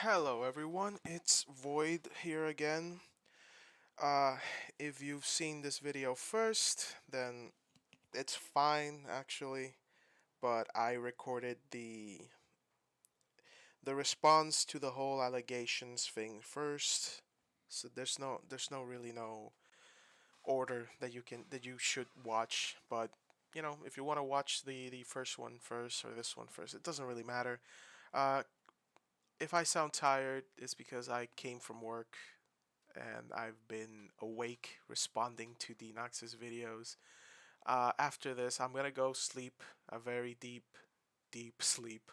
Hello everyone, it's Void here again. Uh, if you've seen this video first, then it's fine actually, but I recorded the response to the whole allegations thing first. So there's no really no order that you should watch, but if you want to watch the first one first or this one first, it doesn't really matter. Uh, if I sound tired, it's because I came from work and I've been awake responding to Denox's videos. After this, I'm gonna go sleep a very deep sleep.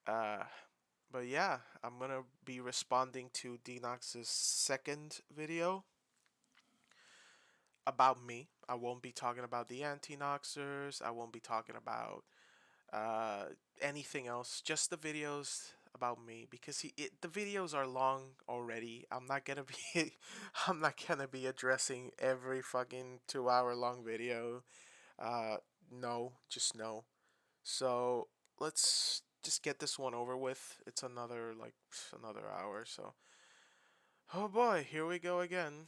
Uh, but yeah, I'm gonna be responding to Denox's second video about me. I won't be talking about the anti-Noxers. I won't be talking about uh, anything else. Just the videos about me because the videos are long already. I'm not gonna be I'm not gonna be addressing every fucking 2 hour long video. Uh, no, just no. So let's just get this one over with. It's another hour. So oh boy, here we go again.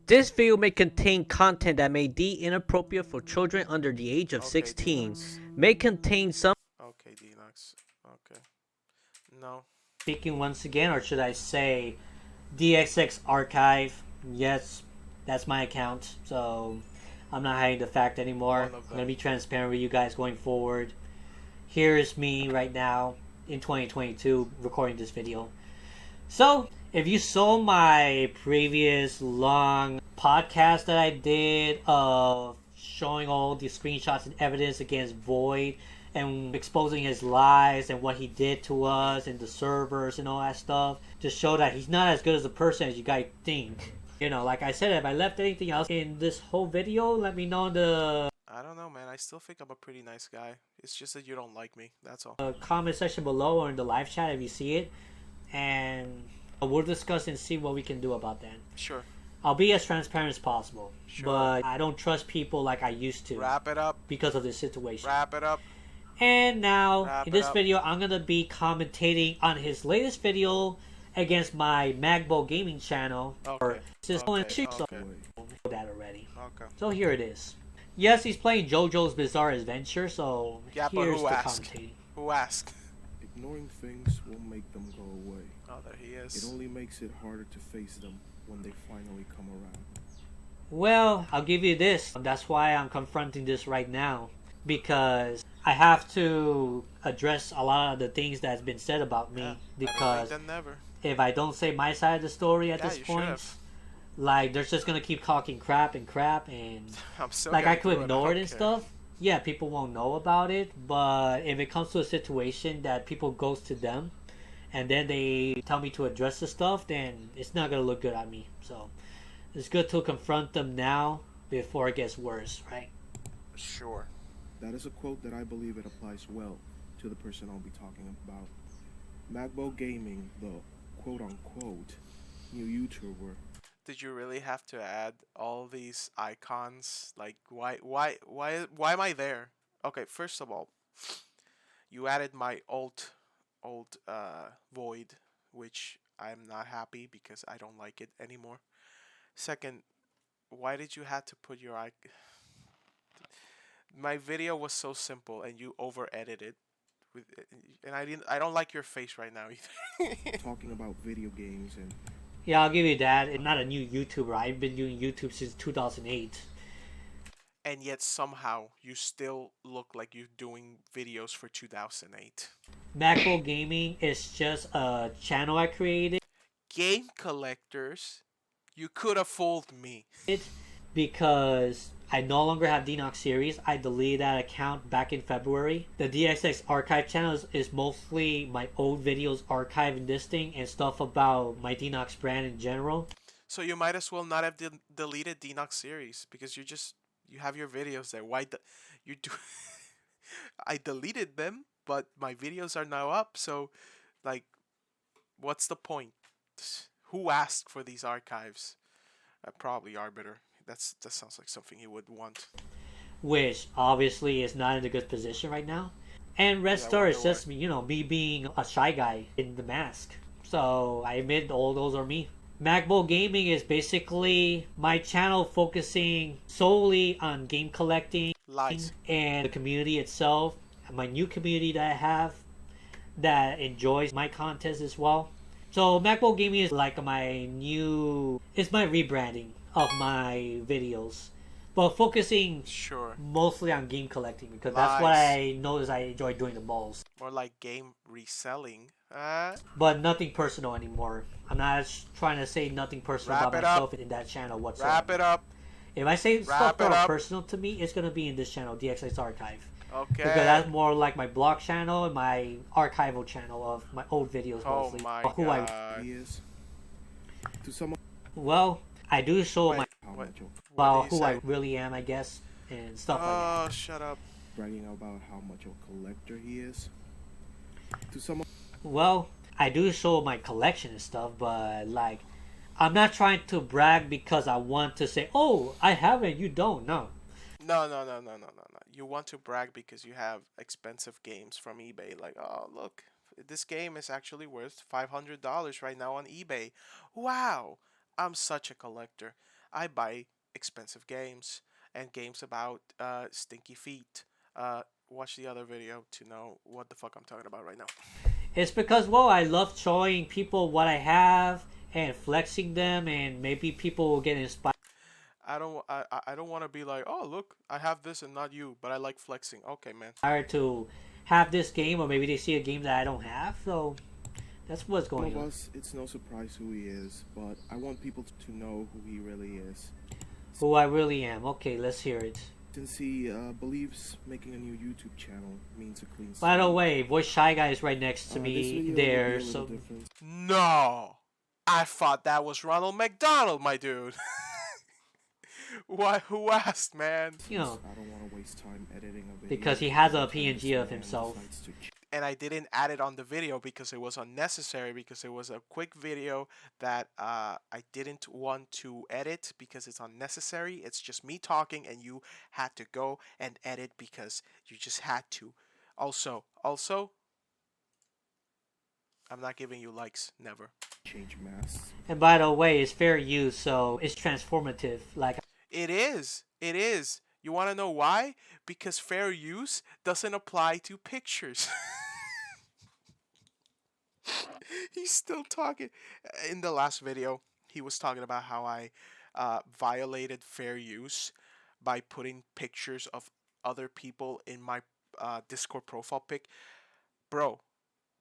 This video may contain content that may be inappropriate for children under the age of Okay, 16, Denox. may contain some Okay, Denox. Okay. No. speaking once again, or should I say DXX archive. Yes, that's my account, so I'm not hiding the fact anymore. One of I'm gonna them. be transparent with you guys going forward. Here's me right now in 2022 recording this video. So, if you saw my previous long podcast that I did of showing all the screenshots and evidence against Void and exposing his lies and what he did to us and the servers and all that stuff, to show that he's not as good as a person as you guys think. Like I said, if I left anything else in this whole video, let me know in the I don't know, man. I still think I'm a pretty nice guy. It's just that you don't like me. That's all. comment section below or in the live chat if you see it. And we'll discuss and see what we can do about that. Sure. I'll be as transparent as possible, Sure. but I don't trust people like I used to Wrap it up. because of this situation. Wrap it up. And now, Wrap in it this up. video, I'm going to be commentating on his latest video against my Magbo gaming channel. Okay. Okay. So Okay. that already. Okay. So here it is. Yes, he's playing JoJo's Bizarre Adventure, so Yeah, but here's who the asked? commentating. Who asked? Ignoring things won't make them go away. Oh, there he It is. only makes it harder to face them when they finally come around. Well, I'll give you this. That's why I'm confronting this right now. Because I have to address a lot of the things that's been said about me. Yeah, Because better late than never. if I don't say my side of the story at Yeah, this you point, should've. like they're just gonna keep talking crap, and I'm still like gonna I could do it. ignore I it don't and care. stuff. Yeah, people won't know about it, but if it comes to a situation that people goes to them and then they tell me to address the stuff, then it's not gonna look good on me. So it's good to confront them now before it gets worse, right? Sure. That is a quote that I believe it applies well to the person I'll be talking about. Magbo Gaming, the quote-unquote new YouTuber. Did you really have to add all these icons? Like, why am I there? Okay, first of all, you added my old void, which I'm not happy because I don't like it anymore. Second, why did you have to put your my video was so simple and you over edited with and I don't like your face right now either. Talking about video games and Yeah, I'll give you that. I'm not a new YouTuber. I've been doing YouTube since 2008. And yet somehow you still look like you're doing videos for 2008. Macro Gaming is just a channel I created Game collectors, you could have fooled me. because I no longer have Denox series. I deleted that account back in February. The DXX archive channel is mostly my old videos archived in this thing and stuff about my Denox brand in general. So you might as well not have deleted Denox series because you have your videos there. You do? I deleted them, but my videos are now up. So, like, what's the point? Who asked for these archives? Probably Arbiter. That sounds like something he would want. Which obviously is not in a good position right now. And Red Yeah, I Star wonder is why. just me being a shy guy in the mask. So I admit all those are me. MacBook Gaming is basically my channel focusing solely on game collecting Lies. and the community itself, my new community that I have that enjoys my content as well. So MacBook Gaming is like it's my rebranding of my videos, but focusing Sure. mostly on game collecting because that's what Lies. I notice I enjoy doing the most. More like game reselling. But nothing personal anymore. I'm not trying to say nothing personal Wrap about it up. myself in that channel Wrap whatsoever. it up. If I say stuff Wrap that it are up. personal to me, it's gonna be in this channel, DXX Archive, because Okay. that's more like my blog channel and my archival channel of my old videos Oh mostly. my Who I god. He is to some well, I do show my Wait, how what? much of What did about he who I say? really am, I guess, and stuff like that. Oh, shut up. bragging about how much of a collector he is. To some Well, I do show my collection and stuff, but like, I'm not trying to brag because I want to say, "Oh, I have it, you don't." No, No, no, no, no, no, no, no. You want to brag because you have expensive games from eBay. Like, oh, look, this game is actually worth $500 right now on eBay. Wow, I'm such a collector. I buy expensive games and games about stinky feet. Watch the other video to know what the fuck I'm talking about right now. it's because well, I love showing people what I have and flexing them, and maybe people will get inspired I don't want to be like, oh look, I have this and not you, but I like flexing. Okay, man. to have this game, or maybe they see a game that I don't have. So that's what's going of on. us, it's no surprise who he is, but I want people to know who he really is. Who I really am. Okay, let's hear it. Since he believes making a new YouTube channel means a clean By the slate. way, Voice Shy Guy is right next to This me video will there. be a little So different. No, I thought that was Ronald McDonald, my dude. Why? Who asked, man? you know, I don't want to waste time editing a video. because he has a every time this PNG of man himself. decides to And I didn't add it on the video because it was unnecessary. Because it was a quick video that I didn't want to edit because it's unnecessary. It's just me talking, and you had to go and edit because you just had to. Also, I'm not giving you likes. Never. change masks. And by the way, it's fair use, so it's transformative. Like It is. It is. You want to know why? Because fair use doesn't apply to pictures. He's still talking. In the last video, he was talking about how I violated fair use by putting pictures of other people in my Discord profile pic. Bro,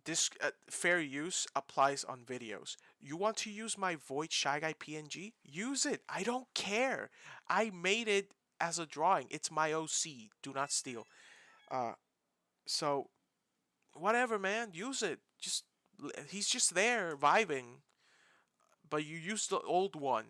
this fair use applies on videos. You want to use my Void Shy Guy PNG? Use it. I don't care. I made it as a drawing. It's my OC. Do not steal. Uh, so whatever, man. Use it. Just he's just there vibing. But you used the old one.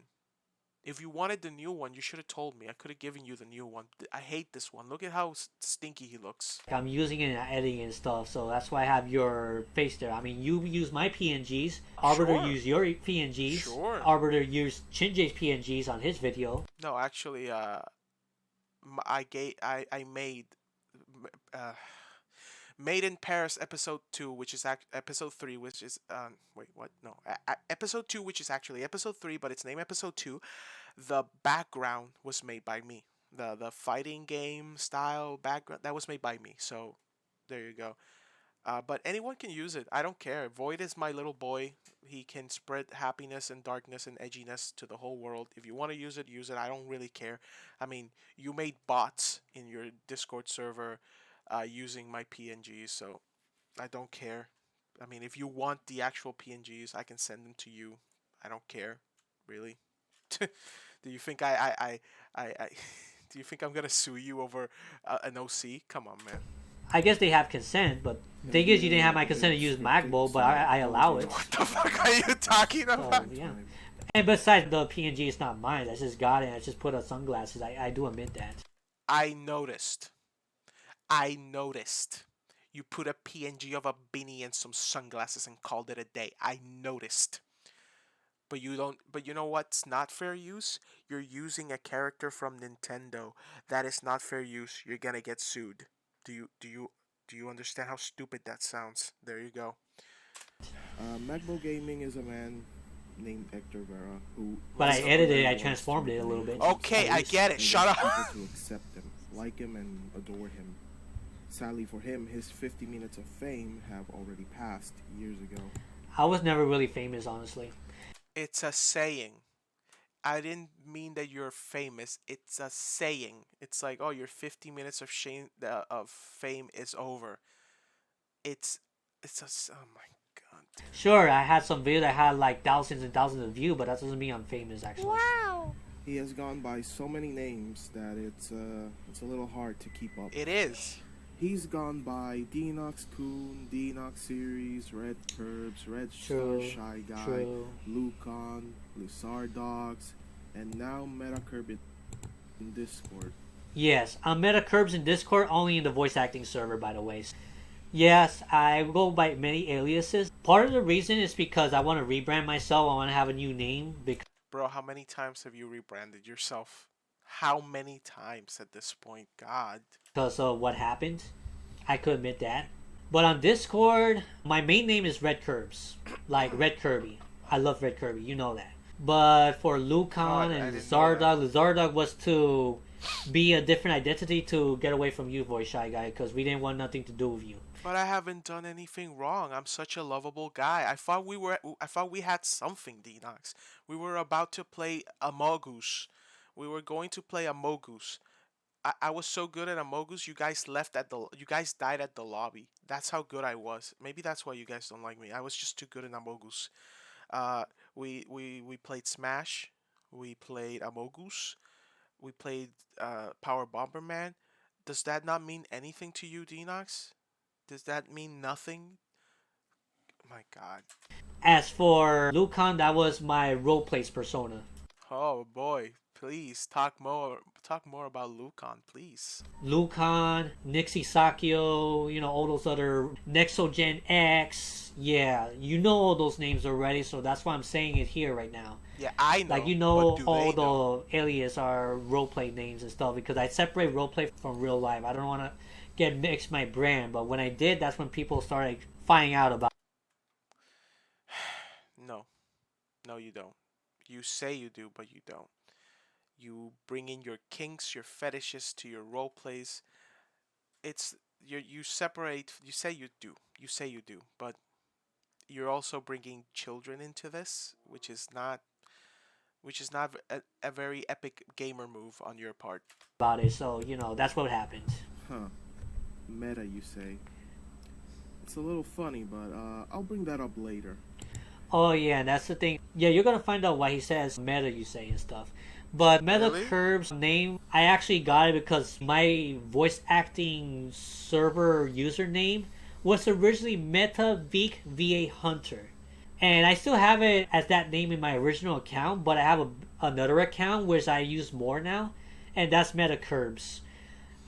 If you wanted the new one, you should have told me. I could have given you the new one. I hate this one. Look at how stinky he looks. I'm using it in editing and stuff, so that's why I have your face there. I mean, you use my PNGs. Arbiter Sure. used your PNGs. Sure. Arbiter used Chinjay's PNGs on his video. No, actually, I made uh, Made in Paris episode 2, which is episode 3, which is wait, what? No, episode 2, which is actually episode 3, but it's named episode 2. The background was made by me. The fighting game style background that was made by me. So there you go. But anyone can use it. I don't care. Void is my little boy. He can spread happiness and darkness and edginess to the whole world. If you want to use it, use it. I don't really care. I mean, you made bots in your Discord server using my PNGs, so I don't care. I mean, if you want the actual PNGs, I can send them to you. I don't care, really. Do you think I do you think I'm gonna sue you over an OC? Come on, man. I guess they have consent, but the thing is, you didn't have my consent to use MacBook, but I allow it. What the fuck are you talking So, about? yeah. And besides, the PNG is not mine. I just got it. I just put on sunglasses. I do admit that. I noticed. I noticed. You put a PNG of a beanie and some sunglasses and called it a day. I noticed. But you don't. But you know what's not fair use? You're using a character from Nintendo. That is not fair use. You're gonna get sued. Do you Do you understand how stupid that sounds? There you go. Magbo Gaming is a man named Hector Vera who But I desperately edited it, I wants to transformed it a little remain bit, Okay, at I famous least. get it. and Shut wants up. people to accept him, like him, and adore him. Sadly for him, his 50 minutes of fame have already passed years ago. I was never really famous, honestly. It's a saying. I didn't mean that you're famous. It's a saying. It's like, oh, your 50 minutes of shame of fame is over. It's oh my god. Sure, I had some videos that had like thousands and thousands of views, but that doesn't mean I'm famous, actually. He has gone by so many names that it's a little hard to keep up. It is. He's gone by Denox Coon, Denox Series, Red Curbs, Red Star True, Shy Guy, true. Lucon, Lizard Dogs, and now Meta Curb in Discord. Yes, I'm meta curbs in Discord, only in the voice acting server, by the way. Yes, I go by many aliases. Part of the reason is because I want to rebrand myself. I want to have a new name Bro, how many times have you rebranded yourself? How many times at this point? God. because of what happened. I could admit that. But on Discord, my main name is Red Curbs, like Red Kirby. I love Red Kirby, you know that. But for Oh, Lucon I and didn't know that. Lizardog was to be a different identity to get away from you, Voice Shy Guy, because we didn't want nothing to do with you. But I haven't done anything wrong. I'm such a lovable guy. I thought we had something, Denox. We were about to play Amogus. We were going to play Amogus. I was so good at Amogus, you guys died at the lobby. That's how good I was. Maybe that's why you guys don't like me. I was just too good in Amogus. Uh we played Smash, we played Amogus, we played Power Bomberman. Does that not mean anything to you, Denox? Does that mean nothing? My God. As for Lucon, that was my role plays persona. Oh boy, please talk more. Talk more about Lucon, please. Lucon, Nixie Sakio, all those other Nexogen X. Yeah, you know all those names already, so that's why I'm saying it here right now. Yeah, I Like know, but do all they know? the alias are roleplay names and stuff because I separate roleplay from real life. I don't want to get mixed my brand, but when I did, that's when people started finding out about. No, no, you don't. You say you do, but you don't. You bring in your kinks, your fetishes to your role plays. You separate. You say you do. You say you do, but you're also bringing children into this, which is not a very epic gamer move on your part. It. So that's what happened. Huh. Meta, you say? It's a little funny, but I'll bring that up later. Oh yeah, that's the thing. Yeah, you're gonna find out why he says meta you say and stuff. But Meta Really? Curb's name, I actually got it because my voice acting server username was originally Meta Vic VA Hunter. And I still have it as that name in my original account, but I have another account which I use more now, and that's Meta Curbs.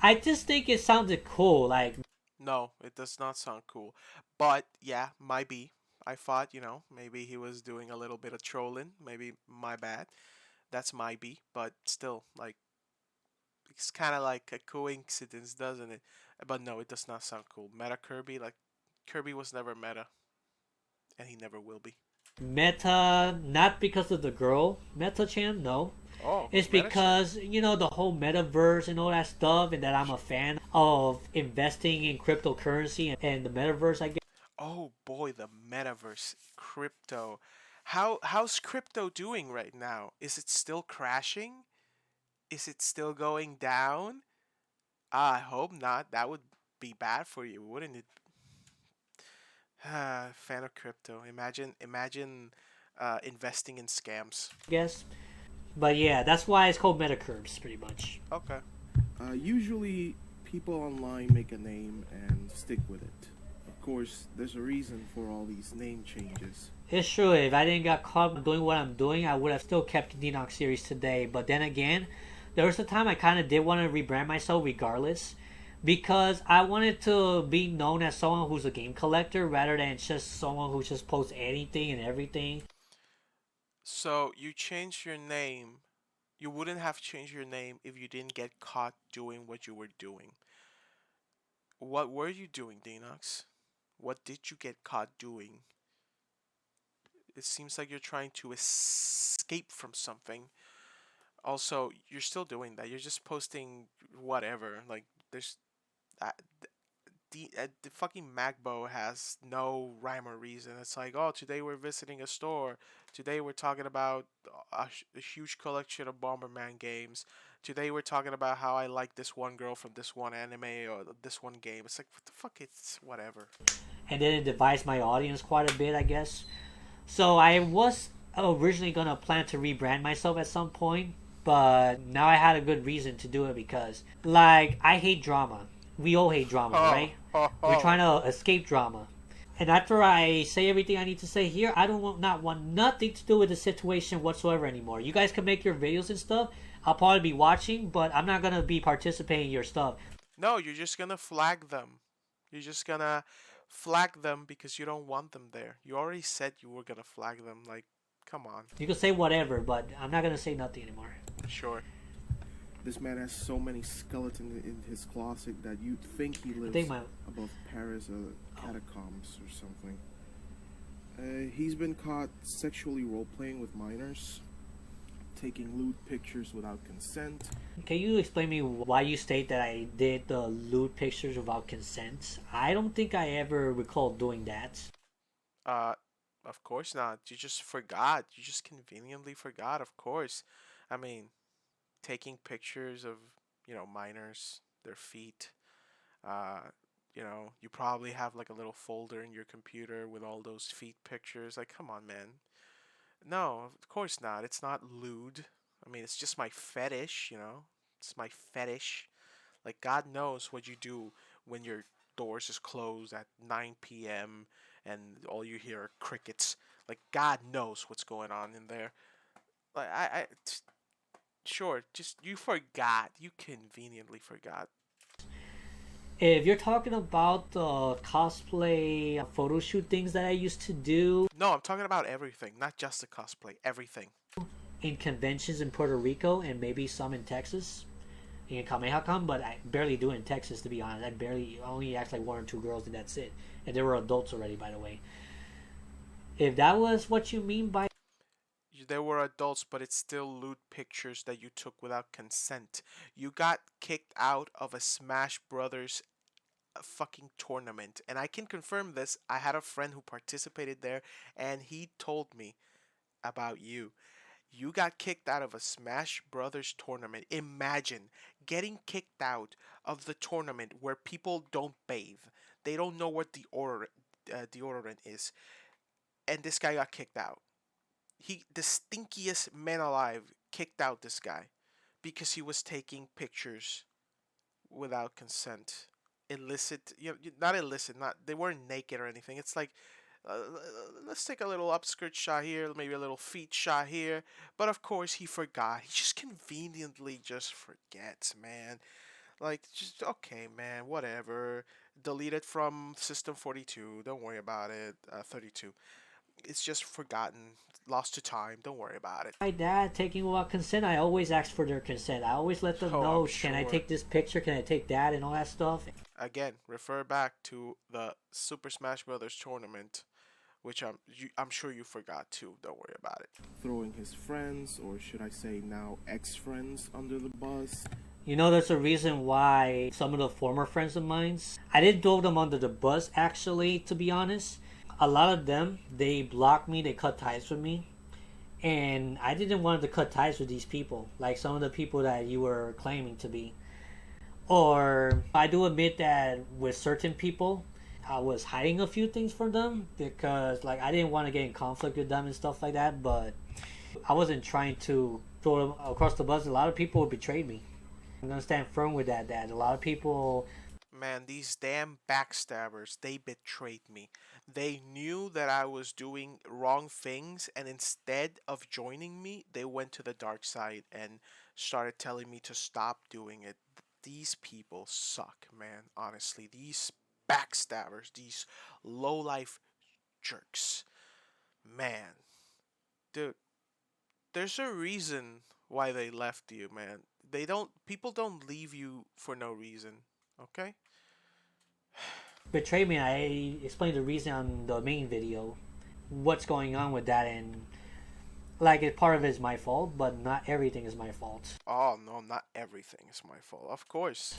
I just think it sounded cool, like No, it does not sound cool. But yeah, might be. I thought, maybe he was doing a little bit of trolling. Maybe my bad. That's might be, but still, like, it's kind of like a coincidence, doesn't it? But no, it does not sound cool. Meta Kirby, like, Kirby was never meta, and he never will be. Meta, not because of the girl Meta Chan, no. Oh, It's who's Meta Chan? because, the whole metaverse and all that stuff, and that I'm a fan of investing in cryptocurrency and the metaverse, I guess. Oh boy, the metaverse, crypto. How's crypto doing right now? Is it still crashing? Is it still going down? I hope not. That would be bad for you, wouldn't it? Fan of crypto. Imagine investing in scams. But yeah, that's why it's called Metacurves, pretty much. Okay. Usually, people online make a name and stick with it. Of course, there's a reason for all these name changes. It's true, if I didn't get caught doing what I'm doing, I would have still kept the Denox series today. But then again, there was a time I kind of did want to rebrand myself regardless. Because I wanted to be known as someone who's a game collector rather than just someone who just posts anything and everything. So you changed your name. You wouldn't have changed your name if you didn't get caught doing what you were doing. What were you doing, Denox? What did you get caught doing? It seems like you're trying to escape from something. Also, you're still doing that. You're just posting whatever. Like, there's uh, the fucking MacBo has no rhyme or reason. It's like, oh, today we're visiting a store. Today we're talking about a huge collection of Bomberman games. Today we're talking about how I like this one girl from this one anime or this one game. It's like, what the fuck? It's whatever. And then it divides my audience quite a bit, I guess. So I was originally gonna plan to rebrand myself at some point, but now I had a good reason to do it because, like, I hate drama. We all hate drama, Oh, right? ho, We're ho. trying to escape drama. And after I say everything I need to say here, I don't want not want nothing to do with the situation whatsoever anymore. You guys can make your videos and stuff. I'll probably be watching, but I'm not gonna be participating in your stuff. No, you're just gonna flag them. You're just gonna flag them because you don't want them there. You already said you were gonna flag them. Like, come on. You can say whatever, but I'm not gonna say nothing anymore. Sure. This man has so many skeletons in his closet that you'd think he I lives think my above Paris catacombs or something. He's been caught sexually role playing with minors, taking lewd pictures without consent. Can you explain me why you state that I did the lewd pictures without consent? I don't think I ever recall doing that. Uh, of course not. You just forgot. You just conveniently forgot, of course. I mean, taking pictures of, minors, their feet. Uh, you probably have like a little folder in your computer with all those feet pictures. Like, come on, man. No, of course not. It's not lewd. I mean, it's just my fetish. It's my fetish. Like, God knows what you do when your doors is closed at 9 p.m. and all you hear are crickets. Like, God knows what's going on in there. Like, sure, just you forgot. You conveniently forgot. If you're talking about the cosplay photo shoot things that I used to do No, I'm talking about everything, not just the cosplay. Everything. in conventions in Puerto Rico and maybe some in Texas, in Kamehacam, but I barely do it in Texas to be honest. I only act like one or two girls and that's it. And they were adults already, by the way. If that was what you mean by There were adults, but it's still lewd pictures that you took without consent. You got kicked out of a Smash Brothers fucking tournament, and I can confirm this. I had a friend who participated there, and he told me about you. You got kicked out of a Smash Brothers tournament. Imagine getting kicked out of the tournament where people don't bathe. They don't know what deodorant is, and this guy got kicked out. The stinkiest man alive, kicked out this guy because he was taking pictures without consent. Illicit, not illicit, not they weren't naked or anything. It's like, uh, let's take a little upskirt shot here, maybe a little feet shot here. But of course, he forgot. He just conveniently just forgets, man. Like, just okay, man, whatever. Delete it from System 42. Don't worry about it. 32. It's just forgotten, lost to time. Don't worry about it. my dad taking without consent? I always ask for their consent. I always let them Oh, I'm know, can I sure. take this picture? Can I take that? And all that stuff. Again, refer back to the Super Smash Brothers tournament, which I'm sure you forgot too. Don't worry about it. Throwing his friends, or should I say now ex friends, under the bus. You know, there's a reason why some of the former friends of mine, I didn't throw them under the bus, actually, to be honest. A lot of them, they blocked me, they cut ties with me. And I didn't want to cut ties with these people, like some of the people that you were claiming to be. Or I do admit that with certain people, I was hiding a few things from them because, like, I didn't want to get in conflict with them and stuff like that. But I wasn't trying to throw them across the bus. A lot of people betrayed me. I'm gonna stand firm with that. That a lot of people. Man, these damn backstabbers, they betrayed me. They knew that I was doing wrong things, and instead of joining me, they went to the dark side and started telling me to stop doing it. These people suck, man. Honestly, these backstabbers, these low life jerks. Man, dude, there's a reason why they left you, man. People don't leave you for no reason, okay? Betrayed me. I explained the reason on the main video, what's going on with that, and like it part of it is my fault, but not everything is my fault. Oh no, not everything is my fault. Of course.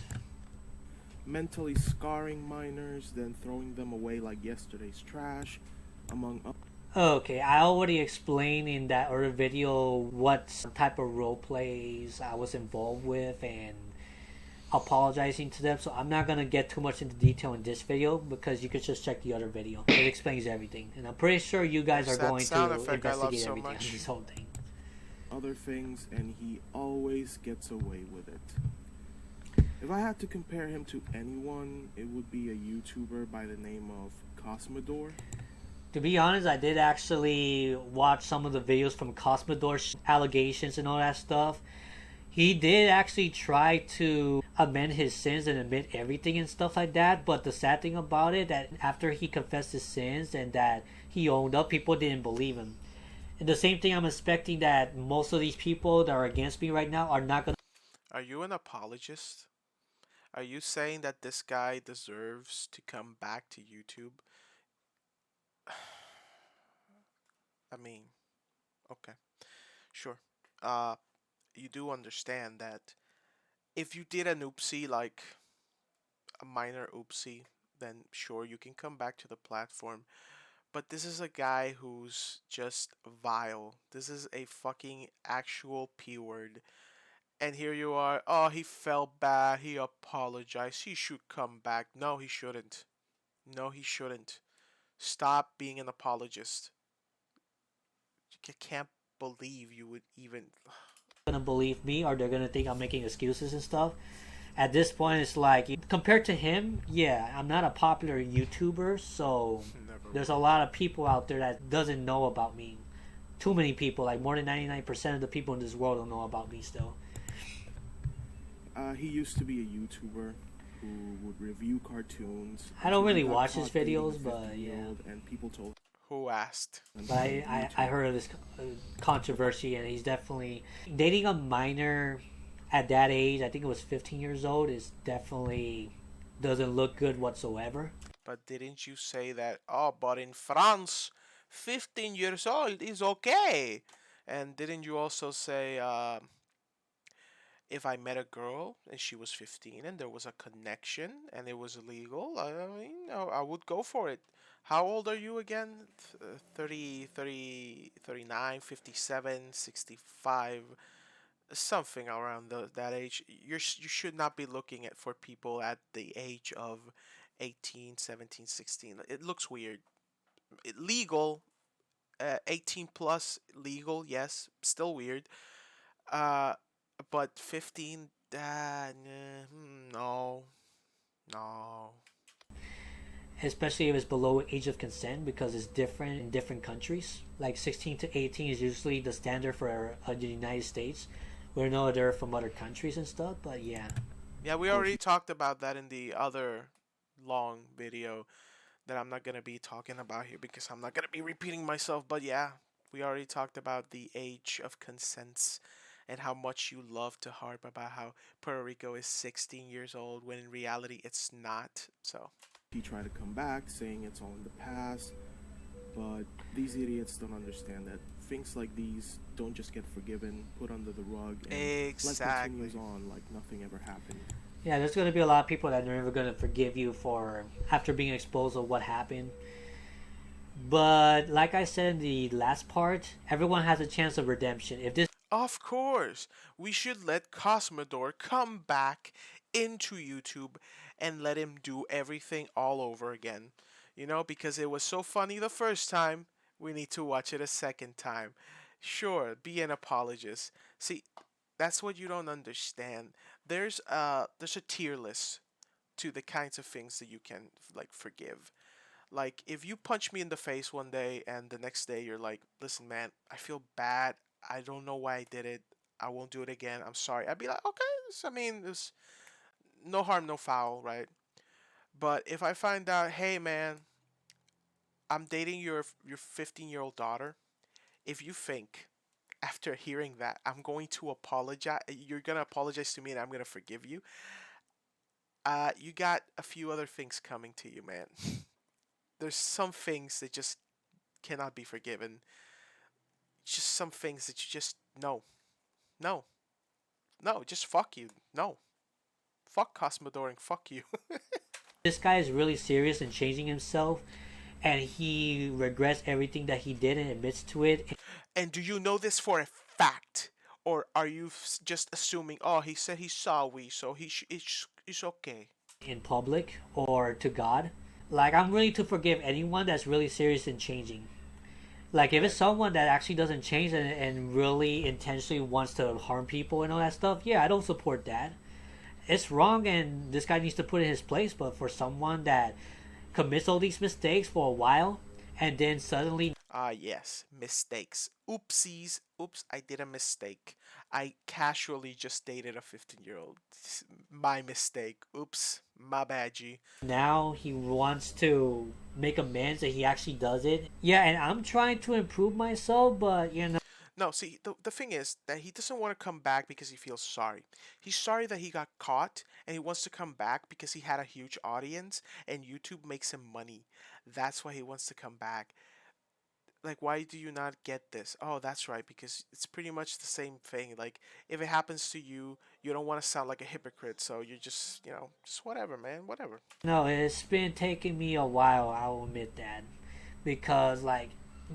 Mentally scarring minors, then throwing them away like yesterday's trash, among other. Okay, I already explained in that other video what type of role plays I was involved with and apologizing to them. So I'm not gonna get too much into detail in this video because you could just check the other video. It explains everything, and I'm pretty sure you guys There's are that going sound to effect I love investigate so everything on much. this whole thing. Other things, and he always gets away with it. If I had to compare him to anyone, it would be a YouTuber by the name of Cosmodor. To be honest, I did actually watch some of the videos from Cosmodor's allegations and all that stuff. He did actually try to amend his sins and admit everything and stuff like that. But the sad thing about it, that after he confessed his sins and that he owned up, people didn't believe him. And the same thing, I'm expecting that most of these people that are against me right now are not gonna. Are you an apologist? Are you saying that this guy deserves to come back to YouTube? I mean, okay, sure. Uh, you do understand that if you did an oopsie, like a minor oopsie, then sure, you can come back to the platform. But this is a guy who's just vile. This is a fucking actual P word. And here you are. Oh, he felt bad. He apologized. He should come back. No, he shouldn't. No, he shouldn't. Stop being an apologist. I can't believe you would even. Gonna believe me, or they're gonna think I'm making excuses and stuff. At this point, it's like compared to him, yeah, I'm not a popular YouTuber, so Never there's a mind. lot of people out there that doesn't know about me. Too many people, like more than 99% of the people in this world don't know about me still. He used to be a YouTuber who would review cartoons I don't until he really got watch his caught dating a videos, but 15-year yeah. old, and people told Who asked? him But to leave I YouTube. heard of this controversy, and he's definitely dating a minor at that age. I think it was 15 years old. Is definitely doesn't look good whatsoever. But didn't you say that? Oh, but in France, 15 years old is okay. And didn't you also say, if I met a girl and she was 15 and there was a connection and it was illegal, I mean, I would go for it. How old are you again? 30, 30, 39, 57, 65, something around that age. You should not be looking at for people at the age of 18, 17, 16. It looks weird. Legal, 18 plus legal, yes, still weird. Uh, but 15, no, no. Especially if it's below age of consent because it's different in different countries. Like 16 to 18 is usually the standard for the United States. We know they're from other countries and stuff, but yeah. Yeah, we Of course, already talked about that in the other long video that I'm not gonna be talking about here because I'm not gonna be repeating myself. But yeah, we already talked about the age of consents and how much you love to harp about how Puerto Rico is 16 years old when in reality it's not. So, he tried to come back, saying it's all in the past. But these idiots don't understand that things like these don't just get forgiven, put under the rug, and life exactly. continues on like nothing ever happened. Yeah, there's going to be a lot of people that are never going to forgive you for after being exposed of what happened. But like I said in the last part, everyone has a chance of redemption. If this Of course, we should let Cosmodor come back into YouTube and let him do everything all over again. You know, because it was so funny the first time, we need to watch it a second time. Sure, be an apologist. See, that's what you don't understand. There's a tier list to the kinds of things that you can like forgive. Like if you punch me in the face one day and the next day you're like, "Listen, man, I feel bad. I don't know why I did it. I won't do it again. I'm sorry." I'd be like, "Okay, I mean, it's no harm, no foul, right?" But if I find out, "Hey, man, I'm dating your 15-year-old daughter," if you think after hearing that I'm going to apologize, you're gonna apologize to me and I'm gonna forgive you, You got a few other things coming to you, man. There's some things that just cannot be forgiven. Just some things that you just no, no, no. Just fuck you. No, fuck Cosmodoring. Fuck you. This guy is really serious in changing himself, and he regrets everything that he did and admits to it And do you know this for a fact, or are you just assuming? Oh, he said he's sorry, so it's okay. in public or to God. Like, I'm willing to forgive anyone that's really serious in changing. Like, if it's Right. someone that actually doesn't change and really intentionally wants to harm people and all that stuff, yeah, I don't support that. It's wrong, and this guy needs to put in his place. But for someone that commits all these mistakes for a while and then suddenly Ah, yes, mistakes. Oopsies. Oops, I did a mistake. I casually just dated a 15-year-old. My mistake. Oops, my badgie. now he wants to make amends and he actually does it. Yeah, and I'm trying to improve myself, but No, see, the thing is that he doesn't want to come back because he feels sorry. He's sorry that he got caught, and he wants to come back because he had a huge audience, and YouTube makes him money. That's why he wants to come back. Like, why do you not get this? Oh, that's right, because it's pretty much the same thing. Like, if it happens to you, you don't want to sound like a hypocrite, so you're just, just whatever, man, whatever. no, it's been taking me a while, I'll admit that. Because, like,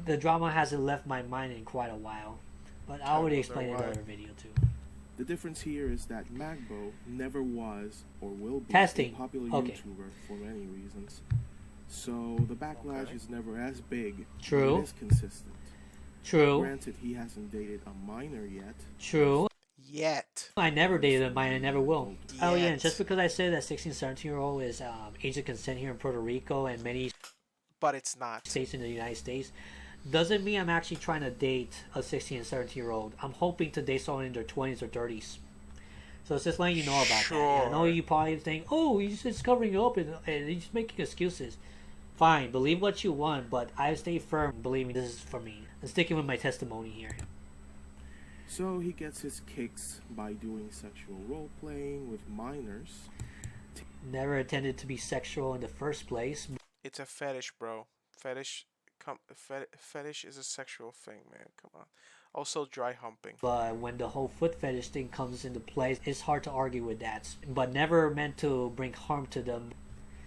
the drama hasn't left my mind in quite a while. But I I already wonder explained in why. another video too. The difference here is that Magbo never was or will be Testing. a popular Okay. YouTuber for many reasons. So the backlash Okay. is never as big, True. but it is consistent. True. Granted, he hasn't dated a minor yet. True. Yet. I never dated a minor, I never will. Oh yeah, and Yet. just because I said that 16, 17-year-old is age of consent here in Puerto Rico and many But it's not. states in the United States, doesn't mean I'm actually trying to date a 16 and 17-year-old. I'm hoping to date someone in their 20s or 30s. So it's just letting you know about that. And I know Sure. you probably think, oh, he's just covering up and he's making excuses. Fine, believe what you want, but I stay firm. Believe me, this is for me. I'm sticking with my testimony here. So he gets his kicks by doing sexual role playing with minors. Never intended to be sexual in the first place. It's a fetish, bro. Fetish is a sexual thing, man. Come on. Also, dry humping. But when the whole foot fetish thing comes into play, it's hard to argue with that. But never meant to bring harm to them.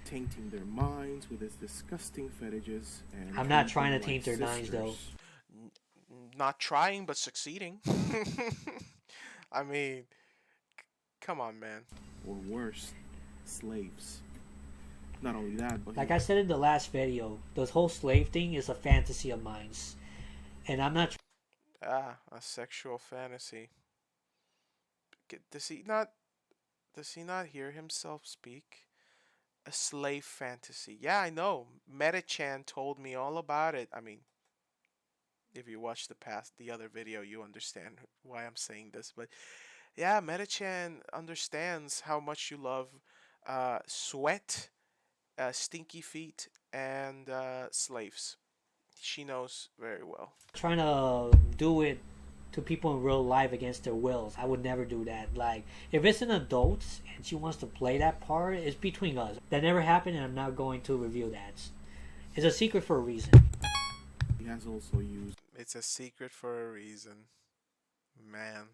Tainting their minds with his disgusting fetishes and I'm not treating trying to them taint like their minds, though. sisters. Not trying, but succeeding. I mean, come on, man. Or worse, slaves. Not only that, but Like I said in the last video, this whole slave thing is a fantasy of mine. And I'm not Ah, a sexual fantasy. Does he not? Does he not hear himself speak? A slave fantasy. Yeah, I know. Meta-chan told me all about it. I mean, if you watch the other video, you understand why I'm saying this. But yeah, Meta-chan understands how much you love sweat, stinky feet, and slaves. She knows very well. trying to do it to people in real life against their wills. I would never do that. Like, if it's an adult and she wants to play that part, it's between us. That never happened, and I'm not going to reveal that. It's a secret for a reason. he has also used It's a secret for a reason, man.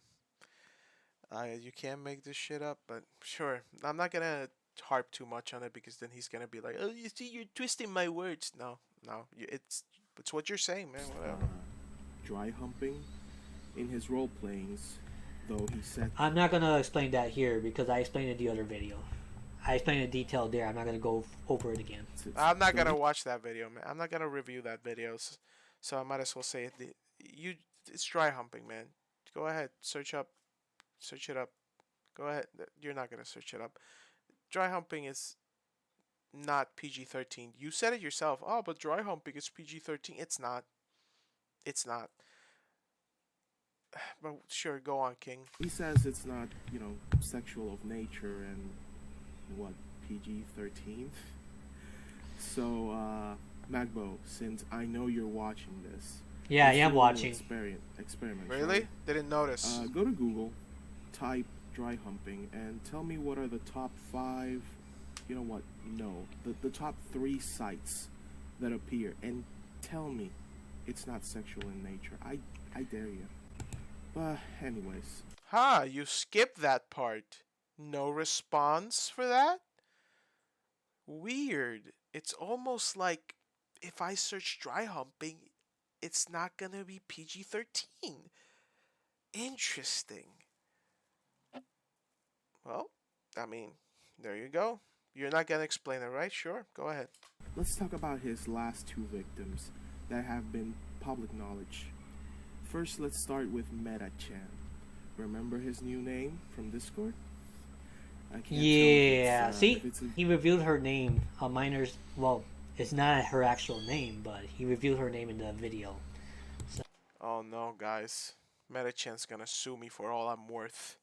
You can't make this shit up, but sure. I'm not gonna harp too much on it because then he's gonna be like, "Oh, you see, you're twisting my words." No, no, it's what you're saying, man. Whatever. dry humping in his role playings, though he said I'm not going to explain that here because I explained it in the other video. I explained in detail there. I'm not going to go over it again. it's I'm not gonna dirty. watch that video, man. I'm not gonna review that video, so I might as well say it. It's dry humping, man. Go ahead, search it up. Go ahead. You're not gonna search it up. Dry humping is not PG-13. You said it yourself. Oh, but dry humping is PG-13. It's not. It's not. But sure, go on, King. He says it's not, sexual of nature and what, PG-13? So, Magbo, since I know you're watching this, Yeah, I let's am do a little watching. Experiment. Really? Didn't notice. Go to Google, type dry humping, and tell me what are the top 5 You know what? No. The top 3 sites that appear, and tell me it's not sexual in nature. I dare you. But anyways, Ha, you skipped that part. No response for that? Weird. It's almost like if I search dry humping, it's not gonna be PG-13. Interesting. Well, I mean, there you go. You're not gonna explain it, right? Sure, go ahead. let's talk about his last 2 victims that have been public knowledge. First, let's start with Meta-chan. Remember his new name from Discord? I can't Yeah, tell see, if it's a he revealed her name. Minors, well, it's not her actual name, but he revealed her name in the video. Oh no, guys. Metachan's gonna sue me for all I'm worth.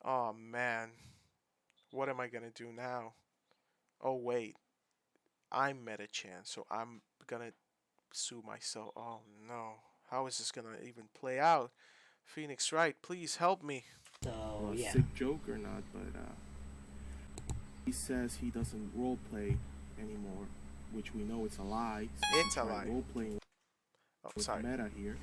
Oh man. What am I gonna do now? Oh wait. I'm Metachan, so I'm gonna sue myself. Oh no. How is this gonna even play out? Phoenix Wright, please help me. So a yeah, sick joke or not, but he says he doesn't roleplay anymore, which we know it's a lie. It's a He tried lie. roleplaying Oh, with sorry. Meta here.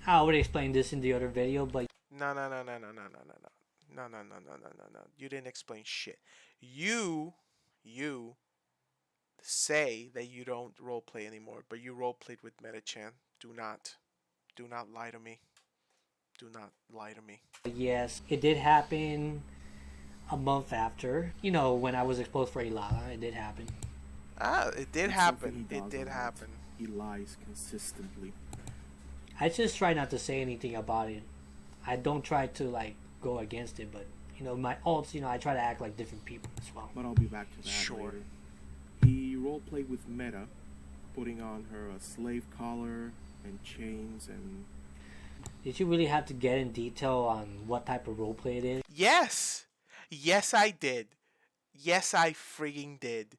I already explained this in the other video, but No, no, no, no, no, no, no, no, no. No, no, no, no, no, no, no. You didn't explain shit. You say that you don't roleplay anymore, but you roleplayed with Metachan. Do not. Do not lie to me. Do not lie to me. yes, it did happen a month after. You know, when I was exposed for Ilala, it did happen. Ah, it did That's something happen. he It does a did lot. happen. He lies consistently. I just try not to say anything about it. I don't try to like go against it, but you know, my alts, you know, I try to act like different people as well. But I'll be back to that Sure. later. He roleplayed with Meta, putting on her a slave collar and chains and Did you really have to get in detail on what type of roleplay it is? Yes. Yes, I did. Yes, I freaking did.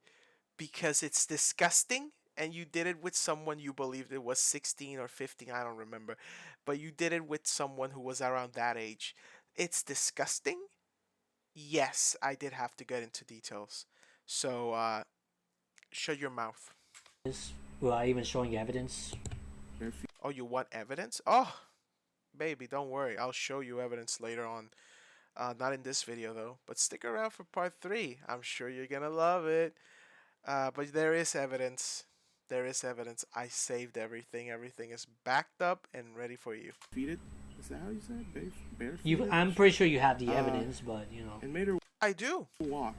Because it's disgusting and you did it with someone you believed it was 16 or 15, I don't remember. But you did it with someone who was around that age. It's disgusting. Yes, I did have to get into details. So, shut your mouth. Without even showing evidence? their Oh, you want evidence? Oh, baby, don't worry. I'll show you evidence later on. Not in this video though, but stick around for part 3. I'm sure you're gonna love it. But there is evidence. There is evidence. I saved everything. Everything is backed up and ready for you. feet. Is that how you say it? Bare You, feet? I'm pretty sure you have the Uh, evidence, but you know. And made her I do. walk.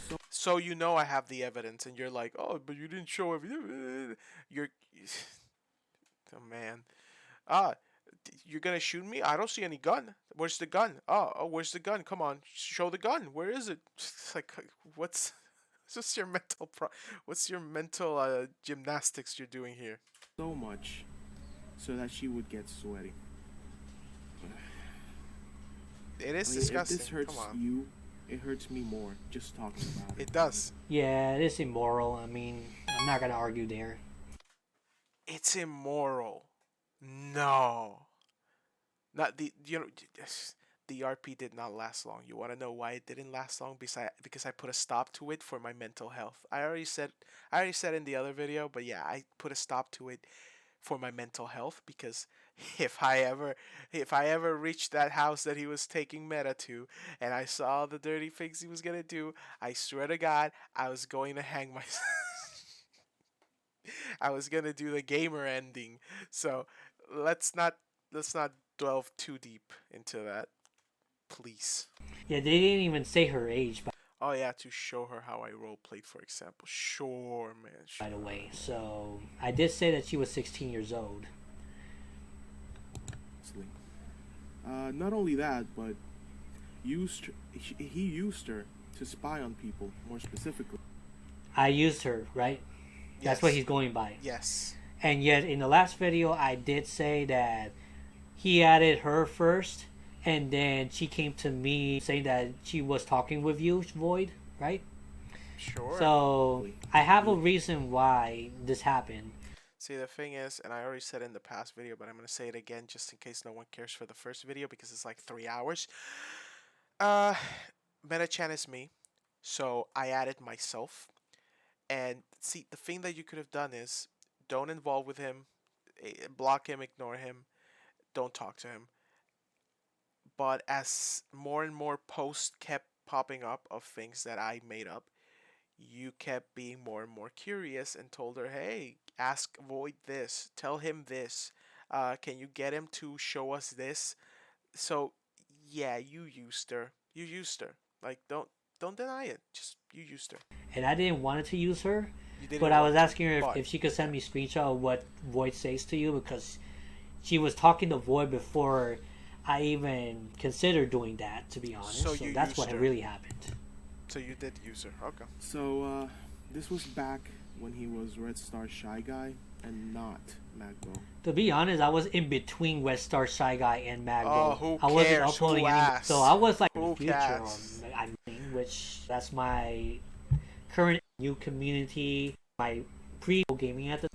So So you know I have the evidence, and you're like, oh, but you didn't show everything. You're, oh man. Ah, you're gonna shoot me? I don't see any gun. Where's the gun? Oh, where's the gun? Come on, show the gun. Where is it? It's like, what's what's your mental what's your mental gymnastics you're doing here? so much so that she would get sweaty. It is I mean, if disgusting. this hurts Come on. you, it hurts me more just talking about it. It does. Yeah, it is immoral. I mean, I'm not gonna argue there. It's immoral. No. Not the the RP did not last long. You want to know why it didn't last long? Because I put a stop to it for my mental health. I already said in the other video, but yeah, I put a stop to it for my mental health because if I ever reached that house that he was taking Meta to and I saw the dirty things he was going to do, I swear to God, I was going to hang myself. I was going to do the gamer ending. So, let's not delve too deep into that, please. Yeah, they didn't even say her age, Oh yeah, to show her how I roleplayed, for example. Sure, man. by the way. So I did say that she was 16 years old. Not only that, but he used her to spy on people, more specifically. I used her, right? That's Yes. what he's going by. Yes. And yet, in the last video, I did say that he added her first, and then she came to me saying that she was talking with you, Void, right? Sure. So I have a reason why this happened. See, the thing is, and I already said in the past video, but I'm gonna say it again just in case no one cares for the first video because it's like 3 hours. Uh, Meta-chan is me, so I added myself. And see, the thing that you could have done is don't involve with him, block him, ignore him, don't talk to him. But as more and more posts kept popping up of things that I made up, you kept being more and more curious and told her, hey, ask Void this, tell him this, can you get him to show us this? So, yeah, you used her. You used her. Like, don't deny it. Just you used her. And I didn't want to use her, You but didn't I was want to, asking her but if she could yeah. send me a screenshot of what Void says to you because she was talking to Void before I even considered doing that, to be So honest. So you that's used what her. really happened. So you did use her. Okay. So, this was back when he was Red Star Shy Guy and not Magbo. To be honest, I was in between West Star Shy Guy and Oh, Magbo. who I wasn't cares? uploading Who any, so I asks? was like in Who future, cares? I mean, which that's my current new community, my pre gaming at the.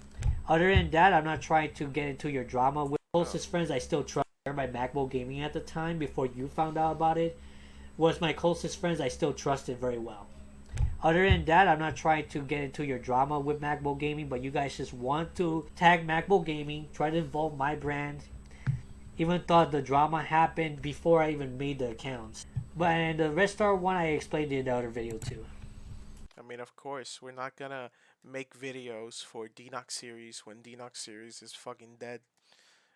Other than that, I'm not trying to get into your drama. With Oh, closest friends, I still trust my MacBook gaming at the time before you found out about it. Was my closest friends, I still trusted very well. Other than that, I'm not trying to get into your drama with MacBook Gaming, but you guys just want to tag MacBook Gaming, try to involve my brand. Even thought the drama happened before I even made the accounts. But and the Restart one, I explained in the other video too. I mean, of course, we're not gonna make videos for Denox series when Denox series is fucking dead.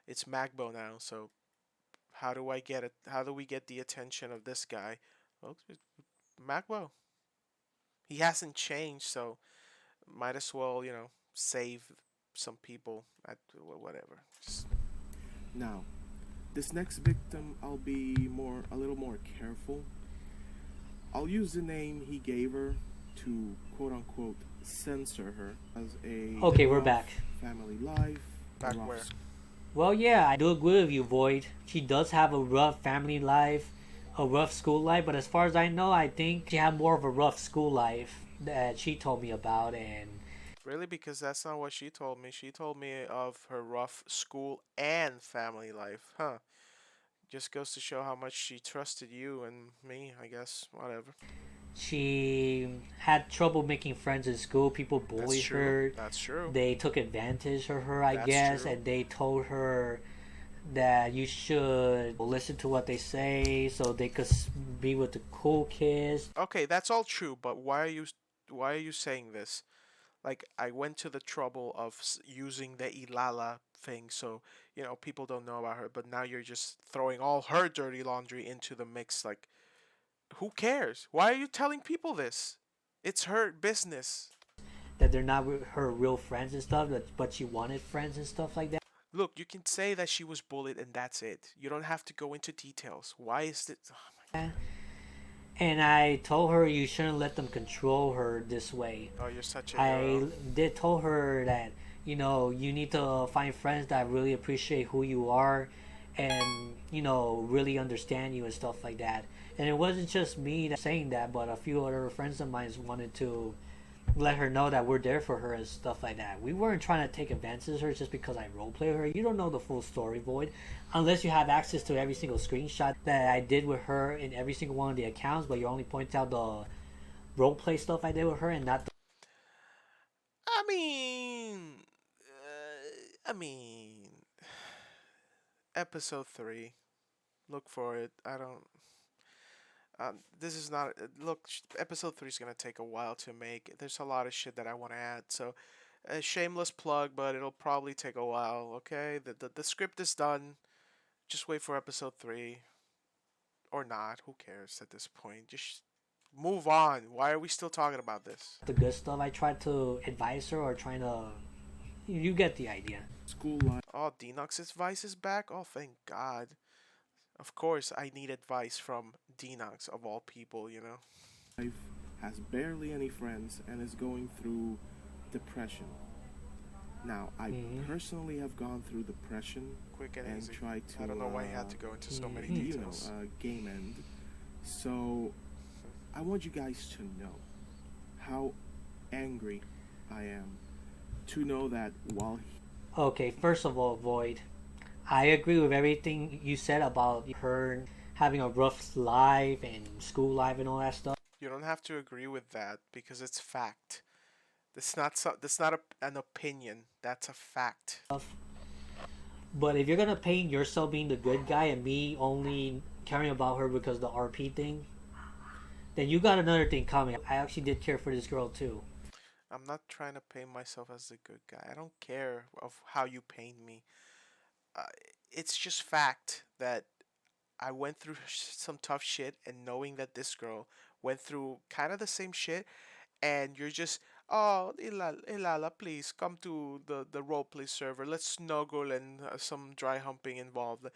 It's Magbo now, so how do I get it? How do we get the attention of this guy? Well, it's Magbo. He hasn't changed, so might as well, save some people at whatever. Just, Now, this next victim, I'll be a little more careful. I'll use the name he gave her to quote unquote censor her as a Okay, we're rough back. family life, a back rough where? Well, yeah, I do agree with you, Void. She does have a rough family life, a rough school life, but as far as I know, I think she had more of a rough school life that she told me about, and Really? Because that's not what she told me. She told me of her rough school and family life. Huh. Just goes to show how much she trusted you and me, I guess. Whatever. she had trouble making friends in school. People That's bullied true. her. That's true. They took advantage of her, I That's guess, true. and they told her that you should listen to what they say so they could be with the cool kids. Okay, that's all true, but why are you saying this? Like I went to the trouble of using the Ilala thing so, people don't know about her, but now you're just throwing all her dirty laundry into the mix like who cares? Why are you telling people this? It's her business. That they're not her real friends and stuff, but she wanted friends and stuff like that. Look, you can say that she was bullied and that's it. You don't have to go into details. Why is it? Oh And I told her you shouldn't let them control her this way. my, oh, you're such a hero. I did told her that you need to find friends that really appreciate who you are and really understand you and stuff like that. And it wasn't just me that saying that, but a few other friends of mine wanted to let her know that we're there for her and stuff like that. We weren't trying to take advantage of her just because I roleplay her. You don't know the full story, Void, unless you have access to every single screenshot that I did with her in every single one of the accounts, but you only point out the roleplay stuff I did with her and not the. I mean, episode 3. Look for it. I don't. This is not. Look, episode 3 is gonna take a while to make. There's a lot of shit that I want to add. So, a shameless plug, but it'll probably take a while. Okay, the script is done. Just wait for episode 3 or not. Who cares at this point? Just move on. Why are we still talking about this? The good stuff I tried to advise her or trying to. You get the idea. school life Oh, Denox's advice is back. Oh, thank God. Of course, I need advice from Denox of all people. has barely any friends and is going through depression. Now, I Mm-hmm. personally have gone through depression Quick and and easy. tried to, I don't know why you had to go into so many Mhm. details. game end. So, I want you guys to know how angry I am to know that while Okay, first of all, Void, I agree with everything you said about her having a rough life and school life and all that stuff. You don't have to agree with that because it's fact. That's not an opinion. That's a fact. But if you're gonna paint yourself being the good guy and me only caring about her because of the RP thing, then you got another thing coming. I actually did care for this girl too. I'm not trying to paint myself as the good guy. I don't care of how you paint me. Uh, it's just fact that I went through some tough shit, and knowing that this girl went through kind of the same shit, and you're just, oh, Ilala, please come to the roleplay server. Let's snuggle and some dry humping involved.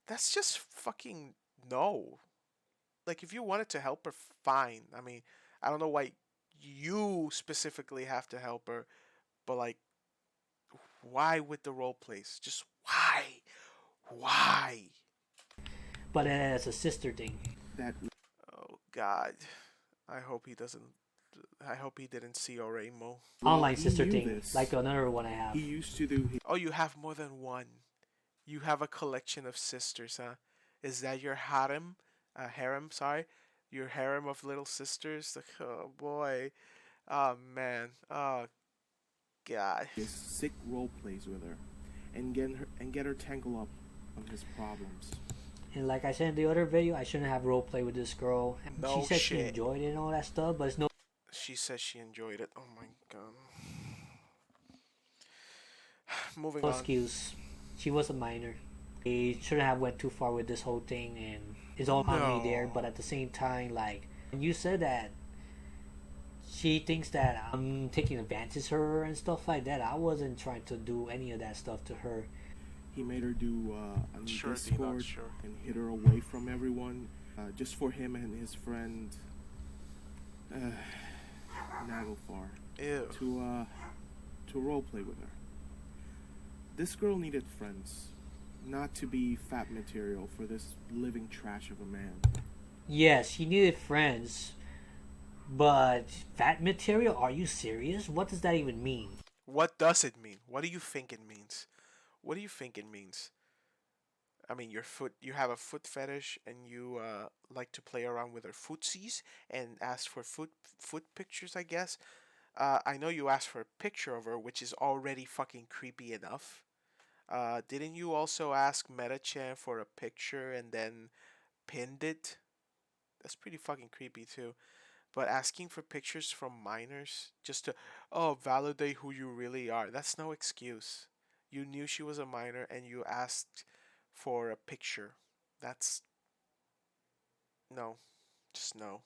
That's just fucking no. Like, if you wanted to help her, fine. I mean, I don't know why you specifically have to help her, but like, why with the role plays? Just why? Why? But it's a sister thing. That Oh God. I hope he doesn't. I hope he didn't see our emo. well, Online he sister knew thing, this. like another one I have. He used to do Oh, you have more than one. You have a collection of sisters, huh? Is that your harem? Harem, sorry. Your harem of little sisters? Like, oh boy. Oh man. Oh God. his sick role plays with her, and get her tangled up on his problems. And like I said in the other video, I shouldn't have role play with this girl. She No said she shit. enjoyed it and all that stuff, but it's no She says she enjoyed it. Oh my God. Moving on. excuse. She was a minor. They shouldn't have went too far with this whole thing, and it's all on me there. No. But at the same time, like when you said that she thinks that I'm taking advantage of her and stuff like that, I wasn't trying to do any of that stuff to her. He made her do a new Sure, Denox, Discord sure. and hid her away from everyone, just for him and his friend Naglfar Ew. to role play with her. This girl needed friends, not to be fat material for this living trash of a man. Yes, she needed friends, but fat material? Are you serious? What does that even mean? What does it mean? What do you think it means? What do you think it means? I mean, you have a foot fetish, and you like to play around with her footsies and ask for foot pictures, I guess. I know you asked for a picture of her, which is already fucking creepy enough. Didn't you also ask Metachan for a picture and then pinned it? That's pretty fucking creepy too. But asking for pictures from minors just to, oh, validate who you really are, that's no excuse. You knew she was a minor and you asked for a picture. That's no, just no.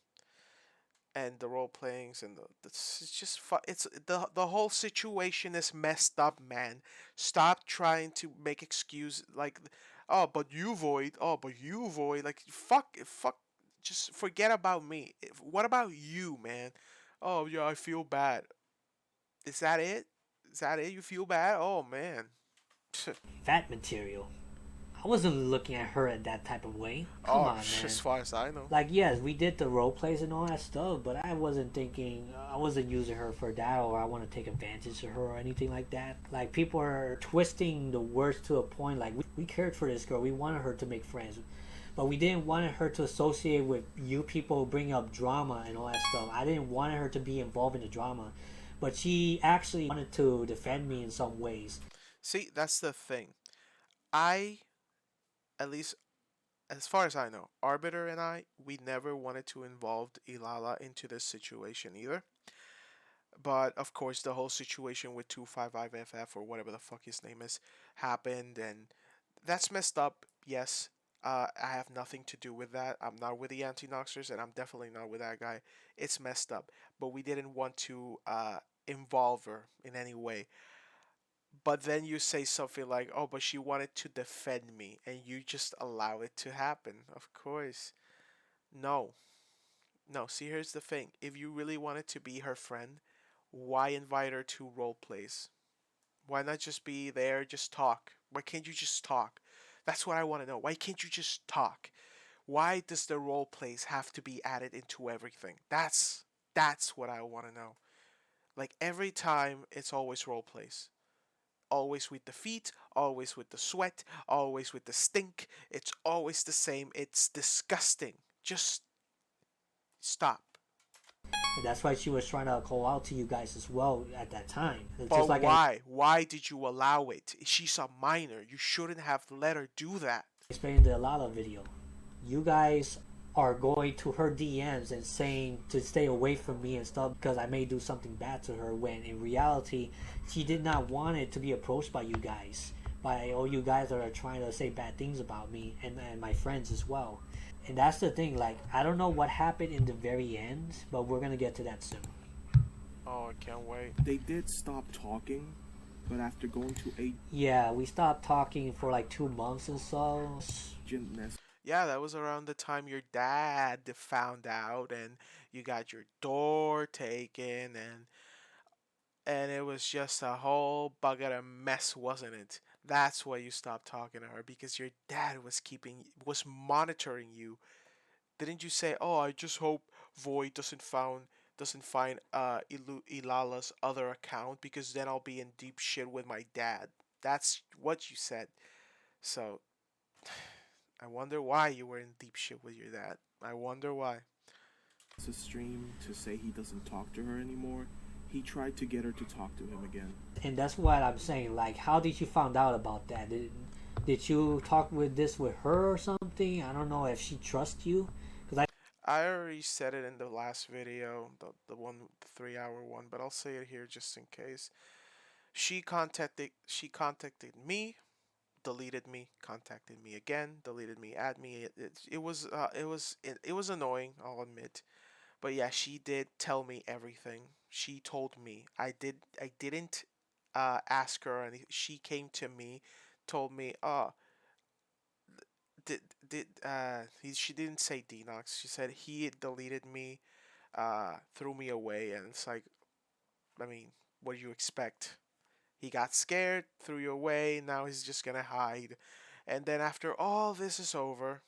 And the role playings and it's just it's the whole situation is messed up, man. Stop trying to make excuse like, oh, but you Void, oh, but you Void, like fuck, just forget about me. What about you, man? Oh yeah, I feel bad. Is that it? Is that it? You feel bad? Oh man. Fat material. I wasn't looking at her in that type of way. Come Oh, on, as man. far as I know. Like, yes, we did the role plays and all that stuff, but I wasn't thinking, I wasn't using her for that, or I want to take advantage of her or anything like that. Like, people are twisting the words to a point. Like, we cared for this girl, we wanted her to make friends, but we didn't want her to associate with you people bringing up drama and all that stuff. I didn't want her to be involved in the drama, but she actually wanted to defend me in some ways. See, that's the thing. I, at least as far as I know, Arbiter and I, we never wanted to involve Ilala into this situation either. But of course, the whole situation with 255FF or whatever the fuck his name is happened, and that's messed up. Yes, I have nothing to do with that. I'm not with the anti-Noxers, and I'm definitely not with that guy. It's messed up, but we didn't want to involve her in any way. But then you say something like, "Oh, but she wanted to defend me," and you just allow it to happen. Of course, no, no. See, here's the thing: if you really wanted to be her friend, why invite her to role plays? Why not just be there, just talk? Why can't you just talk? That's what I want to know. Why can't you just talk? Why does the role plays have to be added into everything? That's what I want to know. Like every time, it's always role plays. always with the feet, always with the sweat, always with the stink. It's always the same. It's disgusting. Just stop. And that's why she was trying to call out to you guys as well at that time. It's just But like why? Why did you allow it? She's a minor. You shouldn't have let her do that. explained in the Lala video. You guys are going to her DMs and saying to stay away from me and stuff because I may do something bad to her, when in reality she did not want it to be approached by you guys, by all you guys that are trying to say bad things about me and my friends as well. And that's the thing, like, I don't know what happened in the very end, but we're gonna get to that soon. Oh, I can't wait. They did stop talking, but after going to Yeah, we stopped talking for like 2 months or so. Agent Ness Yeah, that was around the time your dad found out and you got your door taken and it was just a whole bucket of mess, wasn't it? That's why you stopped talking to her because your dad was monitoring you. Didn't you say, "Oh, I just hope Void doesn't find Ilala's other account because then I'll be in deep shit with my dad." That's what you said. So, I wonder why you were in deep shit with your dad. I wonder why. stream to say he doesn't talk to her anymore. He tried to get her to talk to him again. And that's what I'm saying. Like, how did you find out about that? Did you talk with her or something? I don't know if she trusts you, because I already said it in the last video, the one, the 3 hour one, but I'll say it here just in case. She contacted me, deleted me, contacted me again, deleted me, add me. It was annoying, I'll admit. But yeah, she did tell me everything. She told me. I didn't ask her, and she came to me, told me, "Oh, she didn't say Denox. She said he deleted me, threw me away." And it's like, I mean, what do you expect? He got scared, threw you away. Now he's just gonna hide. And then after all this is over,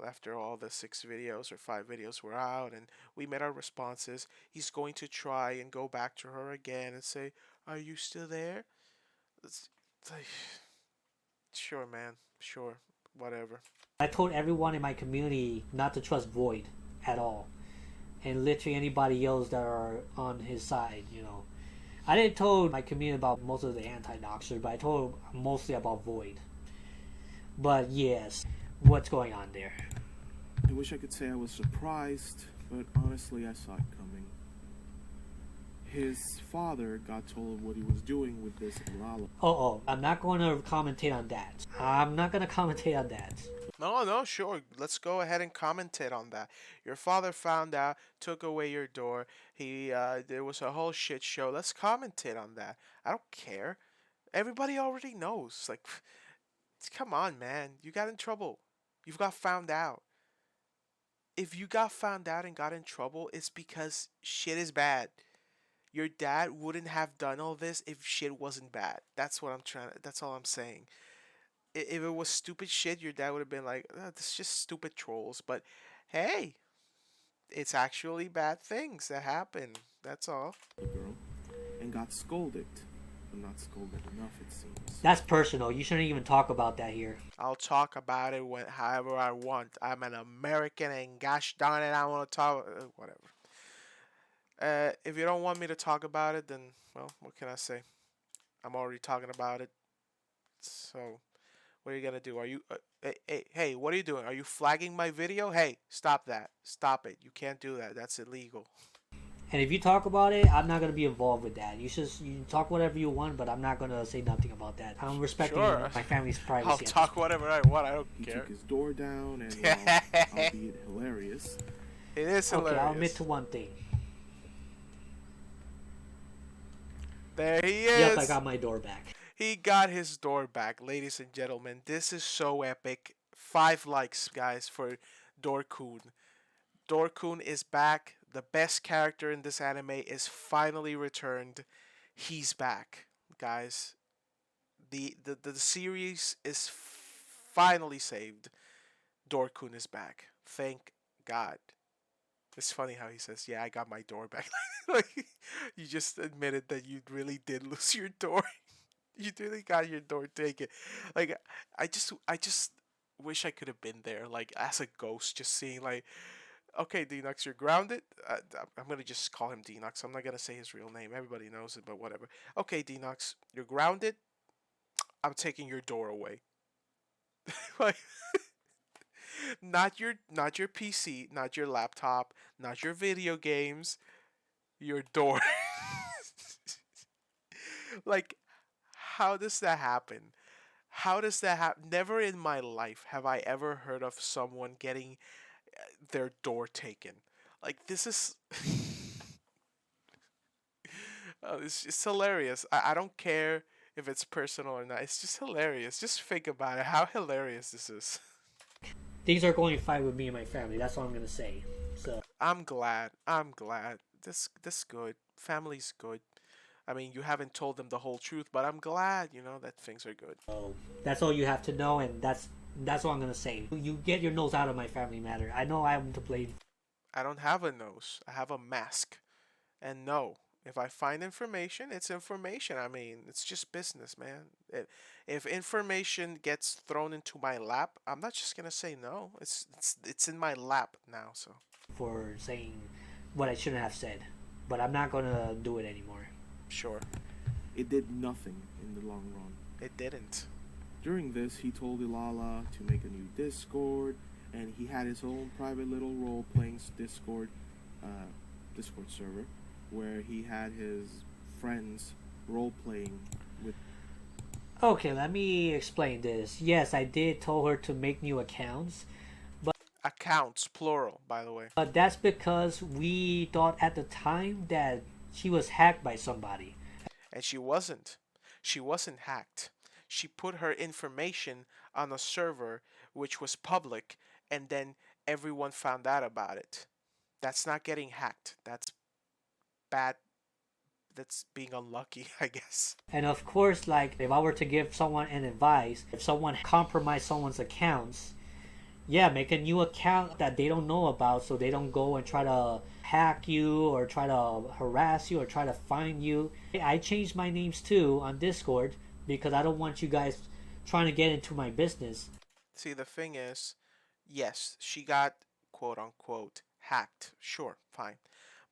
after all the 6 videos or 5 videos were out and we made our responses, he's going to try and go back to her again and say, "Are you still there?" It's like, sure, man, sure, whatever. I told everyone in my community not to trust Void at all, and literally anybody else that are on his side. I didn't tell my community about most of the anti-doxers, but I told mostly about Void. But yes, what's going on there? I wish I could say I was surprised, but honestly, I saw it coming. His father got told what he was doing with this Lala. I'm not going to commentate on that. I'm not going to commentate on that. No, no, sure. Let's go ahead and commentate on that. Your father found out, took away your door. There was a whole shit show. Let's commentate on that. I don't care. Everybody already knows. Like, come on, man. You got in trouble. You've got found out. If you got found out and got in trouble, it's because shit is bad. Your dad wouldn't have done all this if shit wasn't bad. That's all I'm saying. If it was stupid shit, your dad would have been like, "Oh, this is just stupid trolls." But hey, it's actually bad things that happen. That's all. Girl and got scolded, but not scolded enough, it seems. That's personal. You shouldn't even talk about that here. I'll talk about it however I want. I'm an American, and gosh darn it, I want to talk. Whatever. If you don't want me to talk about it, then well, what can I say? I'm already talking about it. So, what are you gonna do? Are you? Hey, what are you doing? Are you flagging my video? Hey, stop that! Stop it! You can't do that. That's illegal. And if you talk about it, I'm not going to be involved with that. You can talk whatever you want, but I'm not going to say nothing about that. I'm respecting Sure. my family's privacy. I'll talk whatever I want. I don't He care. took his door down, and albeit hilarious, It is hilarious. Okay, I'll admit to one thing. There he is. Yep, I got my door back. He got his door back, ladies and gentlemen. This is so epic. 5 likes, guys, for Dorkun. Dorkun is back. The best character in this anime is finally returned. He's back, guys. The series is finally saved. Dorkun is back. Thank God. It's funny how he says, "Yeah, I got my door back." Like, you just admitted that you really did lose your door. You really got your door taken. Like I just wish I could have been there, like as a ghost, just seeing like, okay, Denox, you're grounded. I'm gonna just call him Denox. I'm not gonna say his real name. Everybody knows it, but whatever. Okay, Denox, you're grounded. I'm taking your door away. Like, not your PC, not your laptop, not your video games, your door. Like, how does that happen? How does that happen? Never in my life have I ever heard of someone getting their door taken. Like, this is. It's hilarious. I don't care if it's personal or not. It's just hilarious. Just think about it. How hilarious this is. Things are going fine with me and my family. That's all I'm gonna say. So, I'm glad. I'm glad. This good. Family's good. I mean, you haven't told them the whole truth, but I'm glad, that things are good. that's all you have to know, and that's all I'm gonna say. You get your nose out of my family matter. I know I'm to blame. I don't have a nose. I have a mask. And no, if I find information, it's information. I mean, it's just business, man. If information gets thrown into my lap, I'm not just gonna say no. It's in my lap now, so For saying what I shouldn't have said, but I'm not gonna do it anymore. sure. It did nothing in the long run. It didn't. During this, he told Ilala to make a new Discord, and he had his own private little role-playing uh, Discord server, where he had his friends role-playing with. Okay, let me explain this. Yes, I did tell her to make new accounts, Accounts, plural, by the way. but that's because we thought at the time that she was hacked by somebody. And she wasn't. She wasn't hacked. She put her information on a server which was public, and then everyone found out about it. That's not getting hacked. That's bad. That's being unlucky, I guess. And of course, like if I were to give someone an advice, if someone compromised someone's accounts, yeah, make a new account that they don't know about so they don't go and try to hack you or try to harass you or try to find you. I changed my names too on Discord because I don't want you guys trying to get into my business. See, the thing is, yes, she got quote unquote hacked. Sure, fine.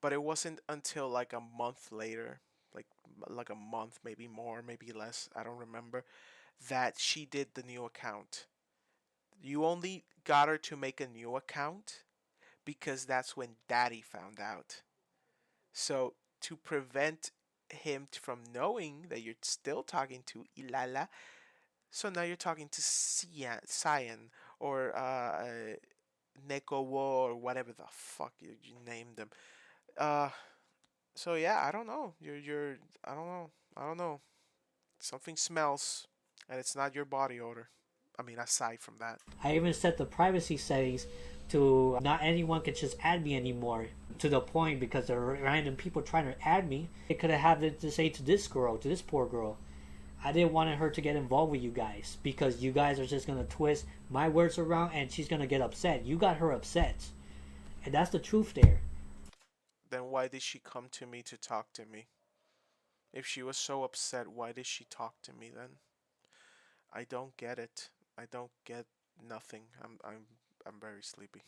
But it wasn't until like a month later, like like a month, maybe more, maybe less, I don't remember, that she did the new account. You only got her to make a new account because that's when Daddy found out. So to prevent him from knowing that you're still talking to Ilala, so now you're talking to Cyan or Neko Wo or whatever the fuck you named them. Uh, so yeah, I don't know. You're I don't know. I don't know. Something smells, and it's not your body odor. I mean, aside from that. I even set the privacy settings to not anyone can just add me anymore. To the point because there are random people trying to add me. It could have had to say to this girl, to this poor girl, I didn't want her to get involved with you guys because you guys are just gonna twist my words around and she's gonna get upset. You got her upset, and that's the truth there. Then why did she come to me to talk to me? If she was so upset, why did she talk to me then? I don't get it. I don't get nothing. I'm very sleepy.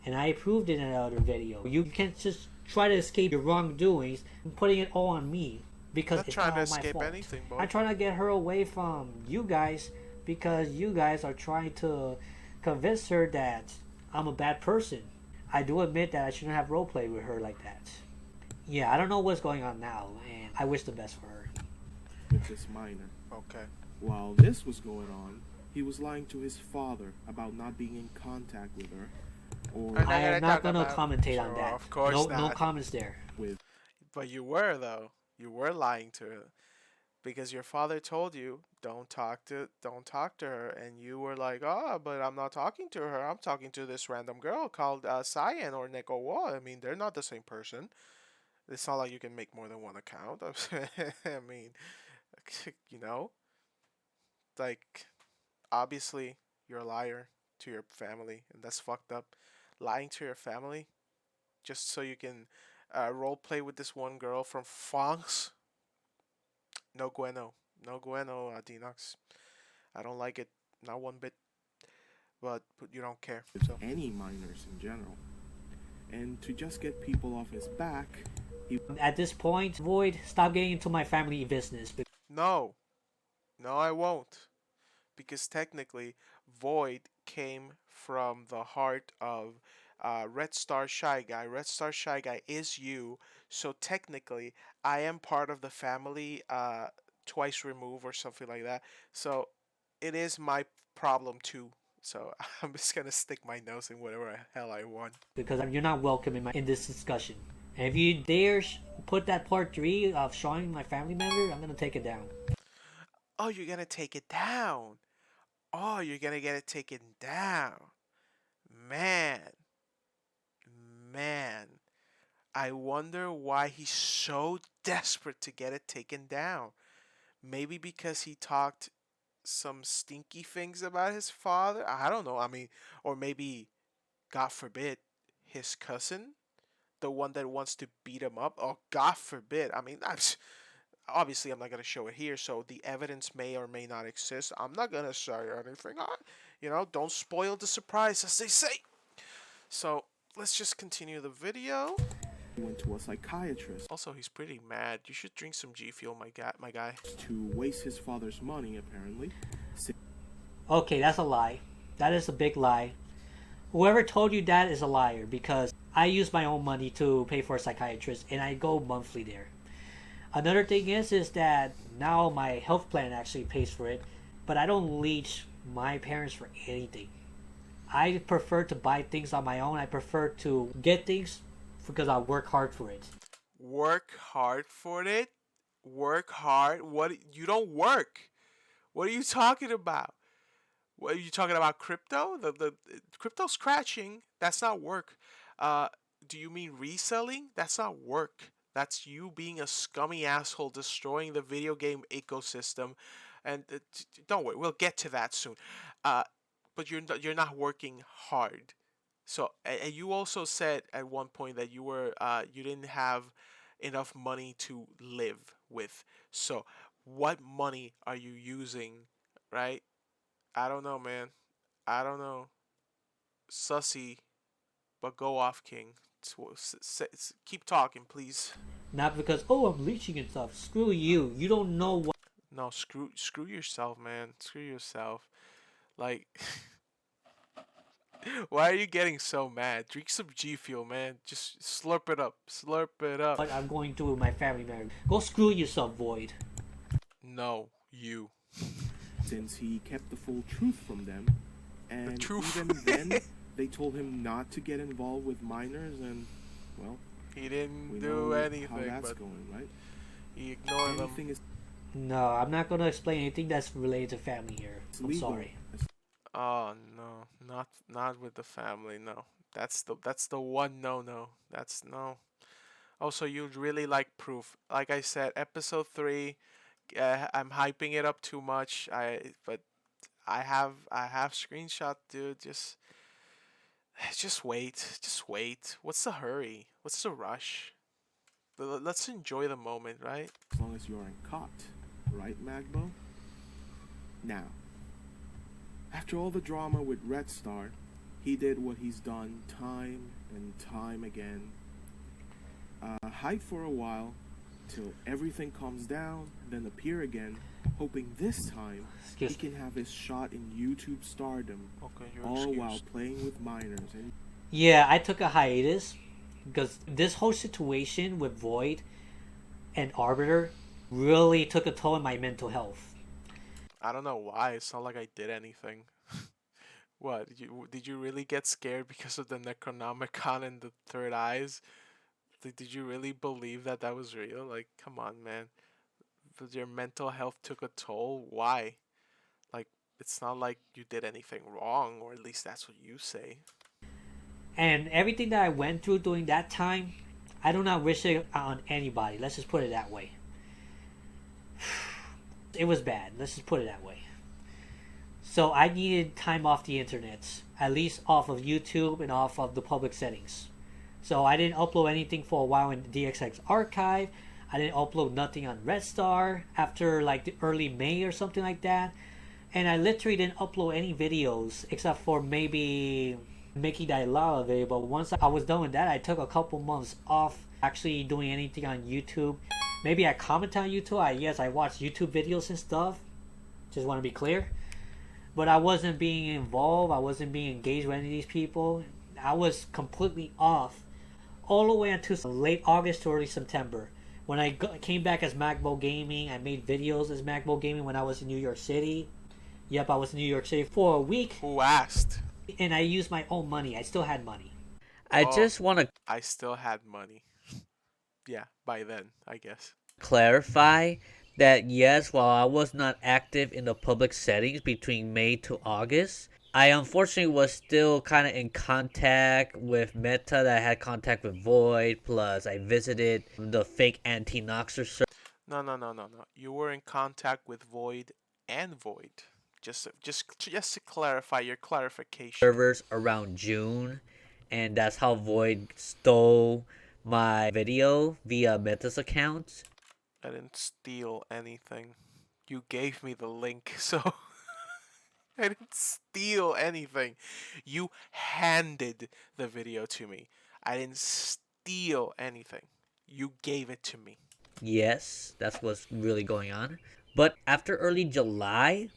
And I proved it in another video. You can't just try to escape your wrongdoings and putting it all on me because Not it's trying not to all my escape fault. anything, I'm boy. trying to get her away from you guys because you guys are trying to convince her that I'm a bad person. I do admit that I shouldn't have roleplay with her like that. Yeah, I don't know what's going on now, and I wish the best for her. With this minor. Okay. While this was going on, he was lying to his father about not being in contact with her, or I'm not I gonna am not talk gonna about. commentate on Sure, that. of course No not. comments there. with. But you were though. You were lying to her because your father told you don't talk to her, and you were like, oh, but I'm not talking to her. I'm talking to this random girl called Cyan or Neko Wa. I mean, they're not the same person. It's not like you can make more than one account. I mean, you know, like obviously you're a liar to your family, and that's fucked up. Lying to your family just so you can role play with this one girl from France. No bueno. No bueno, Denox. I don't like it, not one bit. But you don't care, with so any minors in general. And to just get people off his back, he At this point, Void, stop getting into my family business. no, no, I won't, because technically, Void came from the heart of Red Star Shy Guy. Red Star Shy Guy is you, so technically, I am part of the family, twice removed or something like that. So it is my problem too. So I'm just gonna stick my nose in whatever hell I want. Because you're not welcome in this discussion. And if you dare put that part 3 of showing my family member, I'm gonna take it down. Oh, you're gonna take it down. Oh, you're gonna get it taken down. Man, man. I wonder why he's so desperate to get it taken down. Maybe because he talked some stinky things about his father? I don't know. I mean, or maybe, God forbid, his cousin? The one that wants to beat him up? Oh, God forbid. I mean, that's obviously I'm not gonna show it here, so the evidence may or may not exist. I'm not gonna say anything. Don't spoil the surprise, as they say. So let's just continue the video. went to a psychiatrist Also, he's pretty mad. You should drink some G Fuel, my guy. to waste his father's money, apparently. Okay, that's a lie. That is a big lie. Whoever told you that is a liar because I use my own money to pay for a psychiatrist and I go monthly there. Another thing is that now my health plan actually pays for it, but I don't leech my parents for anything. I prefer to buy things on my own. I prefer to get things because I work hard for it. Work hard for it? Work hard? What? You don't work. What are you talking about? What are you talking about? Crypto? The crypto scratching? That's not work. Uh, do you mean reselling? That's not work. That's you being a scummy asshole, destroying the video game ecosystem. And don't worry, we'll get to that soon. Uh, but you're not working hard. So, and you also said at one point that you didn't have enough money to live with. So, what money are you using, right? I don't know, man. I don't know. Sussy, but go off, King. Keep talking, please. Not because, oh, I'm leeching and stuff. Screw you. You don't know what. No, screw yourself, man. Screw yourself. Like, why are you getting so mad? Drink some G Fuel, man. Just slurp it up. Slurp it up. What I'm going through with my family member. Go screw yourself, Void. No, you. Since he kept the full truth from them, and truth. even then, they told him not to get involved with minors, and well, He we didn't do know anything, how that's but going, right? he ignored them. Anything is No, I'm not gonna explain anything that's related to family here. I'm legal. sorry. Oh no, not with the family. No, that's the one no. That's no. Also, you'd really like proof. Like I said, episode 3. I'm hyping it up too much. But I have screenshot, dude. Just wait. Just wait. What's the hurry? What's the rush? Let's enjoy the moment, right? As long as you aren't caught, right, Magbo? Now, after all the drama with Red Star, he did what he's done time and time again. Hide for a while, till everything calms down, then appear again, hoping this time he Excuse me. can have his shot in YouTube stardom, Okay, you're all excused. while playing with minors. And Yeah, I took a hiatus because this whole situation with Void and Arbiter really took a toll on my mental health. I don't know why. It's not like I did anything. What? Did you really get scared because of the Necronomicon and the third eyes? Did you really believe that that was real? Like, come on, man. But your mental health took a toll? Why? Like, it's not like you did anything wrong, or at least that's what you say. And everything that I went through during that time, I do not wish it on anybody. Let's just put it that way. It was bad. Let's just put it that way. So I needed time off the internet, at least off of YouTube and off of the public settings. So I didn't upload anything for a while in the DXX archive. I didn't upload nothing on Red Star after like the early May or something like that. And I literally didn't upload any videos except for maybe making that lava video. But once I was done with that, I took a couple months off actually doing anything on YouTube. Maybe I comment on YouTube. Yes, I watch YouTube videos and stuff. Just want to be clear. But I wasn't being involved. I wasn't being engaged with any of these people. I was completely off all the way until late August to early September. When I came back as MacBo Gaming, I made videos as MacBo Gaming when I was in New York City. Yep, I was in New York City for a week, Who asked? and I used my own money. I still had money. I Oh, just want to I still had money. Yeah, by then, I guess. clarify that yes, while I was not active in the public settings between May to August, I unfortunately was still kind of in contact with Meta, that I had contact with Void, plus I visited the fake anti-Noxer No, no, no, no, no. You were in contact with Void and Void. Just to clarify your clarification. servers around June, and that's how Void stole my video via Meta's account. I didn't steal anything. You gave me the link, so I didn't steal anything. You handed the video to me. I didn't steal anything. You gave it to me. Yes, that's what's really going on. But after early July,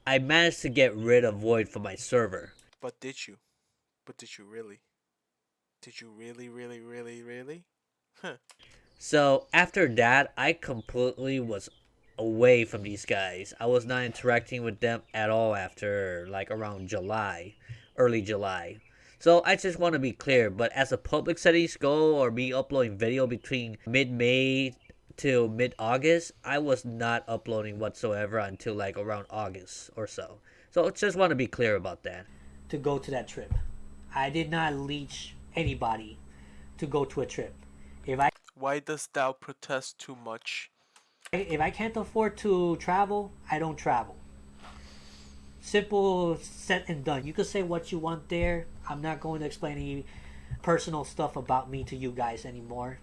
I managed to get rid of Void from my server. But did you? But did you really? Did you really, really, really, really? Huh. So after that, I completely was away from these guys. I was not interacting with them at all after like around July, early July. So I just want to be clear, but as a public settings go or me uploading video between mid-May till mid-August, I was not uploading whatsoever until like around August or so. So just want to be clear about that. To go to that trip, I did not leech anybody to go to a trip. If I Why dost thou protest too much? if I can't afford to travel, I don't travel. Simple, set and done. You can say what you want there. I'm not going to explain any personal stuff about me to you guys anymore.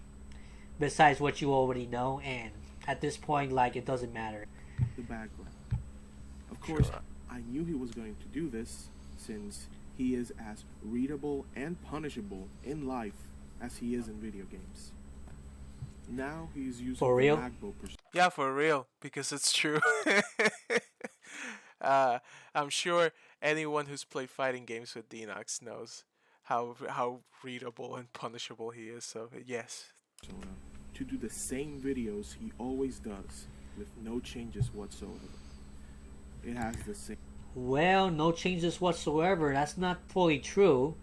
Besides what you already know, and at this point, like, it doesn't matter. The background. Of course, Sure. I knew he was going to do this since he is as readable and punishable in life as he is in video games. Now he's using For real? the MacBook Yeah, for real, because it's true. I'm sure anyone who's played fighting games with Denox knows how readable and punishable he is. So yes, persona to do the same videos he always does with no changes whatsoever. It has the same Well, no changes whatsoever. That's not fully true.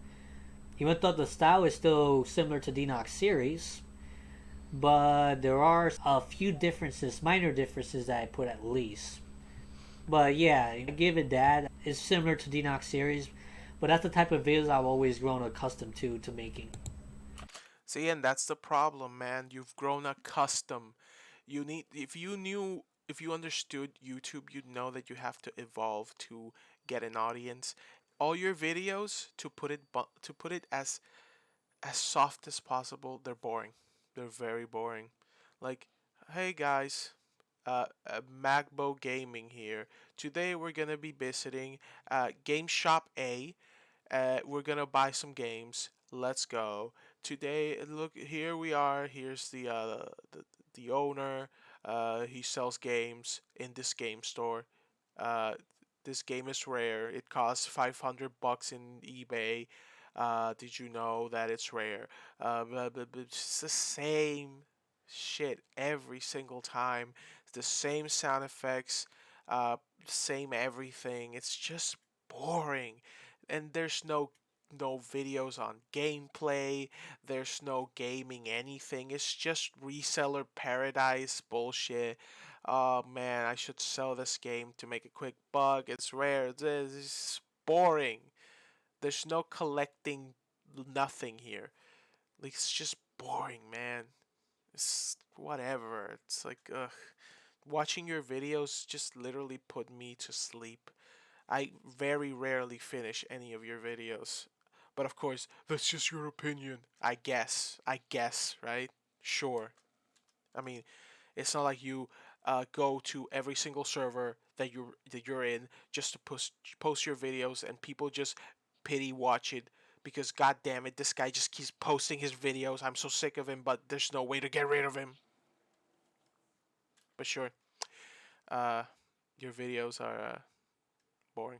Even though the style is still similar to Denox series, but there are a few differences, minor differences that I put at least. But yeah, I give it that. It's similar to Denox series, but that's the type of videos I've always grown accustomed to making. see, and that's the problem, man. You've grown accustomed. You need if you understood YouTube, you'd know that you have to evolve to get an audience. All your videos, to put it as soft as possible, they're boring. They're very boring. Like, hey guys, Magbo Gaming here. Today we're gonna be visiting Game Shop A. We're gonna buy some games. Let's go. Today, look, here we are. Here's the owner. He sells games in this game store. Uh, this game is rare. It costs $500 in eBay. Did you know that it's rare? But it's the same shit every single time. It's the same sound effects, uh, same everything. It's just boring, and there's no videos on gameplay. There's no gaming anything. It's just reseller paradise bullshit. Oh man, I should sell this game to make a quick buck. It's rare. This is boring. There's no collecting nothing here. Like, it's just boring, man. It's whatever. It's like, ugh. Watching your videos just literally put me to sleep. I very rarely finish any of your videos. But of course, that's just your opinion. I guess, right? Sure. I mean, it's not like you go to every single server that you're in just to post your videos and people just pity watch it because god damn it, this guy just keeps posting his videos. I'm so sick of him, but there's no way to get rid of him. But sure, uh, your videos are boring.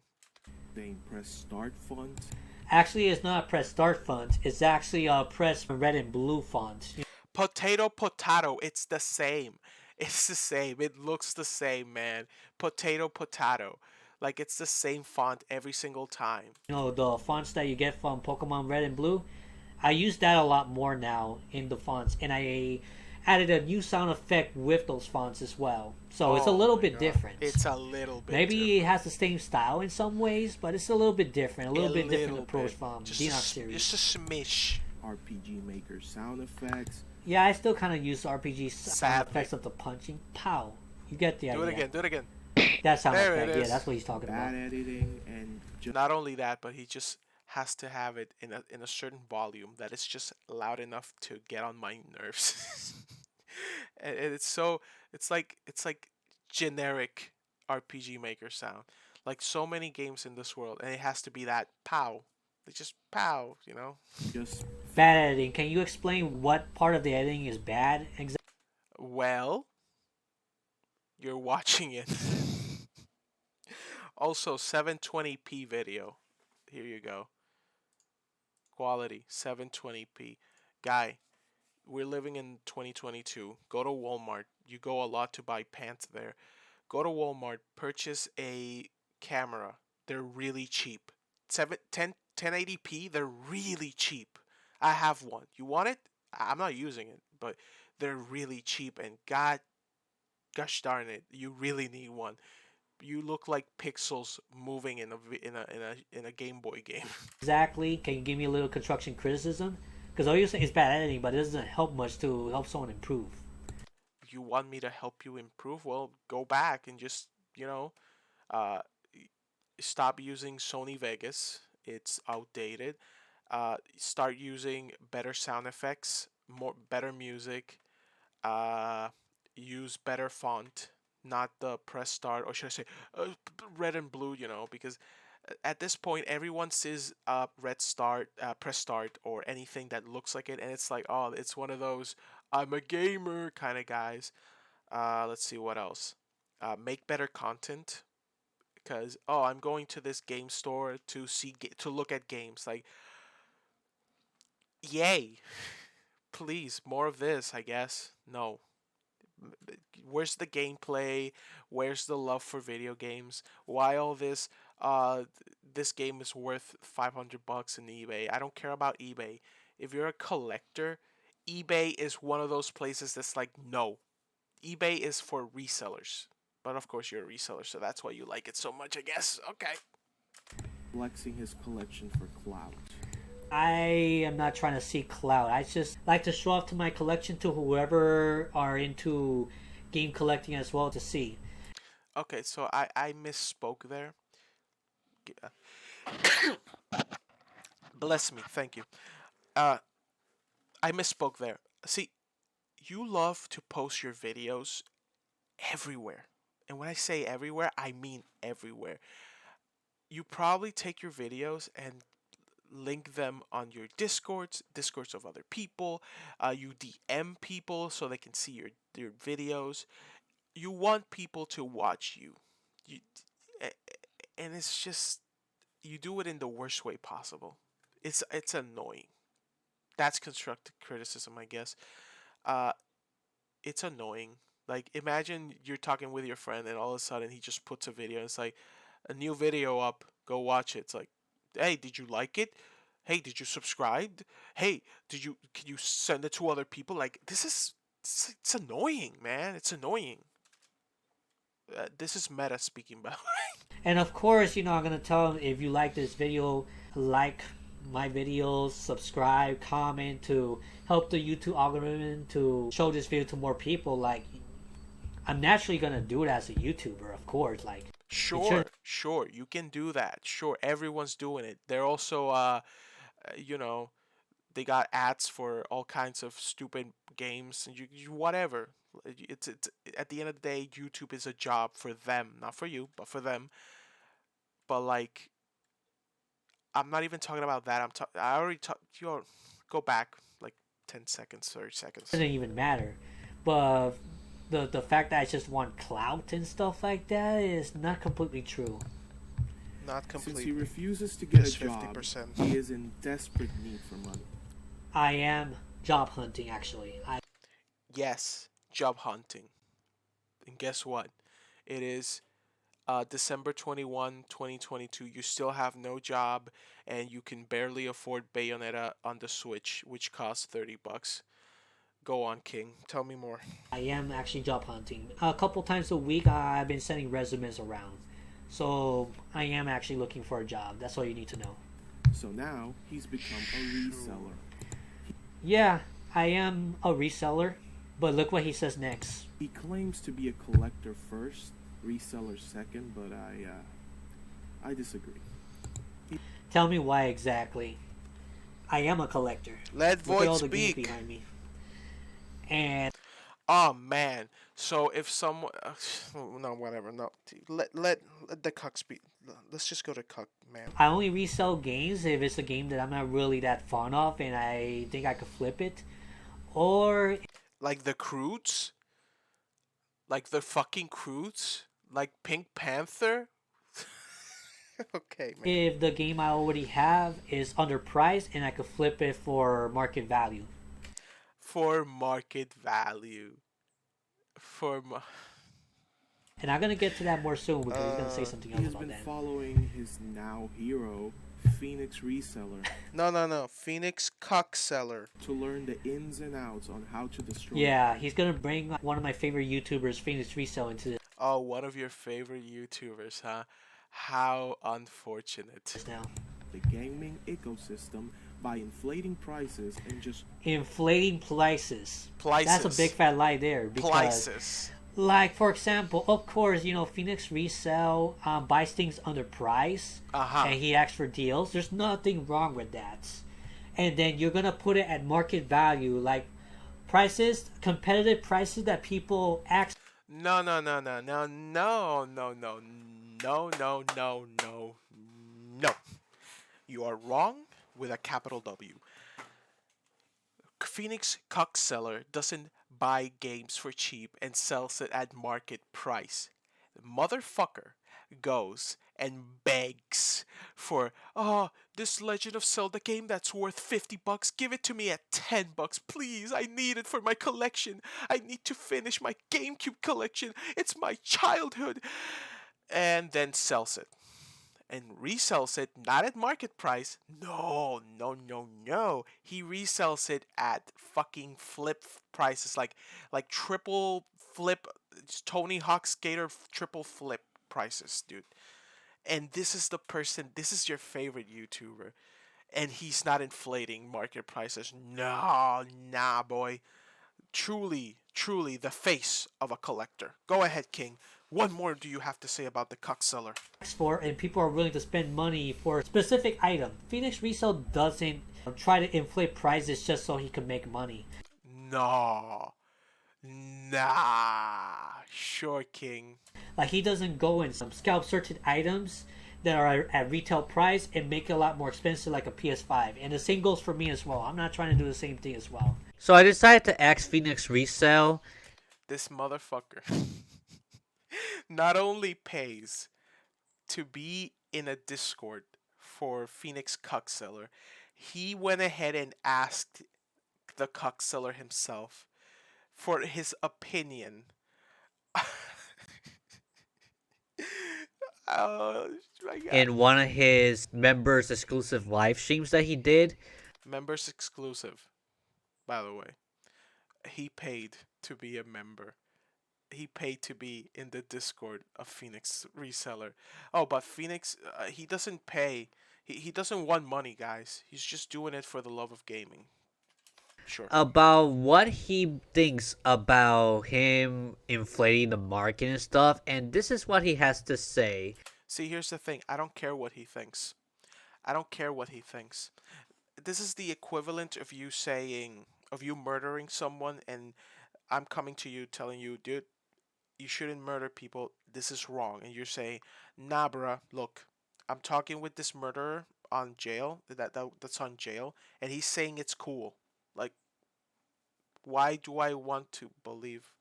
Saying press start font. Actually, it's not a press start font. It's actually a press red and blue font. Potato, it's the same. It's the same. It looks the same, man. Potato. Like it's the same font every single time. You know, the fonts that you get from Pokemon Red and Blue. I use that a lot more now in the fonts, and I added a new sound effect with those fonts as well. So it's a Oh little my bit god. different. It's a little bit Maybe it different. has the same style in some ways, but it's a little bit different. A A little bit different little approach bit. from Just Denox series. just a smish. RPG Maker sound effects. Yeah, I still kind of use RPG sound Sadly. effects of the punching. Pow. You get the Do it idea. again. Do it again. That sound There it effect, yeah, is. that's what he's talking about. Bad editing and just Not only that, but he just has to have it in a certain volume that it's just loud enough to get on my nerves. And it's so it's like generic RPG Maker sound. Like so many games in this world, and it has to be that pow. It's just pow. just Bad editing. Can you explain what part of the editing is bad exactly? Well, you're watching it. Also, 720p video. Here you go. Quality 720p. Guy, we're living in 2022. Go to Walmart. You go a lot to buy pants there. Go to Walmart, purchase a camera. They're really cheap. 1080p, they're really cheap. I have one. You want it? I'm not using it, but they're really cheap and gosh darn it, you really need one. You look like pixels moving in a Game Boy game. Can you give me a little construction criticism? Because all you're saying is bad editing, but it doesn't help much to help someone improve. You want me to help you improve? Well, go back and just, you know, uh, stop using Sony Vegas. It's outdated. Start using better sound effects, better music. Uh, Use better font, not the press start, or should I say, red and blue. Because at this point, everyone sees red start, press start, or anything that looks like it, and it's like, oh, it's one of those I'm a gamer kind of guys. Let's see what else. Make better content because I'm going to this game store to to look at games. Like, yay! Please, more of this. I guess no. Where's the gameplay? Where's the love for video games? Why all this? This game is worth $500 in eBay. I don't care about eBay. If you're a collector, eBay is one of those places that's like no. eBay is for resellers. But of course, you're a reseller, so that's why you like it so much, I guess. Okay. flexing his collection for clout. I am not trying to see clout. I just like to show off to my collection to whoever are into game collecting as well to see. Okay, so I misspoke there. Bless me, thank you. Uh, I misspoke there. See, you love to post your videos everywhere. And when I say everywhere, I mean everywhere. You probably take your videos and link them on your discords of other people. You DM people so they can see your videos. You want people to watch you. You and it's just you do it in the worst way possible. It's annoying. That's constructive criticism, I guess. Uh, it's annoying. Like imagine you're talking with your friend and all of a sudden he just puts a video. And it's like a new video up. Go watch it. It's like, hey, did you like it? Hey, did you subscribe? Hey, can you send it to other people? Like this is it's annoying, man. It's annoying. This is meta speaking, by the way. And of course, I'm gonna tell them if you like this video, like my videos, subscribe, comment to help the YouTube algorithm to show this video to more people. Like, I'm naturally gonna do it as a YouTuber, of course. Like, it should. Sure, you can do that. Sure, everyone's doing it. They're also, you know, they got ads for all kinds of stupid games and you whatever. It's at the end of the day, YouTube is a job for them, not for you, but for them. But like, I'm not even talking about that. I already talked. Go back like 10 seconds, 30 seconds. doesn't even matter. But the fact that I just want clout and stuff like that is not completely true. Not Since he completely. refuses to get a Just job, 50%. he is in desperate need for money. I am job hunting actually. Yes, job hunting. And guess what? It is December 21, 2022. You still have no job, and you can barely afford Bayonetta on the Switch, which costs $30. Go on, King. Tell me more. I am actually job hunting. A couple times a week, I've been sending resumes around. So I am actually looking for a job. That's all you need to know. So now he's become a reseller. Yeah, I am a reseller, but look what he says next. He claims to be a collector first, reseller second, but I disagree. Tell me why exactly. I am a collector. Let Look at Void all the games speak. behind me. And Oh man. So if someone, no, whatever. No, let the cuck speak. Let's just go to cuck, man. I only resell games if it's a game that I'm not really that fond of and I think I could flip it. Or Like the Croods, like the fucking Croods, like Pink Panther. Okay, man. if the game I already have is underpriced and I could flip it for market value. For market value. And I'm gonna get to that more soon because he's gonna say something He else has about been that. following his now hero, Phoenix Reseller, No. Phoenix Cockseller. to learn the ins and outs on how to destroy. Yeah, he's gonna bring one of my favorite YouTubers, Phoenix Resale, into Oh, one of your favorite YouTubers, huh? How unfortunate. this now. the gaming ecosystem by inflating prices and just Inflating prices. Plices. That's a big fat lie there because, Plices. like for example, of course, Phoenix Resale buys things under price Uh-huh. and he asks for deals. There's nothing wrong with that. And then you're gonna put it at market value, like prices, competitive prices that people ask. No. No. You are wrong with a capital W. Phoenix Cockseller doesn't buy games for cheap and sells it at market price. The motherfucker goes and begs for, this Legend of Zelda game that's worth $50. Give it to me at $10, please. I need it for my collection. I need to finish my GameCube collection. It's my childhood. And then sells it and resells it not at market price. No. He resells it at fucking flip prices, like triple flip Tony Hawk Skater triple flip prices, dude. And this is the person. This is your favorite YouTuber, and he's not inflating market prices. No, nah, boy. Truly, the face of a collector. Go ahead, King. What more do you have to say about the cuckseller? For and people are willing to spend money for a specific item. Phoenix Resale doesn't try to inflate prices just so he can make money. No. Nah. Sure, King. Like he doesn't go and scalp certain items that are at retail price and make it a lot more expensive like a PS5. And the same goes for me as well. I'm not trying to do the same thing as well. So I decided to ask Phoenix Resell. This motherfucker not only pays to be in a Discord for Phoenix Cuckseller, he went ahead and asked the Cuckseller himself for his opinion. Oh my god. In one of his members exclusive live streams that he did. Members exclusive, by the way. He paid to be a member. He paid to be in the Discord of Phoenix Reseller. Oh, but Phoenix, he doesn't pay. He doesn't want money, guys. He's just doing it for the love of gaming. Sure. About what he thinks about him inflating the market and stuff, and this is what he has to say. See, here's the thing. I don't care what he thinks. I don't care what he thinks. This is the equivalent of you saying, of you murdering someone and I'm coming to you telling you, dude, you shouldn't murder people. This is wrong. And you're saying, nah, bruh, look, I'm talking with this murderer on jail, that's on jail, and he's saying it's cool. Like, why do I want to believe?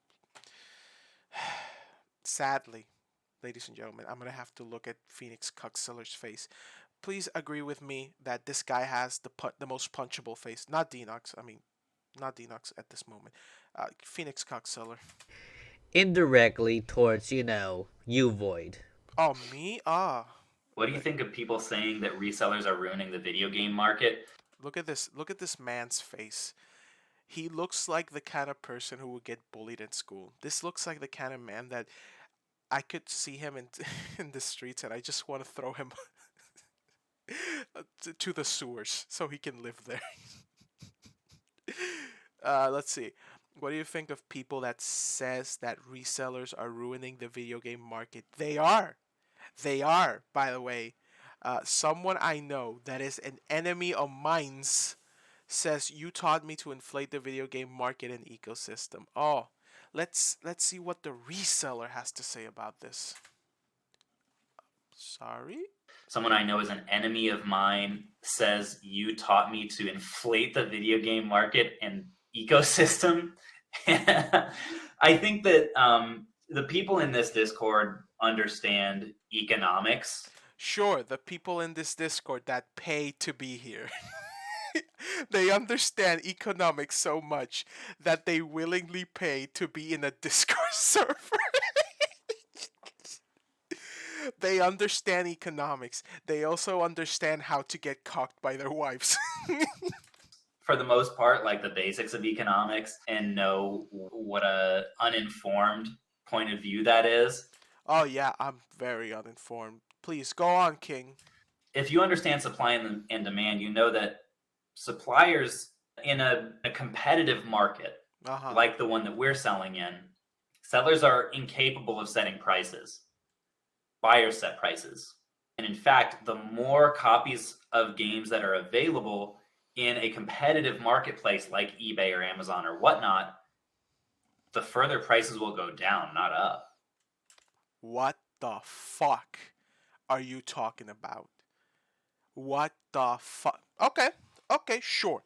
Sadly, ladies and gentlemen, I'm gonna have to look at Phoenix Cucksiller's face. Please agree with me that this guy has the most punchable face. Not Denox. I mean, not Denox at this moment. Phoenix Cucksillar. Indirectly towards, you, Void. Oh, me? Ah. What do you think of people saying that resellers are ruining the video game market? Look at this. Look at this man's face. He looks like the kind of person who would get bullied in school. This looks like the kind of man that I could see him in in the streets, and I just want to throw him to the sewers so he can live there. Let's see. What do you think of people that says that resellers are ruining the video game market? They are. They are, by the way. Someone I know that is an enemy of mine's says you taught me to inflate the video game market and ecosystem. Oh, let's see what the reseller has to say about this. Sorry? Someone I know is an enemy of mine says you taught me to inflate the video game market and ecosystem. I think that the people in this Discord understand economics. Sure, the people in this Discord that pay to be here. They understand economics so much that they willingly pay to be in a Discord server. They understand economics. They also understand how to get cocked by their wives. For the most part, like the basics of economics and know what a uninformed point of view that is. Oh yeah, I'm very uninformed. Please go on, King. If you understand supply and demand, you know that suppliers in a competitive market Uh-huh. like the one that we're selling in, sellers are incapable of setting prices. Buyers set prices. And in fact, the more copies of games that are available in a competitive marketplace like eBay or Amazon or whatnot, the further prices will go down, not up. What the fuck are you talking about? What the fuck? Okay, okay, sure.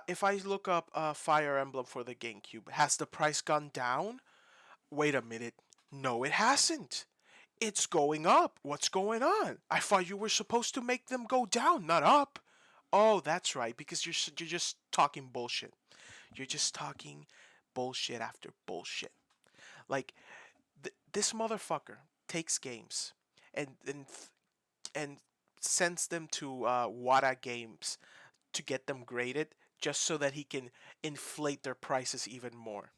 If I look up Fire Emblem for the GameCube, has the price gone down? Wait a minute. No, it hasn't. It's going up. What's going on? I thought you were supposed to make them go down, not up. Oh, that's right, because you're just talking bullshit. You're just talking bullshit after bullshit. Like this motherfucker takes games and and sends them to Wada Games to get them graded just so that he can inflate their prices even more.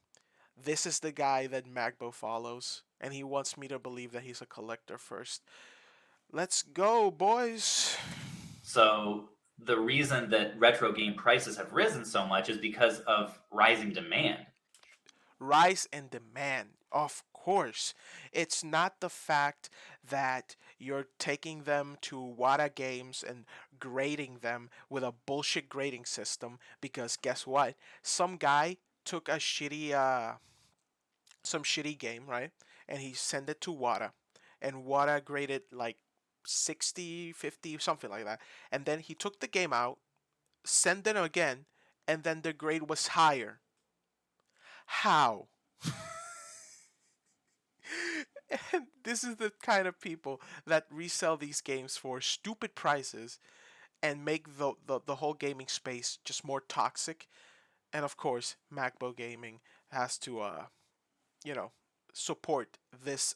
This is the guy that Magbo follows, and he wants me to believe that he's a collector first. Let's go, boys. So the reason that retro game prices have risen so much is because of rising demand. Rise and demand, of course. It's not the fact that you're taking them to Wada Games and grading them with a bullshit grading system because guess what? Some guy took a shitty some shitty game, right? And he sent it to Wada and Wada graded like 60, 50, something like that. And then he took the game out, sent it again, and then the grade was higher. How? And this is the kind of people that resell these games for stupid prices and make the whole gaming space just more toxic. And of course, Macbo Gaming has to you know, support this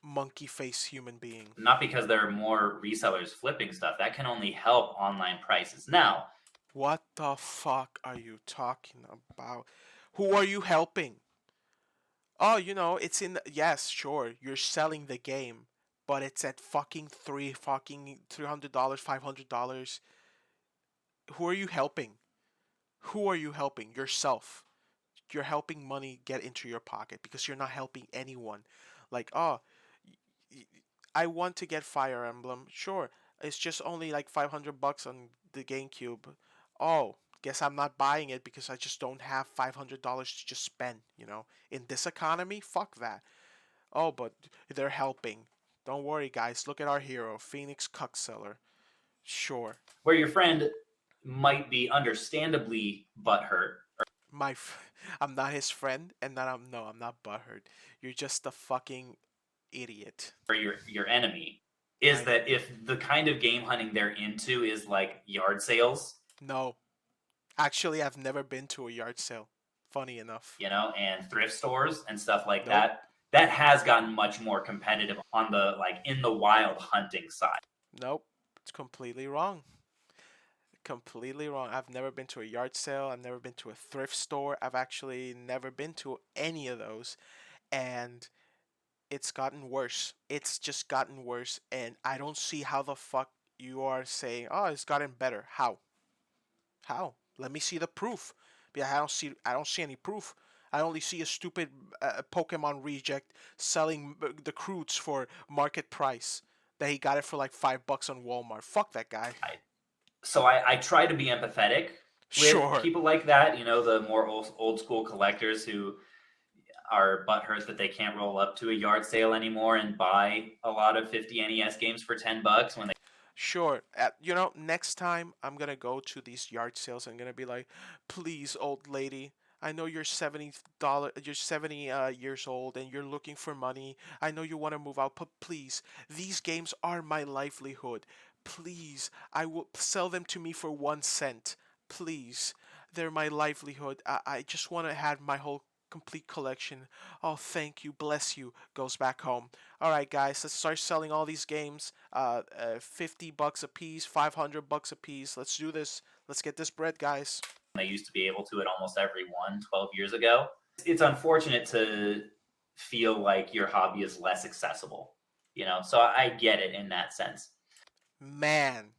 monkey face human being. Not because there are more resellers flipping stuff. That can only help online prices. Now, What the fuck are you talking about? Who are you helping? Oh, it's in yes, sure, you're selling the game, but it's at fucking $300, $500. Who are you helping? Who are you helping? Yourself. You're helping money get into your pocket because you're not helping anyone. Like, oh, I want to get Fire Emblem. Sure, it's just only like $500 on the GameCube. Oh, Guess I'm not buying it because I just don't have $500 to just spend. In this economy, fuck that. Oh, but they're helping. Don't worry, guys. Look at our hero, Phoenix Cuckseller. Sure, Where your friend might be understandably butthurt, I'm not his friend, and that I'm no, I'm not butthurt. You're just a fucking idiot. or your enemy, is My that if the kind of game hunting they're into is like yard sales, no, actually, I've never been to a yard sale. Funny enough. and thrift stores and stuff like Nope, that, that has gotten much more competitive on the like in the wild hunting side. nope. It's completely wrong. Completely wrong. I've never been to a yard sale. I've never been to a thrift store. I've actually never been to any of those, and it's gotten worse. It's just gotten worse, and I don't see how the fuck you are saying, "Oh, it's gotten better." How? How? Let me see the proof. Because I don't see any proof. I only see a stupid Pokemon reject selling the Croots for market price. That he got it for like $5 on Walmart. Fuck that guy. So I try to be empathetic with Sure. people like that, the more old school collectors who are butthurt that they can't roll up to a yard sale anymore and buy a lot of 50 NES games for $10 when they Sure. Next time I'm gonna go to these yard sales. I'm gonna be like, please, old lady. I know you're You're 70 years old, and you're looking for money. I know you want to move out, but please, these games are my livelihood. Please, I will sell them to me for 1 cent. Please, they're my livelihood. I just want to have my whole complete collection. Oh, thank you, bless you. Goes back home. All right, guys, let's start selling all these games. $50 a piece, $500 a piece. Let's do this. Let's get this bread, guys. used to be able to at almost everyone 12 years ago. It's unfortunate to feel like your hobby is less accessible, so I get it in that sense. Man,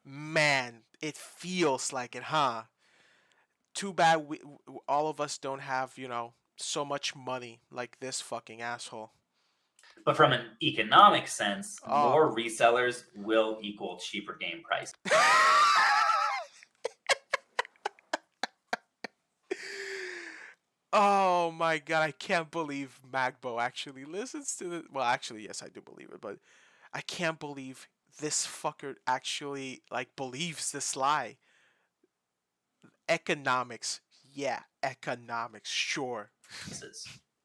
man, it feels like it, huh? Too bad all of us don't have, so much money like this fucking asshole. But from an economic sense, Oh. more resellers will equal cheaper game prices. Oh my god, I can't believe Magbo actually listens to the. Well, actually, yes, I do believe it, but I can't believe this fucker actually believes this lie. Economics, yeah, economics, sure.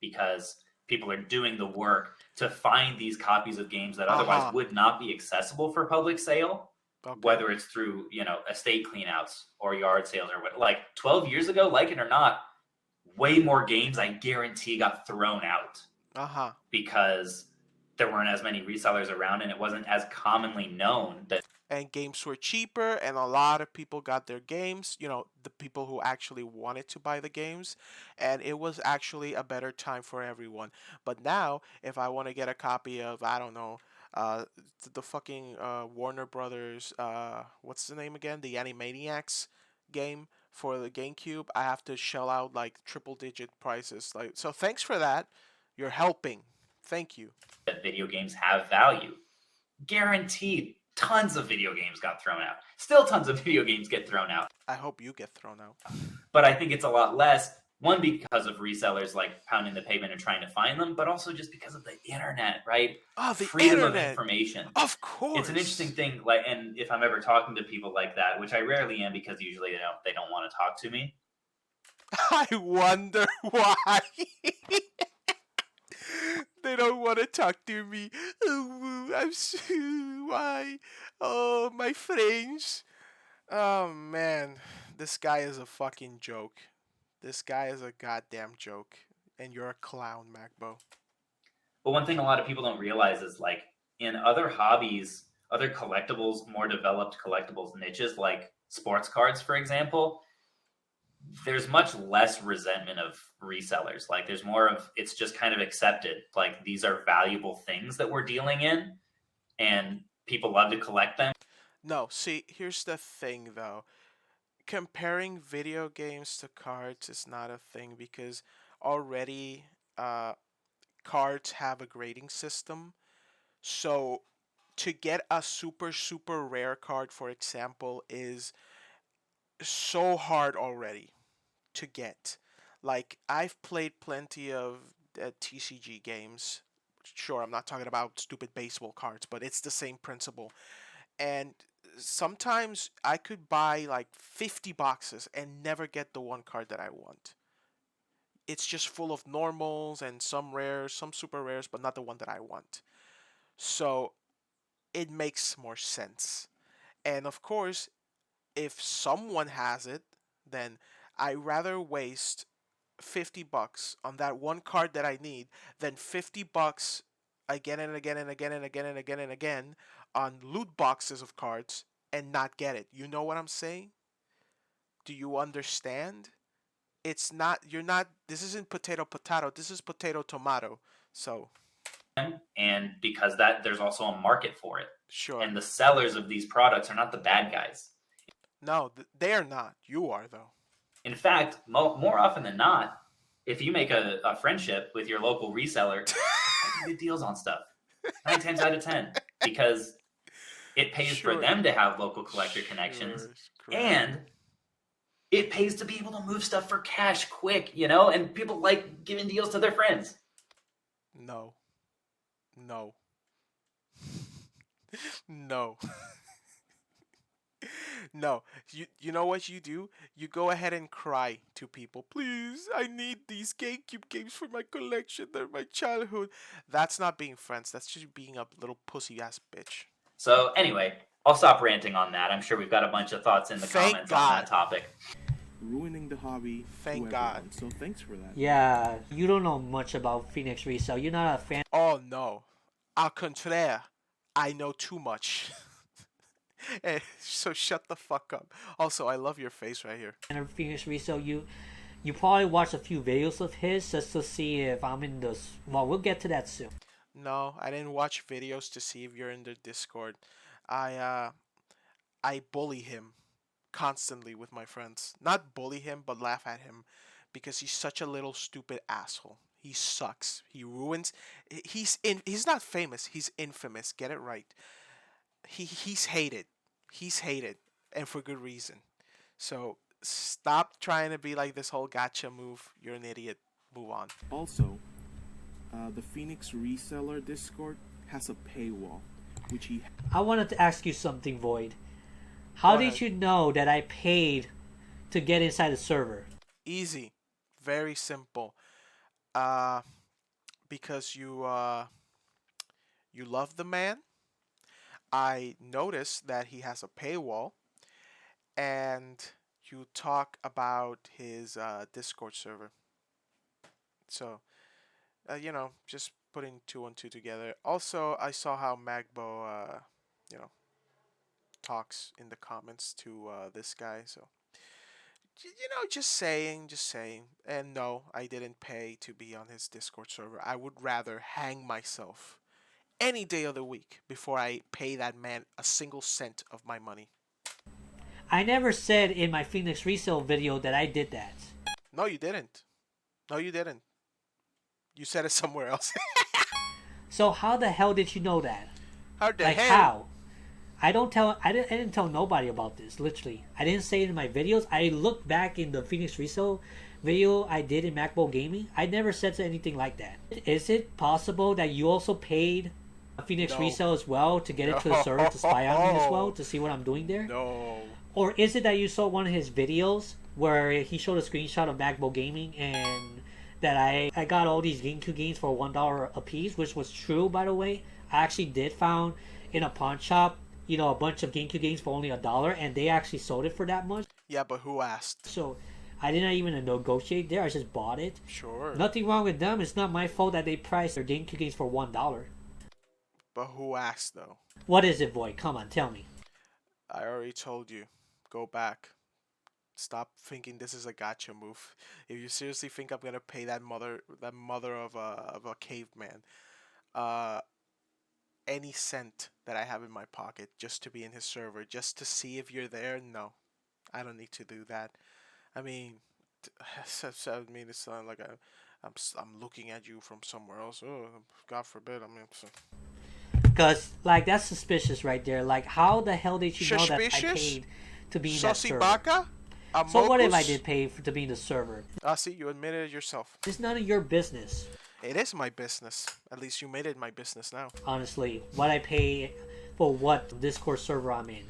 Because people are doing the work to find these copies of games that Uh otherwise huh. would not be accessible for public sale, Okay. whether it's through estate cleanouts or yard sales or what. Like 12 years ago, like it or not, way more games I guarantee got thrown out Uh huh. because there weren't as many resellers around and it wasn't as commonly known that And games were cheaper, and a lot of people got their games, the people who actually wanted to buy the games, and it was actually a better time for everyone. But now, if I want to get a copy of, I don't know, uh, the fucking Warner Brothers, what's the name again? The Animaniacs game for the GameCube, I have to shell out like triple digit prices. So thanks for that. You're helping. Thank you. video games have value. Guaranteed, tons of video games got thrown out. Still, tons of video games get thrown out. I hope you get thrown out. But I think it's a lot less. One, because of resellers like pounding the pavement and trying to find them, but also just because of the internet, right? Oh, the Freedom of internet. information. Of It's an interesting course. thing. Like, and if I'm ever talking to people like that, which I rarely am, because usually they don't want to talk to me. I wonder why. They don't want to talk to me. Oh, why? Oh, my friends. Oh man, this guy is a fucking joke. This guy is a goddamn joke, and you're a clown, Macbo. But one thing a lot of people don't realize is like in other hobbies, other collectibles, more developed collectibles niches like sports cards, for example, there's much less resentment of resellers. Like there's more of it's just kind of accepted. Like these are valuable things that we're dealing in, and people love to collect them. No, see, here's the thing though. Comparing video games to cards is not a thing because already uh, cards have a grading system. So to get a super super rare card, for example, is so hard already to get. Like I've played plenty of TCG games. Sure, I'm not talking about stupid baseball cards, but it's the same principle. And sometimes I could buy like 50 boxes and never get the one card that I want. It's just full of normals and some rares, some super rares, but not the one that I want. So it makes more sense. And of course, if someone has it, then I rather waste 50 bucks on that one card that I need than 50 bucks again and again and again and again and again and again on loot boxes of cards and not get it. You know what I'm saying? Do you understand? It's not, you're not, this isn't potato potato, this is potato tomato. So, And because that there's also a market for it. sure. And the sellers of these products are not the bad guys. No, they're not. You are, though. In fact, more often than not, if you make a friendship with your local reseller, you get deals on stuff. 9 times out of 10, because it pays for Sure. them to have local collector connections, and it pays to be able to move stuff for cash quick, you know. And people like giving deals to their friends. No. No. No. No. You know what you do? You go ahead and cry to people. Please, I need these GameCube games for my collection. They're my childhood. That's not being friends. That's just being a little pussy ass bitch. So anyway, I'll stop ranting on that. I'm sure we've got a bunch of thoughts in the Thank comments God. on that topic. Ruining the hobby Thank to God. everyone. So thanks for that. Yeah, you don't know much about Phoenix Resale. You're not a fan Oh no. Au contraire. I know too much. So shut the fuck up. Also, I love your face right here. of Phoenix Resale. You probably watched a few videos of his just to see if I'm in this. Well, we'll get to that soon. No, I didn't watch videos to see if you're in the Discord. I I bully him constantly with my friends. Not bully him, but laugh at him because he's such a little stupid asshole. He sucks. He ruins. He's not famous. He's infamous. Get it right. He's hated. He's hated, and for good reason. So stop trying to be like this whole gotcha move. You're an idiot. Move on. Also, the Phoenix Reseller Discord has a paywall, which he I wanted to ask you something, Void. How Go did ahead. you know that I paid to get inside the server? Easy. Very simple. Uh, because you love the man. I noticed that he has a paywall, and you talk about his Discord server. So, just putting two and two together. Also, I saw how Magbo, you know, talks in the comments to this guy. So, just saying, just saying. And no, I didn't pay to be on his Discord server. I would rather hang myself any day of the week before I pay that man a single cent of my money. I never said in my Phoenix Resale video that I did that. No, you didn't. No, you didn't. You said it somewhere else. So how the hell did you know that? How the Like hell? how? I didn't tell nobody about this, literally. I didn't say it in my videos. I looked back in the Phoenix Resale video I did in MacBook Gaming. I never said anything like that. Is it possible that you also paid Phoenix No. Resale as well to get into the server to spy on me as well, No. to see what I'm doing there? No. Or is it that you saw one of his videos where he showed a screenshot of MacBook Gaming and that I got all these GameCube games for $1 a piece, which was true, by the way. I actually did found in a pawn shop, a bunch of GameCube games for only $1, and they actually sold it for that much. Yeah, but who asked? So I didn't even negotiate there. I just bought it. Sure. Nothing wrong with them. It's not my fault that they priced their GameCube games for $1. But who asked, though? What is it, Void? Come on, tell me. I already told you. Go back. Stop thinking this is a gotcha move. If you seriously think I'm gonna pay that mother of a caveman, uh, any cent that I have in my pocket just to be in his server, just to see if you're there, no, I don't need to do that. I mean, I mean, it's not like I'm looking at you from somewhere else. Oh, God forbid. I mean, Because, that's suspicious right there. Like, how the hell did you know that I Suspicious? paid to be in that Saucy server? Baka? So what if I Amogus. did pay to be in the server? See, you admitted it yourself. It's none of your business. It is my business. At least you made it my business now. Honestly, what I pay for what Discord server I'm in.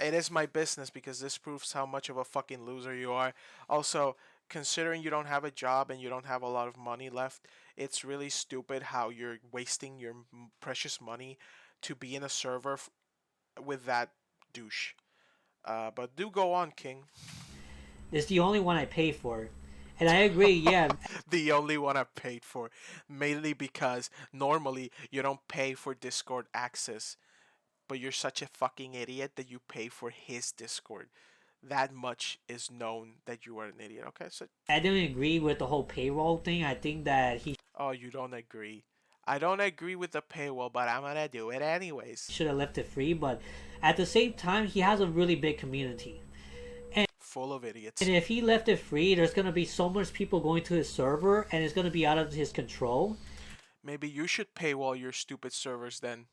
It is my business because this proves how much of a fucking loser you are. Also, considering you don't have a job and you don't have a lot of money left, it's really stupid how you're wasting your precious money to be in a server with that douche. But do go on, King. It's the only one I pay for. And I agree, yeah. The only one I paid for, mainly because normally you don't pay for Discord access, but you're such a fucking idiot that you pay for his Discord. That much is known that you are an idiot. Okay, so I didn't agree with the whole payroll thing. I think that he oh, you don't agree. I don't agree with the paywall, but I'm gonna do it anyways. should have left it free, but at the same time, he has a really big community. Full of idiots. And if he left it free, there's going to be so much people going to his server, and it's going to be out of his control. Maybe you should paywall your stupid servers then,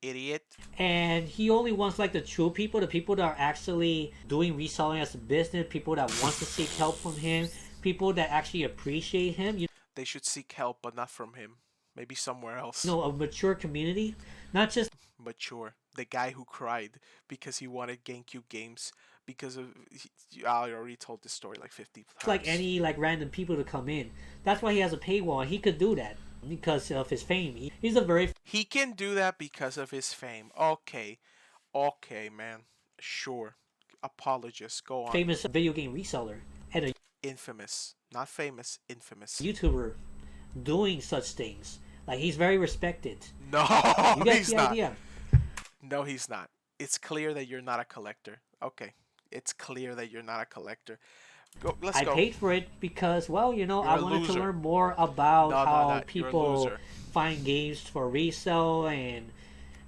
idiot. And he only wants like the true people, the people that are actually doing reselling as a business, people that want to seek help from him, people that actually appreciate him. They should seek help, but not from him. Maybe somewhere else. You know, a mature community, not just Mature. The guy who cried because he wanted GameCube games because of. I already told this story like 50 times. like any like random people to come in. That's why he has a paywall, and he could do that because of his fame. He's a very He can do that because of his fame. Okay. Okay, man. Sure. Apologist. Go on. famous video game reseller and a Infamous. Not famous. Infamous. YouTuber doing such things. Like he's very respected. No, You get he's the not. idea. No, he's not. It's clear that you're not a collector. Okay. It's clear that you're not a collector. Go. Let's I go. paid for it because, well, you know, You're I a wanted to loser. learn more about No, no, how no, you're a people loser. find games for resale, and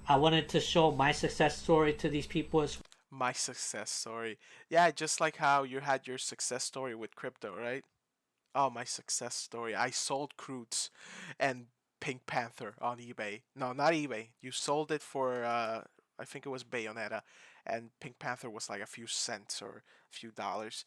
I wanted to show my success story to these people as My success story. Yeah, just like how you had your success story with crypto, right? Oh, my success story. I sold Croods and Pink Panther on eBay. No, not eBay. You sold it for I think it was Bayonetta, and Pink Panther was like a few cents or a few dollars.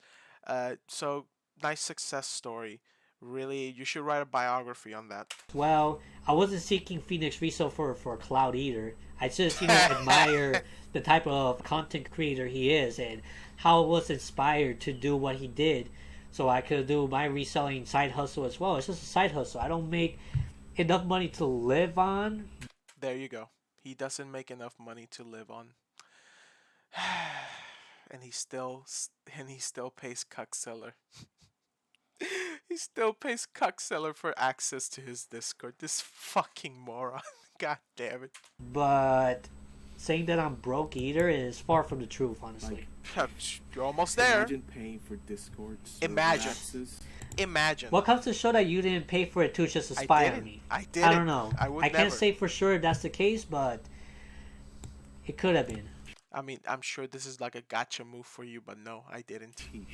So nice success story. Really, you should write a biography on that. well. I wasn't seeking Phoenix resale for Cloud either. I just, you know, admire the type of content creator he is and how I was inspired to do what he did so I could do my reselling side hustle as well. It's just a side hustle. I don't make enough money to live on. There you go. He doesn't make enough money to live on. and he still pays Cuckseller. He still pays Cuckseller for access to his Discord. This fucking moron. God damn it. But saying that I'm broke either is far from the truth, honestly. You're almost there. Imagine paying for Discord server Imagine. access. Imagine. What comes to show that you didn't pay for it too, just to I spy on didn't. me? I didn't. I don't know. I would I can't never. say for sure if that's the case, but it could have been. I mean, I'm sure this is like a gotcha move for you, but no, I didn't. Sheesh.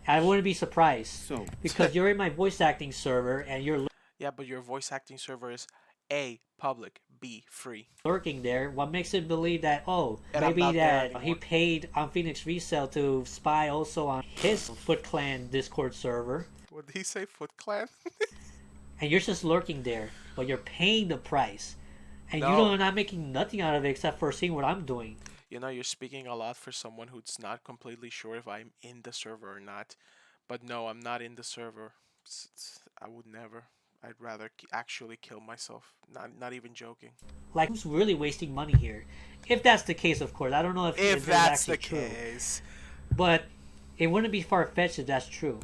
I wouldn't be surprised So, because you're in my voice acting server and you're Yeah, but your voice acting server is A, public, B, free. lurking there. What makes it believe that, oh, And I'm maybe not there that he anymore. paid on Phoenix Resale to spy also on his Foot Clan Discord server, What did he say? Foot Clan? and you're just lurking there, but you're paying the price, and No. you're not making nothing out of it except for seeing what I'm doing. You know, you're speaking a lot for someone who's not completely sure if I'm in the server or not. But no, I'm not in the server. I would never. I'd rather actually kill myself. Not even joking. Like, who's really wasting money here? If that's the case, of course. I don't know if If it's that's the actually true. case. But it wouldn't be far-fetched if that's true.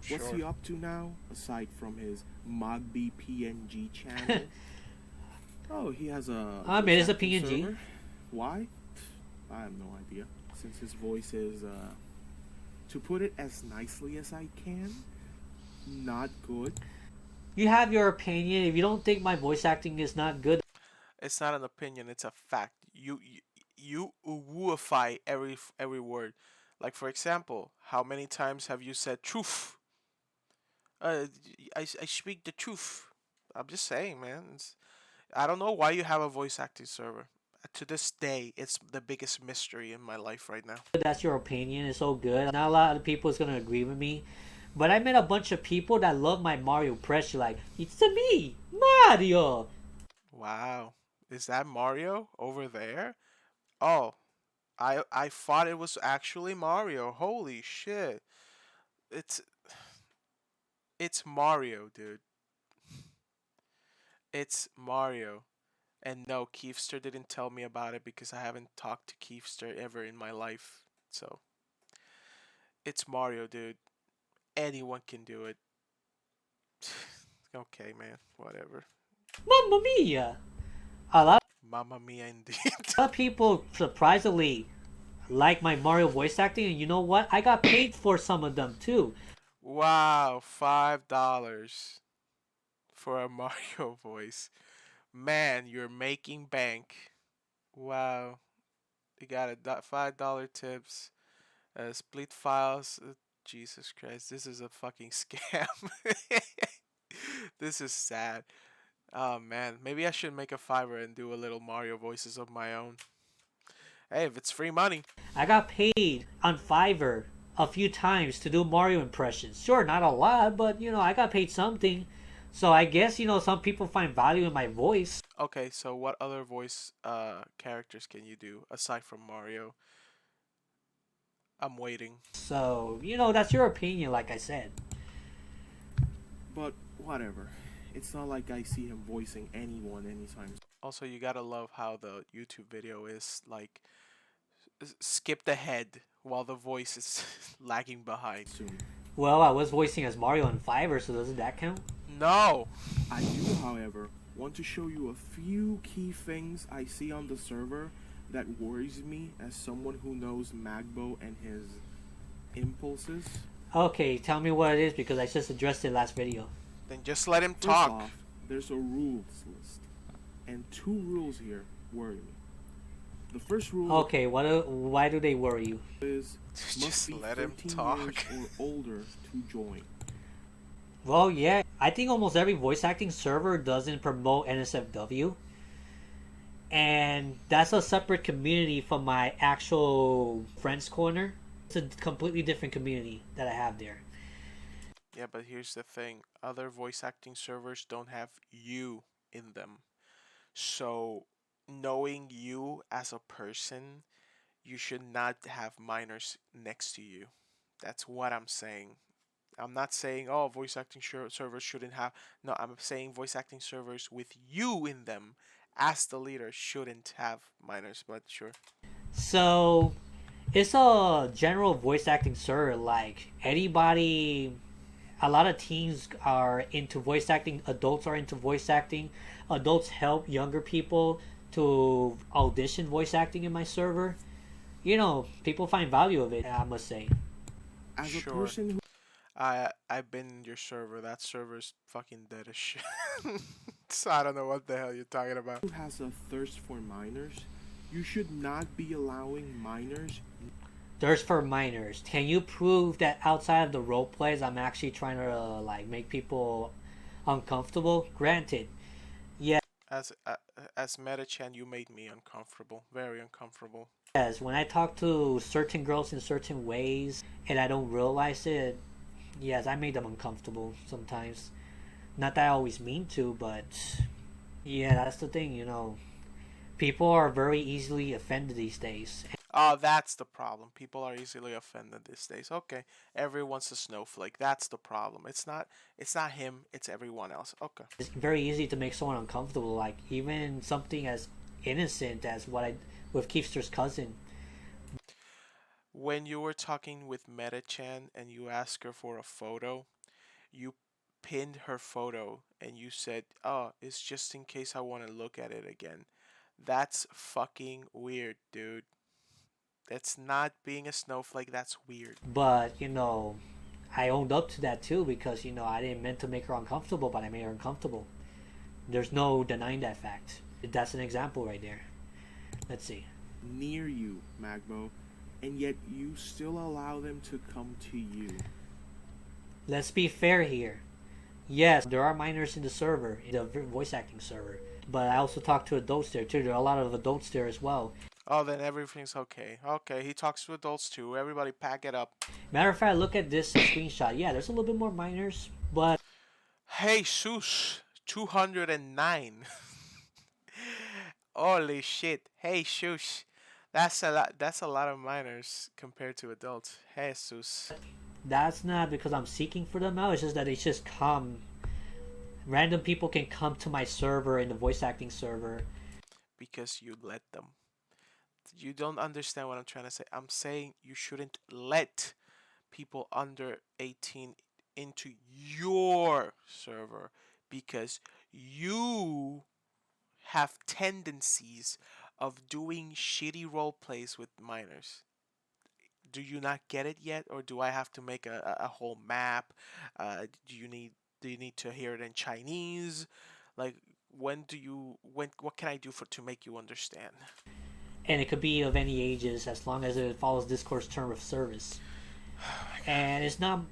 what's Sure. he up to now, aside from his Mogby PNG channel? Oh, he has a. I mean, it's a acting PNG. server? Why? I have no idea. Since his voice is, to put it as nicely as I can, not good. You have your opinion. If you don't think my voice acting is not good, It's not an opinion. It's a fact. You wooify every word. Like for example, how many times have you said truth? I speak the truth. I'm just saying, man. I don't know why you have a voice acting server. To this day, it's the biggest mystery in my life right now. That's your opinion. It's all good. Not a lot of people is gonna agree with me, but I met a bunch of people that love my Mario impression. Like, it's me, Mario. Wow. Is that Mario over there? Oh, I thought it was actually Mario. Holy shit. It's it's Mario, dude. It's Mario. And no, Keefster didn't tell me about it because I haven't talked to Keefster ever in my life. So, it's Mario, dude. Anyone can do it. Okay, man. Whatever. Mamma mia! A lot Mamma mia, indeed. of people surprisingly like my Mario voice acting, and you know what? I got paid for some of them too. Wow, $5 for a Mario voice. Man, you're making bank. Wow. You got a $5 tips, split files. Jesus Christ, this is a fucking scam. This is sad. Oh man, maybe I should make a Fiverr and do a little Mario voices of my own. Hey, if it's free money. I got paid on Fiverr a few times to do Mario impressions. Sure, not a lot, but I got paid something. So I guess some people find value in my voice. Okay, so what other voice characters can you do aside from Mario? I'm waiting. So, that's your opinion, like I said. But whatever. It's not like I see him voicing anyone anytime Also, you gotta love how the YouTube video is like skipped ahead while the voice is lagging behind. soon. Well, I was voicing as Mario on Fiverr, so doesn't that count? No! I do, however, want to show you a few key things I see on the server that worries me as someone who knows Magbo and his impulses. Okay, tell me what it is because I just addressed it last video. Then just let him First talk. off, there's a rules list, and 2 rules here worry me. The first rule Okay, why do they worry you? is Just must be let him 13 talk. years or older to join. Well, yeah, I think almost every voice acting server doesn't promote NSFW. And that's a separate community from my actual Friends Corner. It's a completely different community that I have there. Yeah, but here's the thing. Other voice acting servers don't have you in them. So, knowing you as a person, you should not have minors next to you. That's what I'm saying. I'm not saying, oh, voice acting servers shouldn't have. No, I'm saying voice acting servers with you in them as the leader shouldn't have minors, but sure. So, it's a general voice acting server. Like, anybody, a lot of teens are into voice acting, adults are into voice acting. Adults help younger people to audition voice acting in my server. People find value of it, I must say. As a Sure. person who I've been in your server. That server's fucking dead as shit. So I don't know what the hell you're talking about. has a thirst for minors, you should not be allowing minors. Thirst for minors. Can you prove that outside of the role plays, I'm actually trying to make people uncomfortable? Granted, As Meta-chan, you made me uncomfortable, very uncomfortable. yes. When I talk to certain girls in certain ways and I don't realize it, yes, I made them uncomfortable sometimes. Not that I always mean to, but yeah, that's the thing. People are very easily offended these days. Oh, that's the problem. People are easily offended these days. Okay, everyone's a snowflake. That's the problem. It's not him, it's everyone else. Okay. It's very easy to make someone uncomfortable. Like even something as innocent as what I with Keefster's cousin. When you were talking with Meta-chan and you asked her for a photo, you pinned her photo and you said, "Oh, it's just in case I want to look at it again." That's fucking weird, dude. That's not being a snowflake. That's weird. But I owned up to that too because I didn't meant to make her uncomfortable, but I made her uncomfortable. There's no denying that fact. That's an example right there. Let's see. Near you, Magbo, and yet you still allow them to come to you. Let's be fair here. Yes, there are minors in the server, in the voice acting server. But I also talk to adults there too. There are a lot of adults there as well. Oh, then everything's okay. Okay, he talks to adults too. Everybody pack it up. Matter of fact, look at this screenshot. Yeah, there's a little bit more minors, but Hey, Sus, 209. Holy shit. Hey, Shush. That's a lot. That's a lot of minors compared to adults. Hey, Sus. that's not because I'm seeking for them out. It's just that they just come. Random people can come to my server in the voice acting server. Because you let them. You don't understand what I'm trying to say. I'm saying you shouldn't let people under 18 into your server because you have tendencies of doing shitty role plays with minors. Do you not get it yet, or do I have to make a whole map? Do you need to hear it in Chinese? Like when what can I do for to make you understand? And it could be of any ages as long as it follows Discord's term of service. And it's not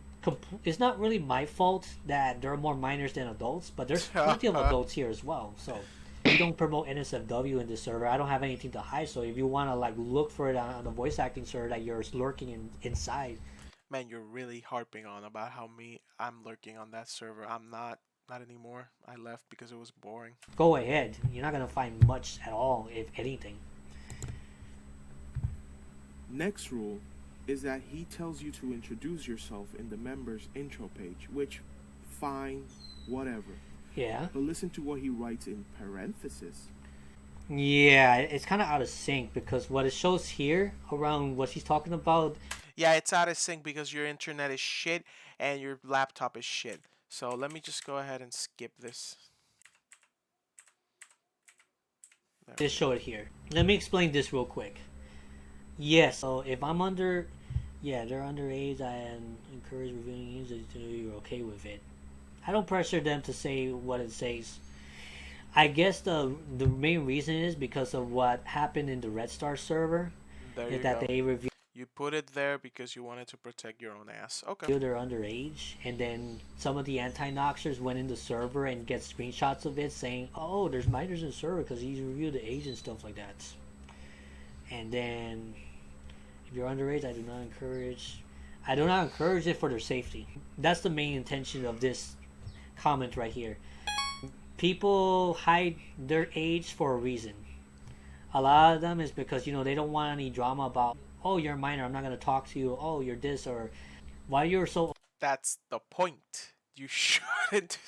really my fault that there are more minors than adults, but there's plenty of adults here as well. So we don't promote NSFW in this server. I don't have anything to hide. So if you want to like look for it on the voice acting server that you're lurking inside, Man, you're really harping on about how I'm lurking on that server. I'm not anymore. I left because it was boring. go ahead. You're not gonna find much at all, if anything. Next rule is that he tells you to introduce yourself in the member's intro page, which, fine, whatever. Yeah. But listen to what he writes in parentheses. Yeah, it's kind of out of sync because what it shows here around what he's talking about. Yeah, it's out of sync because your internet is shit and your laptop is shit. So let me just go ahead and skip this. Just show it here. Let me explain this real quick. Yes, so if I'm under, yeah, they're underage, I encourage reviewing games until you're okay with it. I don't pressure them to say what it says. I guess the main reason is because of what happened in the Red Star server. There Is you that go. they review You put it there because you wanted to protect your own ass. Okay. they're underage, and then some of the anti-noxers went in the server and get screenshots of it saying, "Oh, there's minors in the server because he's reviewed the age and stuff like that." And then, if you're underage, I do not encourage it for their safety. That's the main intention of this comment right here. People hide their age for a reason. A lot of them is because they don't want any drama about, oh, you're a minor, I'm not gonna talk to you. Oh, you're this, or why you're so That's the point. You shouldn't.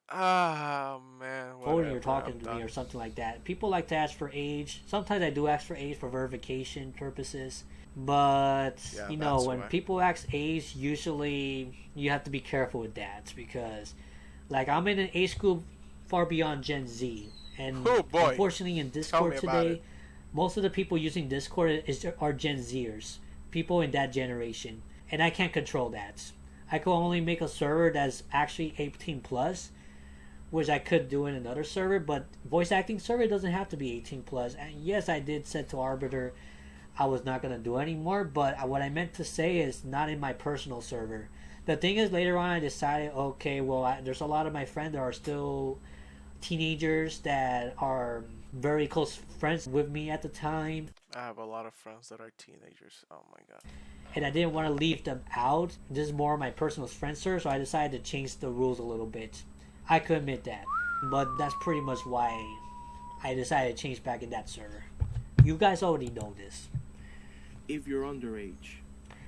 Ah, man. old and you're Whatever. talking I'm to me done. or something like that. People like to ask for age. Sometimes I do ask for age for verification purposes. But Yeah, that's when why. people ask age, usually you have to be careful with that because, like, I'm in an age group far beyond Gen Z, and Oh boy. unfortunately, in Tell me Discord about today, it. most of the people using Discord are Gen Zers, people in that generation, and I can't control that. I can only make a server that's actually 18 plus, which I could do in another server, but voice acting server doesn't have to be 18 plus. And yes, I did set to Arbiter I was not gonna do anymore, but what I meant to say is not in my personal server. The thing is, later on, I decided, okay, well, there's a lot of my friends that are still teenagers that are very close friends with me at the time, I have a lot of friends that are teenagers. Oh my god. and I didn't want to leave them out. This is more my personal friend server, so I decided to change the rules a little bit. I could admit that, but that's pretty much why I decided to change back in that server. You guys already know this. If you're underage,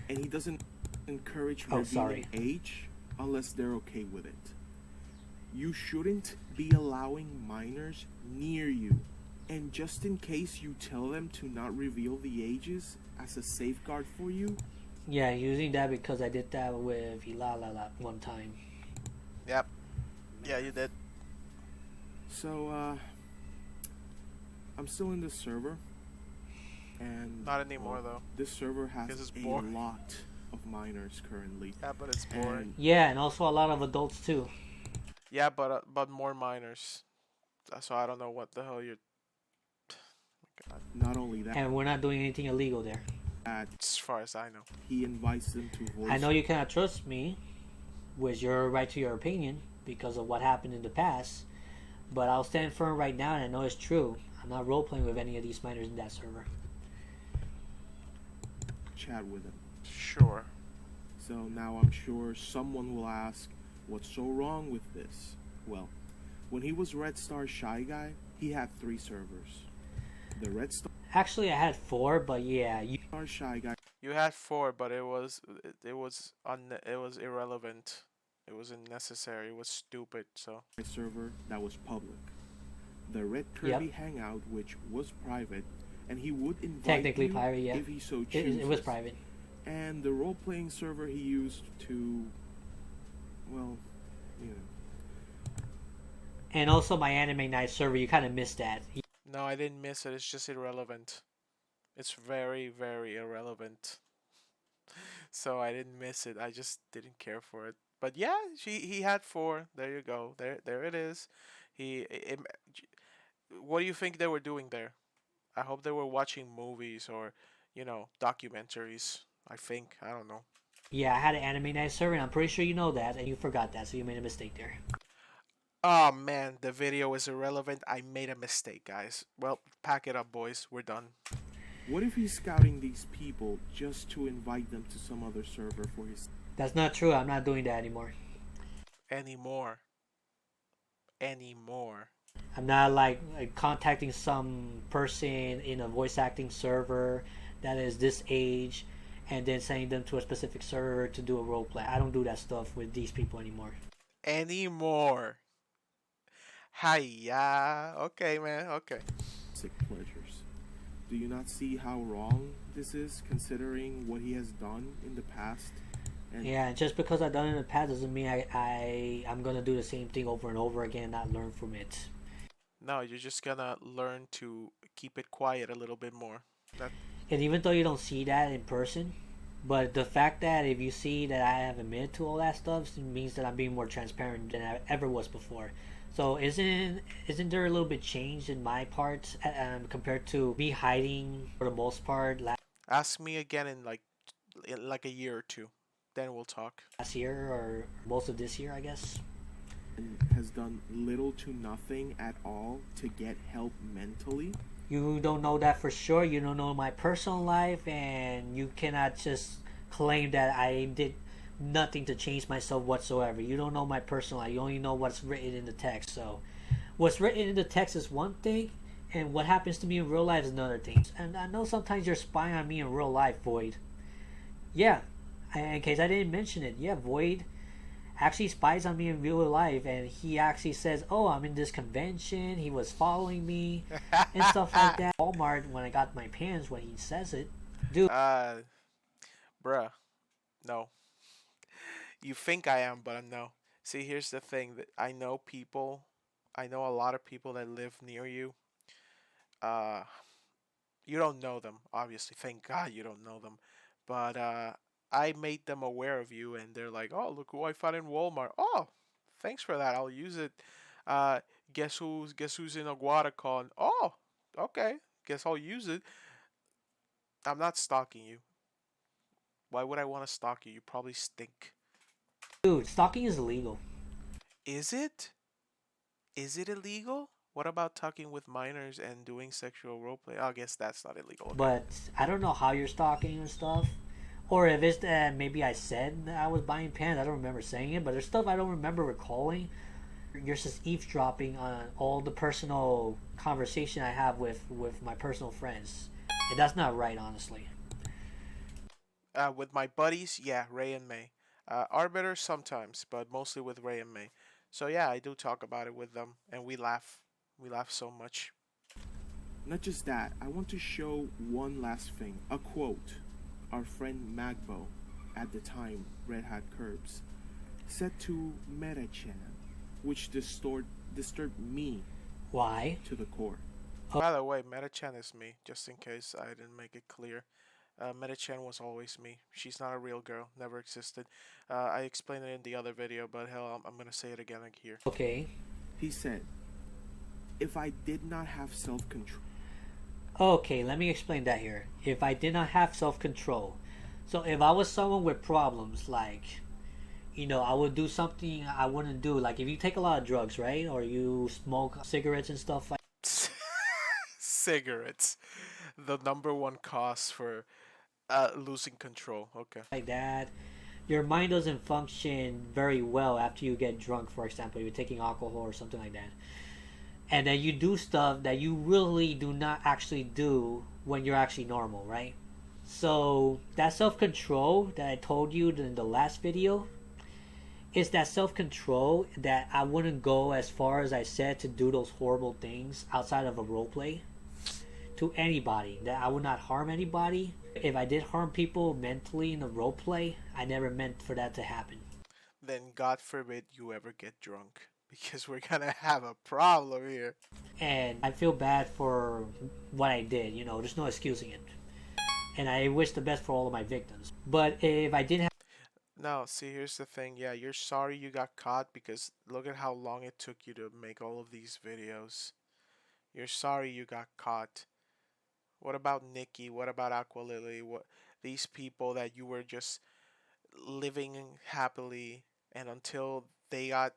and he doesn't encourage Oh, revealing sorry. age unless they're okay with it. You shouldn't be allowing minors near you. And just in case you tell them to not reveal the ages as a safeguard for you, Yeah, using that because I did that with Ilala one time. Yep. Yeah, you did. so I'm still in this server, and Not anymore though. this server has Because it's a boring. lot of minors currently. Yeah, but it's boring. And Yeah, and also a lot of adults too. Yeah, but more minors. So I don't know what the hell you're. God. not only that, And we're not doing anything illegal there. As far as I know. he invites them to voice. I know you cannot trust me with your right to your opinion because of what happened in the past, But I'll stand firm right now, and I know it's true. I'm not role playing with any of these minors in that server. Chat with him. Sure. So now I'm sure someone will ask, what's so wrong with this? Well, when he was Red Star Shy Guy, he had 3 servers. The Red Star Actually, I had 4, but yeah, Shy Guy You had 4, but it was irrelevant. It was unnecessary. It was stupid. So server that was public. The Red Yep. Kirby Hangout, which was private, and he would invite technically you private, yeah. if he so chooses. It was private. And the role-playing server he used to, well, you know. And also my anime night server, you kind of missed that. no, I didn't miss it. It's just irrelevant. It's very, very irrelevant. So I didn't miss it. I just didn't care for it. But yeah, he had 4. There you go. There it is. What do you think they were doing there? I hope they were watching movies or, documentaries. I don't know. Yeah, I had an anime night server, and I'm pretty sure you know that, and you forgot that, so you made a mistake there. Oh man, the video is irrelevant. I made a mistake, guys. Well, pack it up, boys. We're done. What if he's scouting these people just to invite them to some other server for his... That's not true. I'm not doing that anymore. Anymore. I'm not like contacting some person in a voice acting server that is this age and then sending them to a specific server to do a role play. I don't do that stuff with these people anymore. Hiya. Okay, man. Okay. sick pleasures. Do you not see how wrong this is, considering what he has done in the past? And Yeah, just because I've done it in the past doesn't mean I'm gonna do the same thing over and over again and not learn from it. No, you're just gonna learn to keep it quiet a little bit more. That And even though you don't see that in person, but the fact that if you see that I have admitted to all that stuff means that I'm being more transparent than I ever was before. So isn't there a little bit change in my part compared to me hiding for the most part ask me again in like a year or two. Then we'll talk. last year or most of this year, I guess. has done little to nothing at all to get help mentally. You don't know that for sure. You don't know my personal life, and you cannot just claim that I did nothing to change myself whatsoever. You don't know my personal life. You only know what's written in the text. So, what's written in the text is one thing, and what happens to me in real life is another thing. And I know sometimes you're spying on me in real life, Void. Yeah, in case I didn't mention it, yeah, Void actually spies on me in real life, and he actually says, "Oh, I'm in this convention. He was following me and stuff like that." Walmart when I got my pants when he says it, dude. Bruh, no. You think I am, but I'm no. See, here's the thing that I know people. I know a lot of people that live near you. Uh, you don't know them, obviously. Thank God you don't know them. But I made them aware of you, and they're like, "Oh, look who I found in Walmart. Oh, thanks for that. I'll use it. Uh, guess who's in Aguadacon? Oh, okay. Guess I'll use it. I'm not stalking you. Why would I want to stalk you? You probably stink. Dude, stalking is illegal. Is it? Is it illegal? What about talking with minors and doing sexual roleplay? I guess that's not illegal. Okay. But I don't know how you're stalking and stuff. Or if it's that maybe I said that I was buying pants. I don't remember saying it, but there's stuff I don't remember recalling. You're just eavesdropping on all the personal conversation I have with my personal friends. And that's not right, honestly. With my buddies, yeah, Ray and May. Arbiter sometimes, but mostly with Ray and May. So yeah, I do talk about it with them, and we laugh. We laugh so much. Not just that, I want to show one last thing. A quote. Our friend Magbo, at the time Red Hat Curbs, said to Meta-chan, which disturbed me Why? to the core. By the way, Meta-chan is me, just in case I didn't make it clear. Meta-chan was always me. She's not a real girl, never existed. I explained it in the other video, but hell, I'm gonna say it again here. Okay. He said, if I did not have self-control. Okay, let me explain that here. If I did not have self-control. So if I was someone with problems like, I would do something I wouldn't do. Like if you take a lot of drugs, right? Or you smoke cigarettes and stuff Cigarettes, the number one cause for losing control. Okay. like that, your mind doesn't function very well after you get drunk, for example, you're taking alcohol or something like that. And then you do stuff that you really do not actually do when you're actually normal, right? So that self-control that I told you in the last video is that self-control that I wouldn't go as far as I said to do those horrible things outside of a role play to anybody, that I would not harm anybody. If I did harm people mentally in a role play, I never meant for that to happen. Then God forbid you ever get drunk because we're gonna have a problem here. And I feel bad for what I did, there's no excusing it. And I wish the best for all of my victims. But if I didn't have No, see, here's the thing. Yeah, you're sorry you got caught because look at how long it took you to make all of these videos. You're sorry you got caught. What about Nikki? What about Aqualily? What these people that you were just living happily and until they got,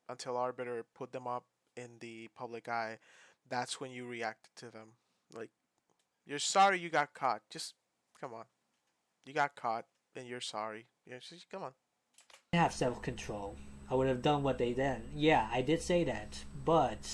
until Arbiter put them up in the public eye, that's when you reacted to them. Like, you're sorry you got caught. Just come on. You got caught and you're sorry. Yeah, just come on. have self-control, I would have done what they did. Yeah, I did say that. But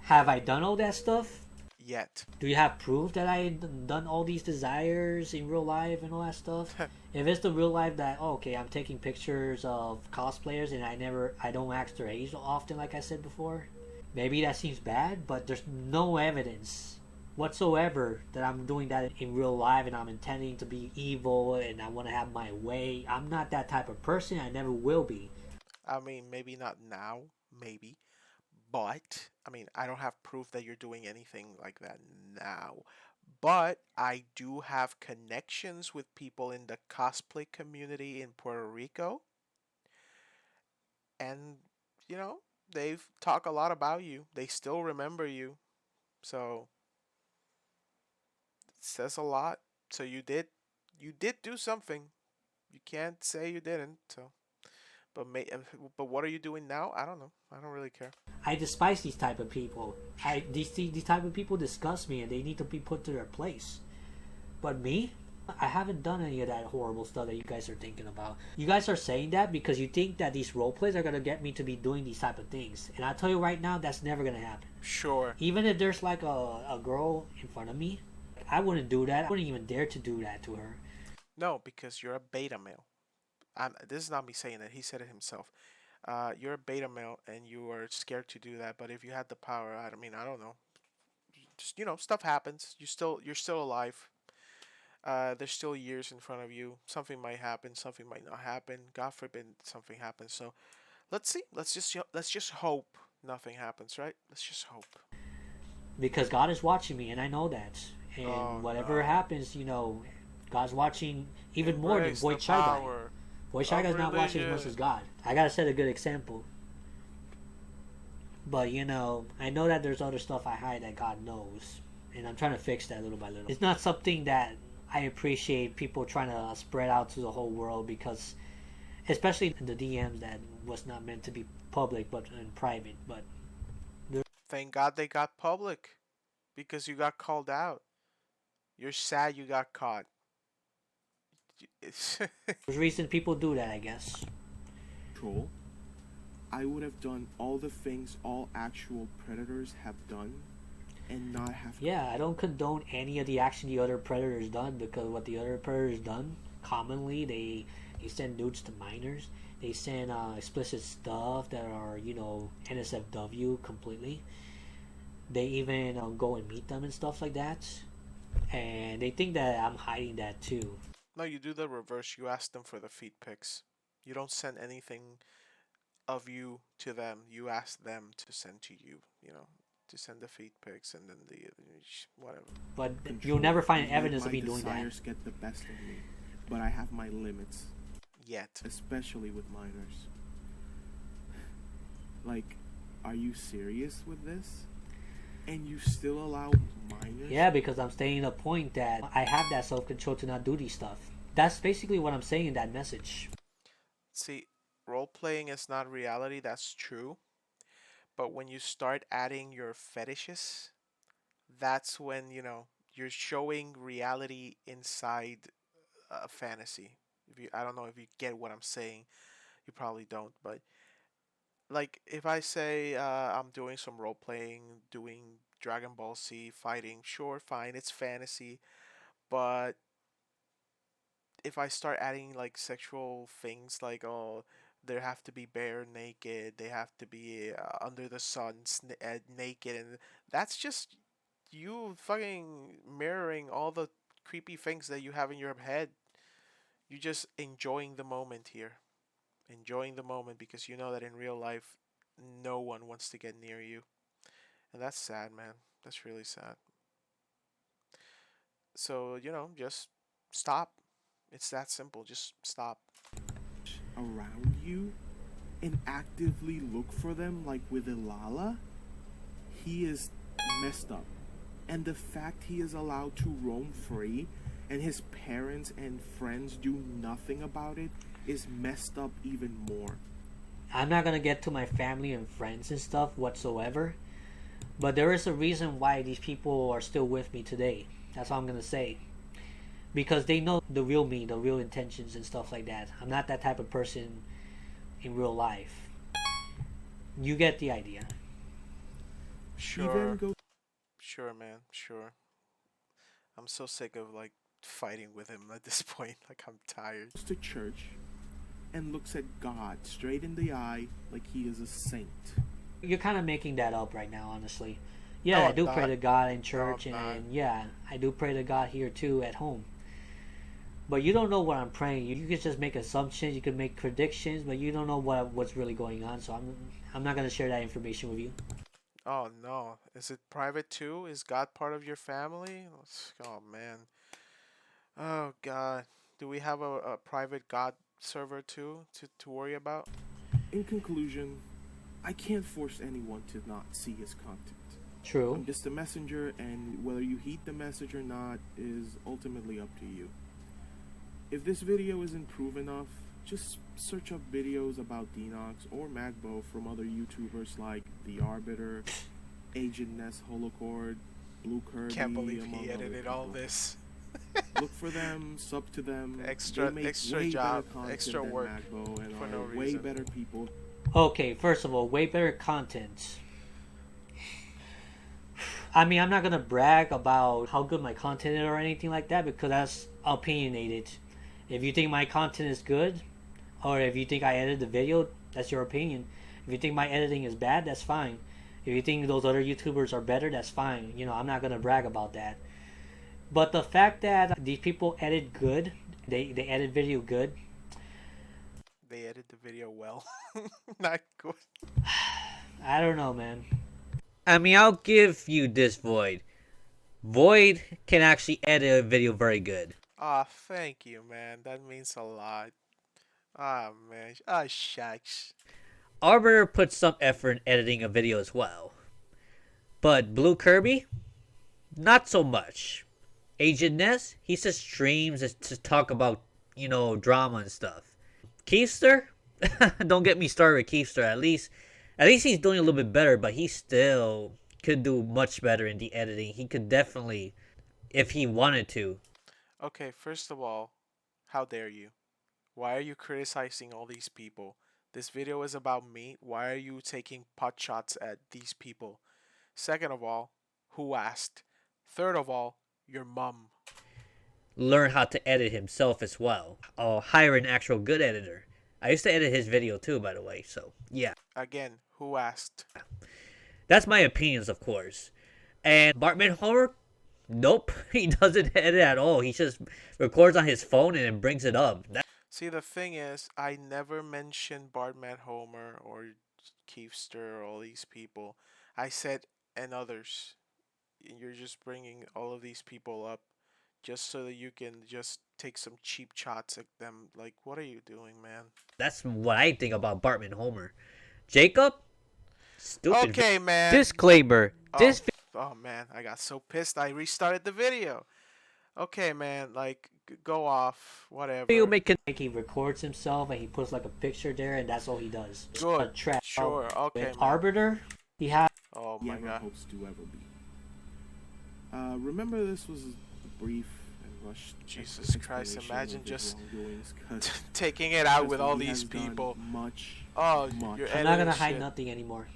have I done all that stuff? Yet. Do you have proof that I done all these desires in real life and all that stuff? If it's the real life that, oh, okay, I'm taking pictures of cosplayers and I don't ask their age often, like I said before, maybe that seems bad, but there's no evidence whatsoever that I'm doing that in real life and I'm intending to be evil and I want to have my way. I'm not that type of person. I never will be. I mean, maybe not now, maybe. But, I mean, I don't have proof that you're doing anything like that now. But I do have connections with people in the cosplay community in Puerto Rico. And, they've talked a lot about you. They still remember you. So, it says a lot. So you did do something. You can't say you didn't. So, but what are you doing now? I don't know. I don't really care. I despise these type of people. These type of people disgust me and they need to be put to their place. But me, I haven't done any of that horrible stuff that you guys are thinking about. You guys are saying that because you think that these role plays are gonna get me to be doing these type of things. And I tell you right now, that's never gonna happen. Sure. Even if there's like a girl in front of me, I wouldn't do that. I wouldn't even dare to do that to her. No, because you're a beta male. This is not me saying that. He said it himself. You're a beta male and you are scared to do that. But if you had the power, I mean, I don't know. Just stuff happens. You're still alive. There's still years in front of you. Something might happen. Something might not happen. God forbid something happens. So let's see. Let's just hope nothing happens. Right? Let's just hope. Because God is watching me and I know that. Oh And whatever no. happens, God's watching even more than Embrace the Void Shy Guy. power Void Shy of Guy's not watching as much religion. as God. I gotta set a good example. But I know that there's other stuff I hide that God knows, and I'm trying to fix that little by little. It's not something that I appreciate people trying to spread out to the whole world because, especially in the DMs that was not meant to be public but in private. But Thank God they got public because you got called out. You're sad you got caught. It's there's reasons people do that, I guess. Troll, I would have done all the things all actual predators have done and not have. Yeah, I don't condone any of the action the other predators done because what the other predators done commonly they send nudes to minors. They send explicit stuff that are NSFW completely. They even go and meet them and stuff like that, and they think that I'm hiding that too. no, you do the reverse. You ask them for the feed pics. You don't send anything of you to them. You ask them to send to you. To send the feed pics and then the whatever. But you'll Control never find and let evidence of my me doing that. desires get the best of me, but I have my limits, Yet. especially with minors. Like, are you serious with this? And you still allow minors? Yeah, because I'm stating the point that I have that self control to not do these stuff. That's basically what I'm saying in that message. See, role playing is not reality, that's true. But when you start adding your fetishes, that's when, you're showing reality inside a fantasy. If you, I don't know if you get what I'm saying. You probably don't, but like if I say I'm doing some role playing, doing Dragon Ball Z fighting, sure, fine, it's fantasy. But if I start adding like sexual things, like oh, they have to be bare naked, they have to be under the sun, naked, and that's just you fucking mirroring all the creepy things that you have in your head. You just enjoying the moment here, enjoying the moment because you know that in real life, no one wants to get near you, and that's sad, man. That's really sad. So just stop. It's that simple. Just stop. Around you and actively look for them, like with Ilala, he is messed up. And the fact he is allowed to roam free and his parents and friends do nothing about it is messed up even more. I'm not gonna get to my family and friends and stuff whatsoever, but there is a reason why these people are still with me today. That's all I'm gonna say. Because they know the real me, the real intentions and stuff like that. I'm not that type of person in real life. You get the idea. He then Sure, goes sure, man, sure. I'm so sick of like fighting with him at this point. Like I'm tired. to church and looks at God straight in the eye like he is a saint. You're kind of making that up right now, honestly. No, Yeah, I I'm do pray not. to God in No, church, I'm not. and yeah, I do pray to God here too at home. But you don't know what I'm praying. You can just make assumptions, you can make predictions, but you don't know what's really going on. So I'm not gonna share that information with you. Oh no. Is it private too? Is God part of your family? Oh man. Oh God. Do we have a private God server too to worry about? In conclusion, I can't force anyone to not see his content. True. I'm just a messenger, and whether you heed the message or not is ultimately up to you. If this video isn't proof enough, just search up videos about Denox or Magbo from other YouTubers like The Arbiter, Agent Ness Holocord, Blue Can't Kirby, believe among he other edited all people. this. Look for them, sub to them. They Extra make extra way better job, content extra than work Magbo and for are no way reason. better people. Okay, first of all, way better content. I mean, I'm not gonna brag about how good my content is or anything like that because that's opinionated. If you think my content is good, or if you think I edited the video, that's your opinion. If you think my editing is bad, that's fine. If you think those other YouTubers are better, that's fine. I'm not gonna brag about that. But the fact that these people edit good, they edit video good. They edit the video well. Not good. I don't know, man. I mean, I'll give you this, Void. Void can actually edit a video very good. Ah, thank you, man. That means a lot. Ah, man. Ah, shucks. Arbiter puts some effort in editing a video as well. But Blue Kirby, not so much. Agent Ness, he just streams to talk about, drama and stuff. Keefster, don't get me started with Keefster. At least he's doing a little bit better, but he still could do much better in the editing. He could definitely, if he wanted to. Okay, first of all, how dare you? Why are you criticizing all these people? This video is about me. Why are you taking pot shots at these people? Second of all, who asked? Third of all, your mum. Learn how to edit himself as well. I'll hire an actual good editor. I used to edit his video too, by the way, so yeah. Again, who asked? That's my opinions, of course. And Bartman Homer, nope, he doesn't edit at all. He just records on his phone and then brings it up. See, the thing is, I never mentioned Bartman Homer or Keefster or all these people. I said, and others. You're just bringing all of these people up just so that you can just take some cheap shots at them. Like, what are you doing, man? That's what I think about Bartman Homer. Jacob, stupid. Okay, man. Disclaimer: Oh, This oh man, I got so pissed. I restarted the video. Okay, man. Like, go off. You Whatever. make Like he records himself and he puts like a picture there, and that's all he does. A Good. track Sure. with Okay, man. Arbiter. He has Oh he my ever god. hopes to ever be. Remember, this was a brief and rushed Jesus Christ! explanation Imagine of his just wrongdoings, because taking it out with trust me, all he these has done people. much, Oh, much. you're I'm not editing gonna hide shit. nothing anymore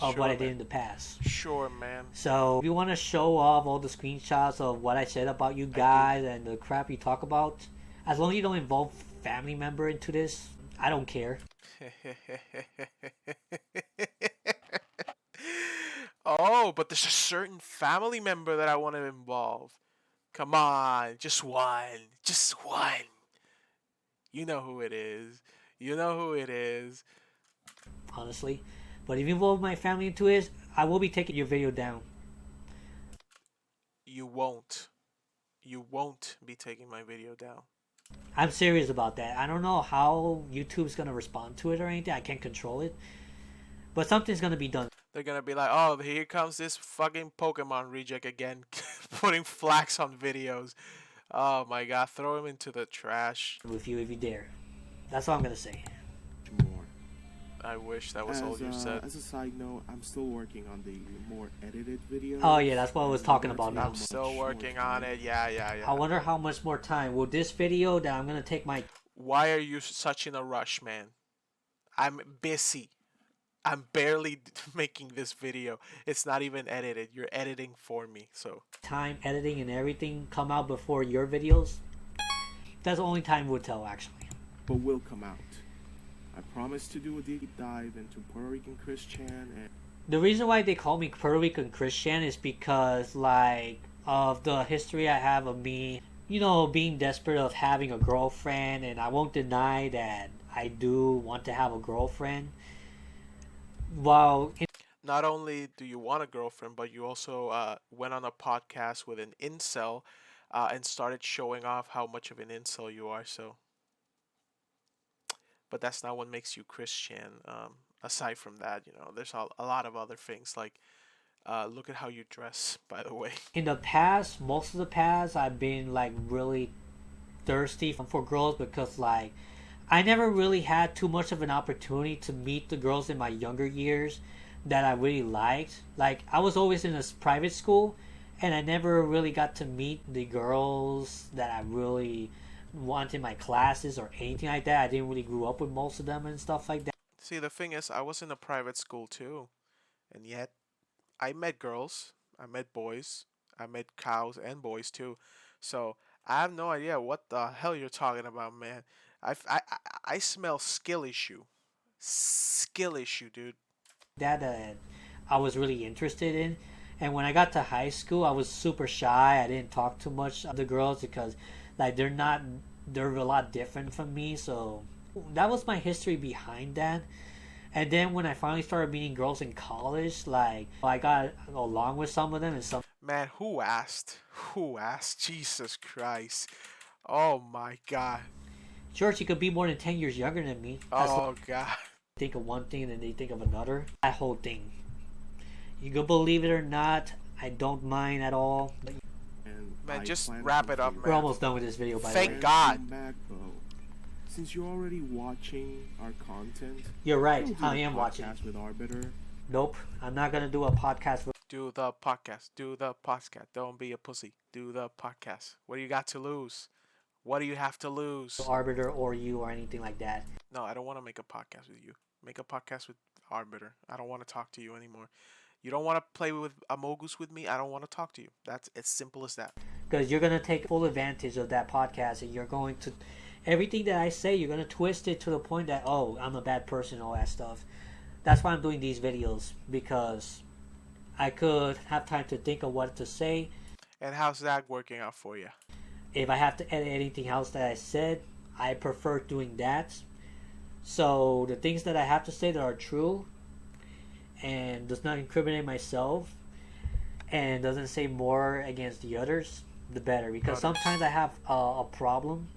of what Sure, I did man. in the past. Sure, man. So if you want to show off all the screenshots of what I said about you I guys and the crap you talk about, as long as you don't involve family member into this, I don't care. Oh, but there's a certain family member that I want to involve. Come on, just one. Just one. You know who it is. You know who it is. Honestly. But if you involve my family into this, I will be taking your video down. You won't. You won't be taking my video down. I'm serious about that. I don't know how YouTube's gonna respond to it or anything. I can't control it. But something's gonna be done. They're gonna be like, oh, here comes this fucking Pokemon reject again, putting flags on videos. Oh my god, throw him into the trash. With you if you dare. That's all I'm gonna say. More. I wish that was all you said. As a side note, I'm still working on the more edited video. Oh yeah, that's what I was talking about That's now. I'm still working on it. Yeah, yeah, I yeah. wonder how much more time will this video that I'm gonna take my Why are you such in a rush, man? I'm busy. I'm barely making this video. It's not even edited. You're editing for me, so. time editing and everything come out before your videos? That's the only time will tell actually. But will come out. I promise to do a deep dive into Puerto Rican Christian and The reason why they call me Puerto Rican Christian is because like of the history I have of me, you know, being desperate of having a girlfriend, and I won't deny that I do want to have a girlfriend. While in Not only do you want a girlfriend, but you also went on a podcast with an incel and started showing off how much of an incel you are, so. But that's not what makes you Christian. Aside from that, there's a lot of other things, like look at how you dress, by the way. in the past, most of the past, I've been like really thirsty for girls because like I never really had too much of an opportunity to meet the girls in my younger years that I really liked. Like I was always in a private school and I never really got to meet the girls that I really wanted in my classes or anything like that. I didn't really grow up with most of them and stuff like that. See, the thing is, I was in a private school too, and yet I met girls, I met boys, I met cows and boys too. So I have no idea what the hell you're talking about, man. I smell skill issue. Skill issue, dude. That I was really interested in. And when I got to high school, I was super shy. I didn't talk too much to the girls because like they're a lot different from me. So that was my history behind that. And then when I finally started meeting girls in college, like I got along with some of them and some Man, who asked? Who asked? Jesus Christ. Oh my god. sure she could be more than 10 years younger than me. As long Oh god. as they think of one thing and then they think of another. That whole thing. You can believe it or not, I don't mind at all. But Man, I just plan to wrap it up, continue. we're man. almost done with this video by the Thank way. God. And back, Bo, since you're already watching our content, You're right, we'll do I a am watching. podcast with Arbiter. Nope, I'm not gonna do a podcast with Do the podcast. Do the podcast. Don't be a pussy. Do the podcast. What do you got to lose? What do you have to lose? Arbiter or you or anything like that. No, I don't want to make a podcast with you. Make a podcast with Arbiter. I don't want to talk to you anymore. You don't want to play with Amogus with me. I don't want to talk to you. That's as simple as that. Because you're gonna take full advantage of that podcast and you're going to everything that I say you're gonna twist it to the point that oh I'm a bad person, all that stuff. That's why I'm doing these videos, because I could have time to think of what to say. And how's that working out for you? If I have to edit anything else that I said, I prefer doing that. So the things that I have to say that are true and does not incriminate myself and doesn't say more against the others, the better. Because sometimes I have a problem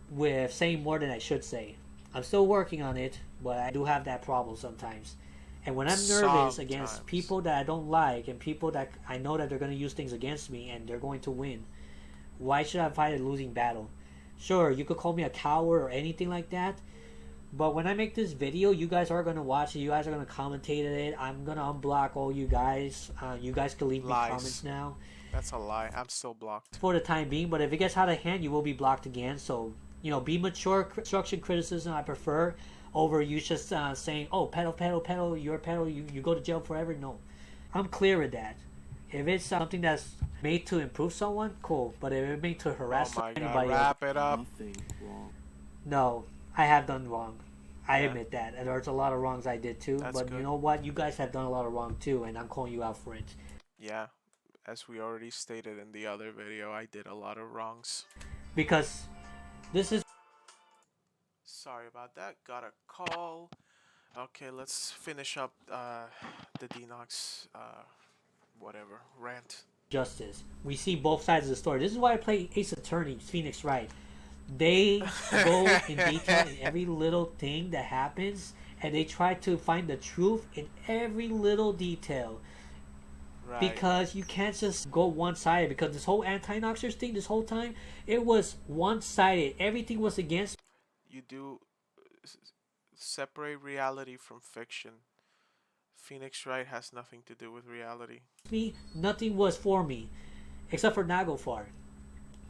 with saying more than I should say. I'm still working on it, but I do have that problem sometimes. And when I'm nervous against Sometimes. people that I don't like and people that I know that they're going to use things against me and they're going to win, Why should I fight a losing battle? Sure, you could call me a coward or anything like that, but when I make this video, you guys are gonna watch it. You guys are gonna commentate it. I'm gonna unblock all you guys. You guys can leave me comments Lies. now That's a lie. I'm still blocked. for the time being. But if it gets out of hand, you will be blocked again. So be mature. Construction criticism I prefer over you just saying, "Oh, pedal, you're a pedal. You go to jail forever." No, I'm clear with that. If it's something that's made to improve someone, cool. But if it's made to Oh harass my god, anybody else, wrap it up. Nothing wrong. no, I have done wrong. I Yeah. admit that. And there's a lot of wrongs I did too. That's But you good. know what? You guys have done a lot of wrong too, and I'm calling you out for it. Yeah, as we already stated in the other video, I did a lot of wrongs. Because this is Sorry about that. Got a call. Okay, let's finish up the Denox whatever rant. justice. We see both sides of the story. This is why I play Ace Attorney, Phoenix Wright. They go in detail in every little thing that happens, and they try to find the truth in every little detail. Right. Because you can't just go one-sided. Because this whole anti-Noxers thing, this whole time, it was one-sided. Everything was against You do separate reality from fiction. Phoenix Wright has nothing to do with reality. me. Nothing was for me, except for Naglfar.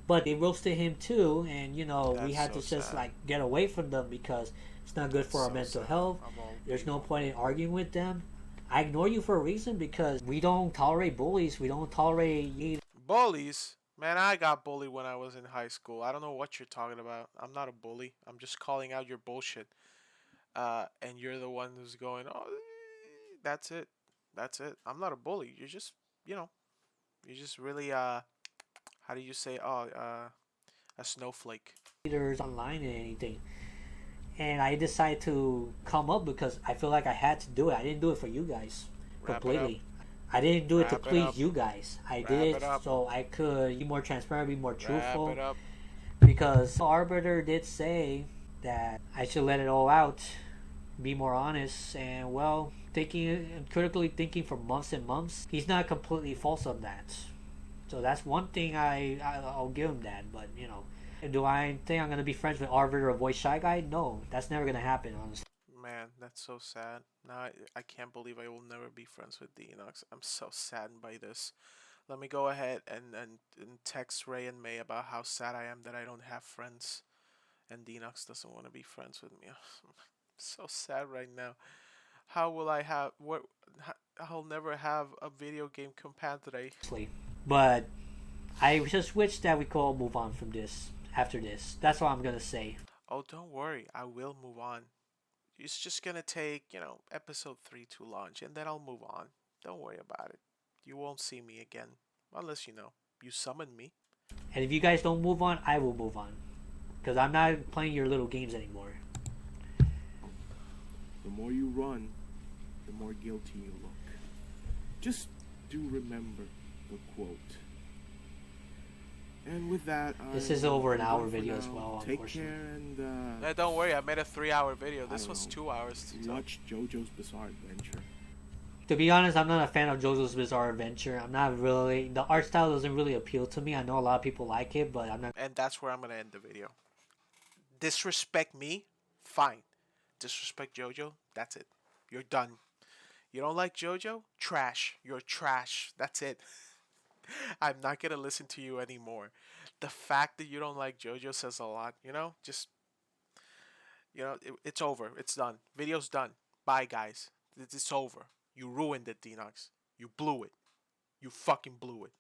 But they roasted him too, and we That's had so to just sad. like get away from them because it's not good for our So mental sad. health. Of all There's no people. point in arguing with them. I ignore you for a reason because we don't tolerate bullies. We don't tolerate Bullies? Man, I got bullied when I was in high school. I don't know what you're talking about. I'm not a bully. I'm just calling out your bullshit. And you're the one who's going, oh, that's it. That's it. I'm not a bully. You're just, you know, you're just really, how do you say, oh, a snowflake. leaders online and anything. And I decided to come up because I feel like I had to do it. I didn't do it for you guys Wrap it up. completely. I didn't do it to Wrap it please up. you guys. I Wrap did it it up. so I could be more transparent, be more Wrap truthful. it up. Because the arbiter did say that I should let it all out, be more honest, and thinking critically thinking for months and months, he's not completely false on that. So that's one thing I'll give him that. But do I think I'm gonna be friends with arbiter or voice shy guy? No, that's never gonna happen. Honestly. Man, that's so sad. Now I can't believe I will never be friends with Denox. I'm so saddened by this. Let me go ahead and text Ray and May about how sad I am that I don't have friends and Denox doesn't want to be friends with me. I'm so sad right now. How will I have what? I'll never have a video game compadre. But I just wish that we could all move on from this after this. That's all I'm gonna say. Oh, don't worry. I will move on. It's just gonna take, episode 3 to launch, and then I'll move on. Don't worry about it. You won't see me again. Unless, you summon me. And if you guys don't move on, I will move on. Because I'm not playing your little games anymore. The more you run, the more guilty you look. Just do remember the quote. And with that, This I is will over an move hour on for video as now. well, Take unfortunately. care and Don't worry, I made a 3-hour video. I This don't was know. 2 hours. watch JoJo's Bizarre Adventure. To be honest, I'm not a fan of JoJo's Bizarre Adventure. I'm not really. The art style doesn't really appeal to me. I know a lot of people like it, but I'm not. And that's where I'm gonna end the video. Disrespect me? Fine. Disrespect JoJo? That's it. You're done. You don't like JoJo? Trash. You're trash. That's it. I'm not gonna listen to you anymore. The fact that you don't like JoJo says a lot, Just, it's over. It's done. Video's done. Bye, guys. It's over. You ruined it, Denox. You blew it. You fucking blew it.